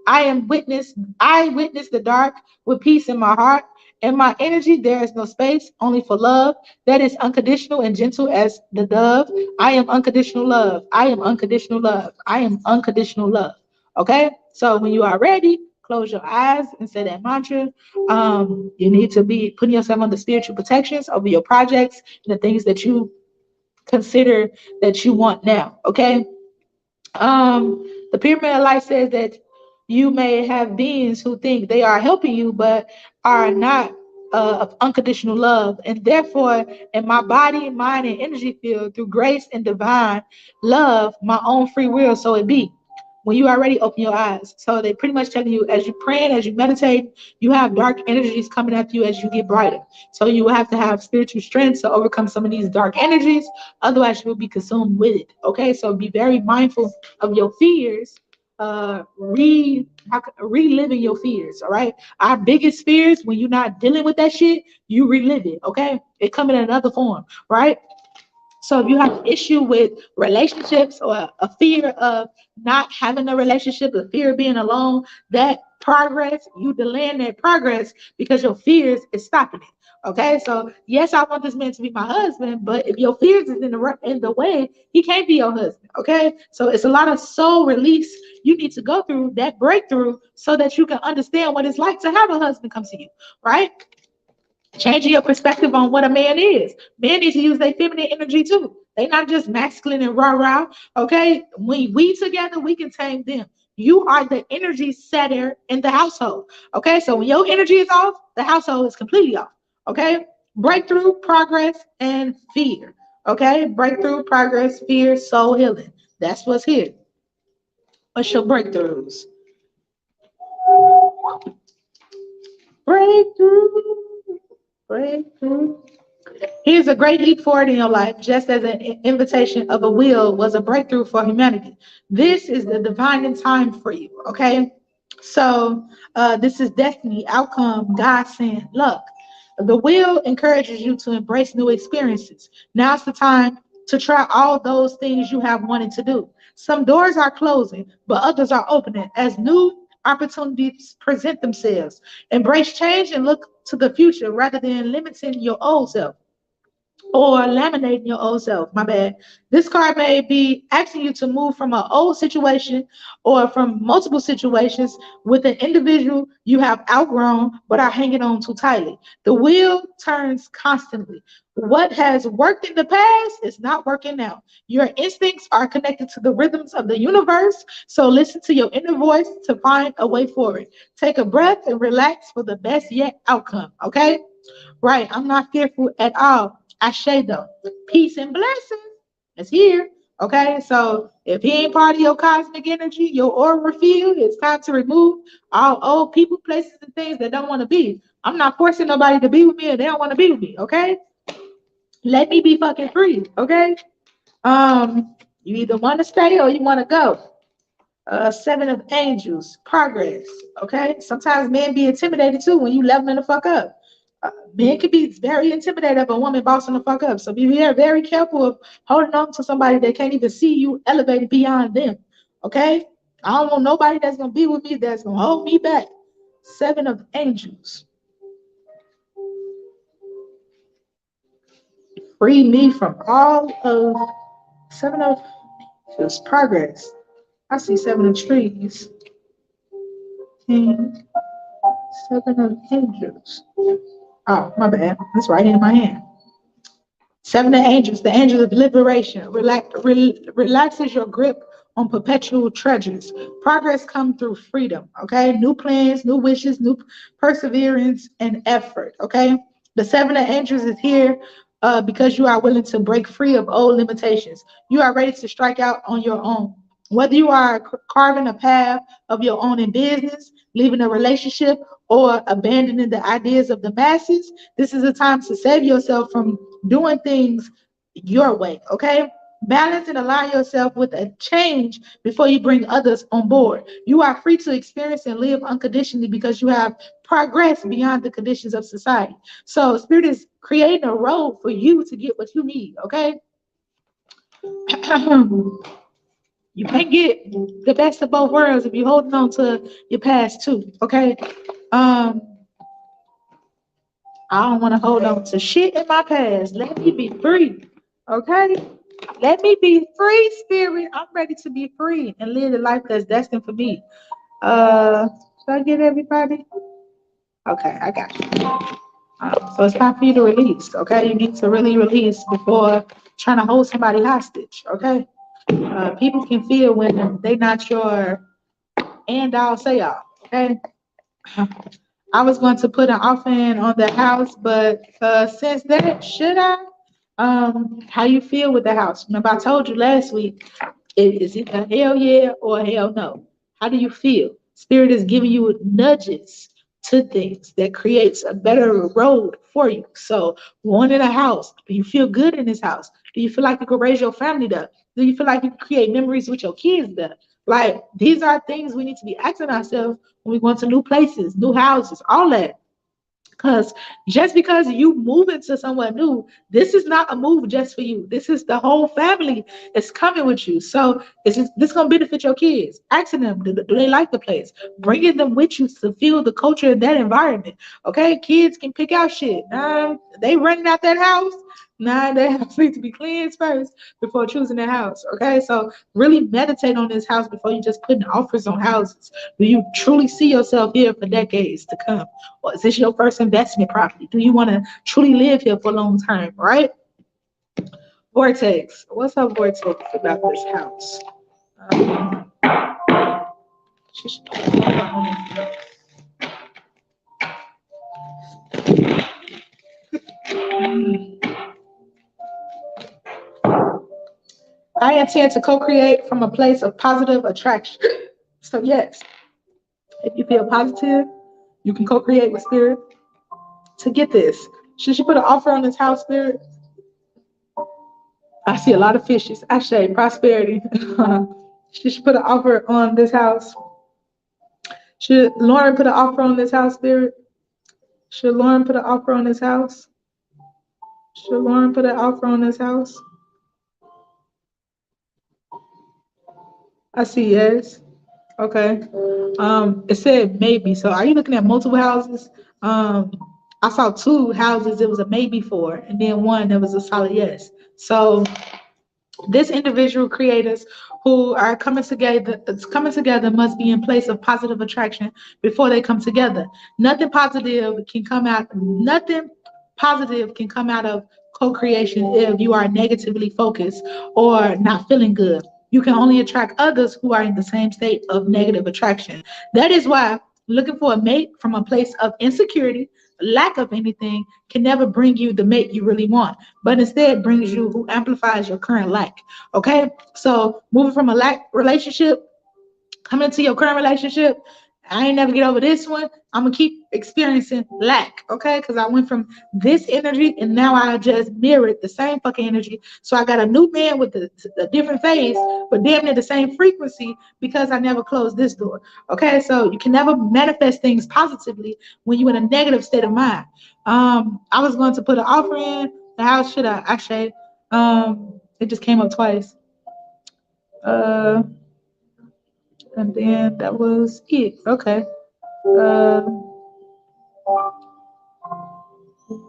I witness the dark with peace in my heart. In my energy, there is no space, only for love that is unconditional and gentle as the dove. I am unconditional love. I am unconditional love. I am unconditional love. Okay? So when you are ready, close your eyes and say that mantra. You need to be putting yourself under spiritual protections over your projects and the things that you consider that you want now. Okay. The pyramid of life says that you may have beings who think they are helping you, but are not of unconditional love. And therefore, in my body, mind, and energy field, through grace and divine love, my own free will, so it be. When you already open your eyes. So they pretty much telling you as you praying, as you meditate, you have dark energies coming at you as you get brighter. So you will have to have spiritual strength to overcome some of these dark energies. Otherwise, you will be consumed with it. Okay, so be very mindful of your fears. Reliving your fears. All right, our biggest fears when you're not dealing with that shit, you relive it. Okay, it come in another form, right? So if you have an issue with relationships or a fear of not having a relationship, a fear of being alone, that progress, you delaying that progress because your fears is stopping it. Okay, so yes, I want this man to be my husband, but if your fears is in the way, he can't be your husband. Okay, so it's a lot of soul release you need to go through that breakthrough so that you can understand what it's like to have a husband come to you, right? Changing your perspective on what a man is. Men need to use their feminine energy too. They not just masculine and rah-rah. Okay. When we together, we can tame them. You are the energy setter in the household. Okay. So when your energy is off, the household is completely off. Okay. Breakthrough, progress, and fear. Okay. Breakthrough, progress, fear, soul healing. That's what's here. What's your breakthroughs? Breakthrough. Breakthrough. Here's a great leap forward in your life, just as an invitation of a will was a breakthrough for humanity. This is the divine time for you, okay? So this is destiny, outcome, God sent luck. The will encourages you to embrace new experiences. Now's the time to try all those things you have wanted to do. Some doors are closing, but others are opening as new opportunities present themselves. Embrace change and look to the future rather than limiting your old self or laminating your old self. My bad. This card may be asking you to move from an old situation or from multiple situations with an individual you have outgrown but are hanging on too tightly. The wheel turns constantly. What has worked in the past is not working now. Your instincts are connected to the rhythms of the universe, so listen to your inner voice to find a way forward. Take a breath and relax for the best yet outcome, okay? Right, I'm not fearful at all. I say though, peace and blessings is here. Okay, so if he ain't part of your cosmic energy, your aura field, it's time to remove all old people, places, and things that don't want to be. I'm not forcing nobody to be with me, and they don't want to be with me. Okay, let me be fucking free. Okay, you either want to stay or you want to go. Seven of Angels, progress. Okay, sometimes men be intimidated too when you leveling the fuck up. Men can be very intimidated of a woman bossing the fuck up. So be very careful of holding on to somebody that can't even see you elevated beyond them. Okay, I don't want nobody that's gonna be with me that's gonna hold me back. Seven of Angels, free me from all of Seven of Angels, progress. I see Seven of Trees. And Seven of Angels. Oh, my bad. That's right in my hand. Seven of Angels, the angel of liberation, relaxes your grip on perpetual treasures. Progress comes through freedom, okay? New plans, new wishes, new perseverance, and effort, okay? The Seven of Angels is here because you are willing to break free of old limitations. You are ready to strike out on your own. Whether you are carving a path of your own in business, leaving a relationship, or abandoning the ideas of the masses, this is a time to save yourself from doing things your way, okay? Balance and align yourself with a change before you bring others on board. You are free to experience and live unconditionally because you have progressed beyond the conditions of society. So, Spirit is creating a road for you to get what you need, okay? You can't get the best of both worlds if you're holding on to your past too, okay? Um, I don't want to hold on to shit in my past. Let me be free. Okay? Let me be free, spirit. I'm ready to be free and live the life that's destined for me. Should I get everybody? Okay, I got you. So it's time for you to release. Okay, you need to really release before trying to hold somebody hostage. Okay, people can feel when they not your and all say all. Okay, I was going to put an offering on the house, but since that, should I? How you feel with the house? Remember, I told you last week, is it a hell yeah or a hell no? How do you feel? Spirit is giving you nudges to things that creates a better road for you. So, wanting a house, do you feel good in this house? Do you feel like you could raise your family there? Do you feel like you can create memories with your kids there? Like, these are things we need to be asking ourselves when we go into new places, new houses, all that. Because just because you move into somewhere new, this is not a move just for you. This is the whole family is coming with you. So this gonna benefit your kids. Asking them, do they like the place? Bringing them with you to feel the culture in that environment. Okay, kids can pick out shit. They running out that house. They have to be cleansed first before choosing their house. Okay, so really meditate on this house before you just putting offers on houses. Do you truly see yourself here for decades to come? Or is this your first investment property? Do you want to truly live here for a long time, right? Vortex. What's up, Vortex, about this house? Um, I intend to co-create from a place of positive attraction. So yes, if you feel positive, you can co-create with spirit to get this. Should she put an offer on this house, spirit? I see a lot of fishes. I say prosperity. She should put an offer on this house. Should Lauren put an offer on this house, spirit? Should Lauren put an offer on this house? Should Lauren put an offer on this house? I see yes. Okay. It said maybe. So are you looking at multiple houses? Um, I saw two houses it was a maybe for, and then one that was a solid yes. So this individual creators who are coming together must be in place of positive attraction before they come together. Nothing positive can come out of co-creation if you are negatively focused or not feeling good. You can only attract others who are in the same state of negative attraction. That is why looking for a mate from a place of insecurity, lack of anything, can never bring you the mate you really want, but instead brings you who amplifies your current lack. Okay? So moving from a lack relationship, coming to your current relationship, I ain't never get over this one. I'm gonna keep experiencing lack, okay? Because I went from this energy and now I just mirrored the same fucking energy. So I got a new man with a different face, but damn near the same frequency because I never closed this door. Okay, so you can never manifest things positively when you're in a negative state of mind. I was going to put an offer in. How should I? Actually, it just came up twice. Uh, and then that was it. Okay. Uh, I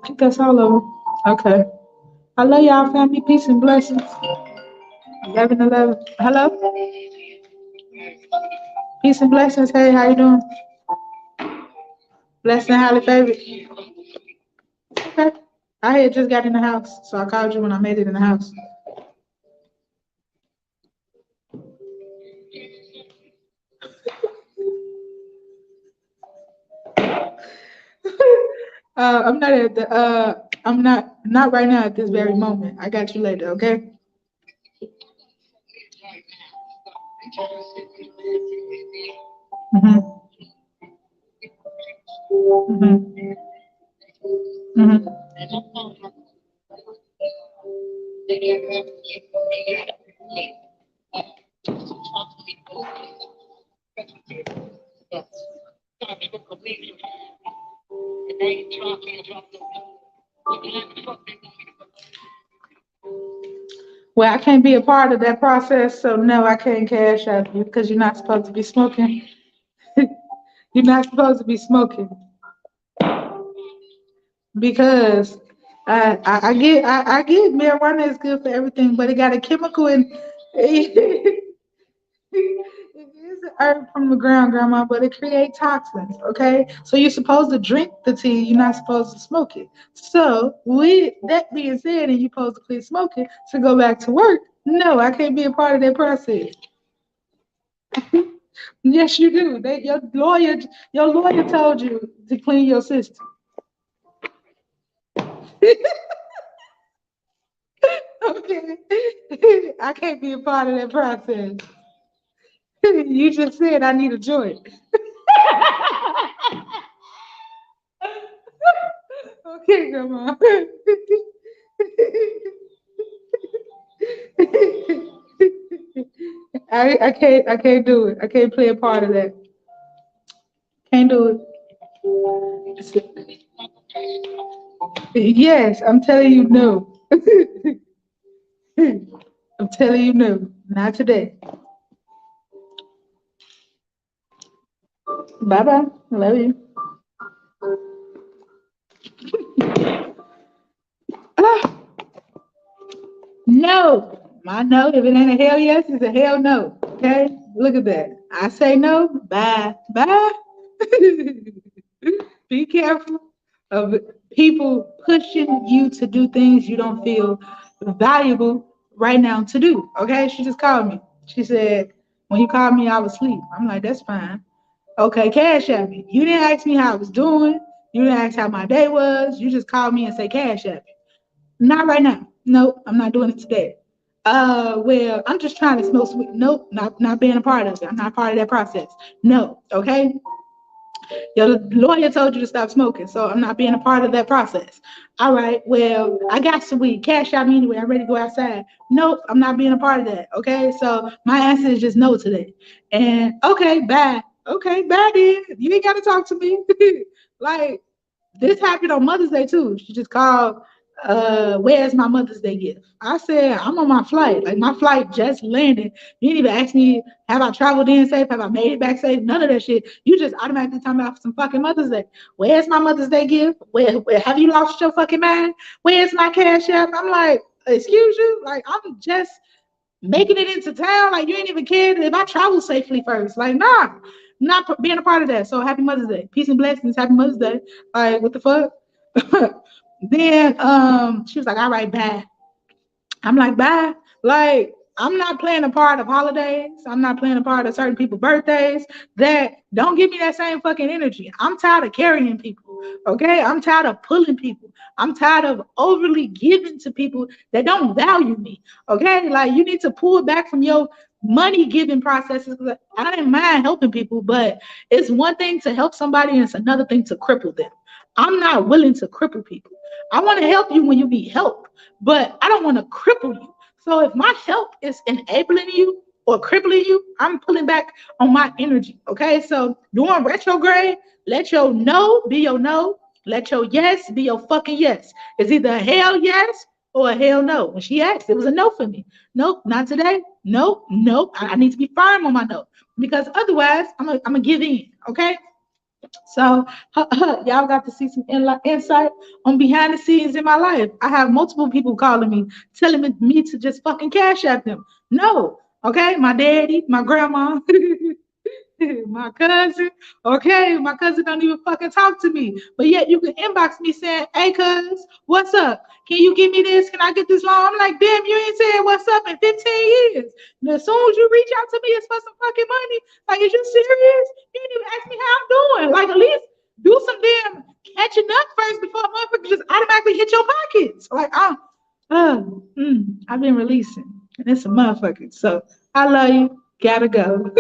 think that's all of them. Okay. I love y'all, family. Peace and blessings. 11:11. Hello. Peace and blessings. Hey, how you doing? Blessed and highly favored. Okay. I had just got in the house, so I called you when I made it in the house. I'm not at the. I'm not right now at this very moment. I got you later. Okay. Mhm. Mhm. Mhm. Well, I can't be a part of that process, so no, I can't cash out you because you're not supposed to be smoking. You're not supposed to be smoking because I get marijuana is good for everything, but it got a chemical in. It is an herb from the ground, Grandma, but it creates toxins. Okay, so you're supposed to drink the tea. You're not supposed to smoke it. So, with that being said, and you're supposed to quit smoking to go back to work. No, I can't be a part of that process. Yes, you do. Your lawyer told you to clean your system. Okay, I can't be a part of that process. You just said I need a joint. Okay, Grandma. I can't do it. I can't play a part of that. Can't do it. Yes, I'm telling you no. I'm telling you no. Not today. Bye bye. Love you. Ah, no. My no, if it ain't a hell yes, it's a hell no. Okay? Look at that. I say no. Bye. Bye. Be careful of people pushing you to do things you don't feel valuable right now to do. Okay? She just called me. She said, when you called me, I was asleep. I'm like, that's fine. Okay, cash at me. You didn't ask me how I was doing. You didn't ask how my day was. You just called me and say cash at me. Not right now. Nope, I'm not doing it today. Well, I'm just trying to smoke sweet. Nope, not being a part of it. I'm not part of that process. No, okay. Your lawyer told you to stop smoking, so I'm not being a part of that process. All right, well, I got some weed. Cash out me anyway. I'm ready to go outside. Nope, I'm not being a part of that. Okay, so my answer is just no today. And okay, bye. Okay, bye then. You ain't got to talk to me. Like, this happened on Mother's Day too. She just called. where's my Mother's Day gift? I said, I'm on my flight. Like my flight just landed. You didn't even ask me, have I traveled in safe? Have I made it back safe? None of that shit. You just automatically talking about some fucking Mother's Day. Where's my Mother's Day gift? Where have you lost your fucking mind? Where's my cash app? I'm like, excuse you? Like I'm just making it into town. Like you ain't even cared if I travel safely first. Like, nah, I'm not being a part of that. So happy Mother's Day. Peace and blessings. Happy Mother's Day. Like, what the fuck? Then she was like, all right, bye. I'm like, bye. Like, I'm not playing a part of holidays. I'm not playing a part of certain people's birthdays that don't give me that same fucking energy. I'm tired of carrying people. Okay. I'm tired of pulling people. I'm tired of overly giving to people that don't value me. Okay. Like, you need to pull back from your money giving processes. I didn't mind helping people, but it's one thing to help somebody and it's another thing to cripple them. I'm not willing to cripple people. I want to help you when you need help, but I don't want to cripple you. So if my help is enabling you or crippling you, I'm pulling back on my energy. Okay. So during retrograde, let your no be your no. Let your yes be your fucking yes. It's either a hell yes or a hell no. When she asked, it was a no for me. Nope, not today. Nope, nope. I need to be firm on my no because otherwise I'm gonna give in. Okay. So y'all got to see some insight on behind the scenes in my life. I have multiple people calling me, telling me to just fucking cash at them. No, okay, my daddy, my grandma, my cousin. Okay, my cousin don't even fucking talk to me. But yet you can inbox me saying, hey cuz, what's up? Can you give me this? Can I get this loan? I'm like, damn, you ain't saying what's up in 15 years. And as soon as you reach out to me, it's for some fucking money. Like, is you serious? You didn't even ask me how I'm doing. Like, at least do some damn catching up first before a motherfucker just automatically hit your pockets. Like, I've been releasing. And it's a motherfucker. So I love you. Gotta go.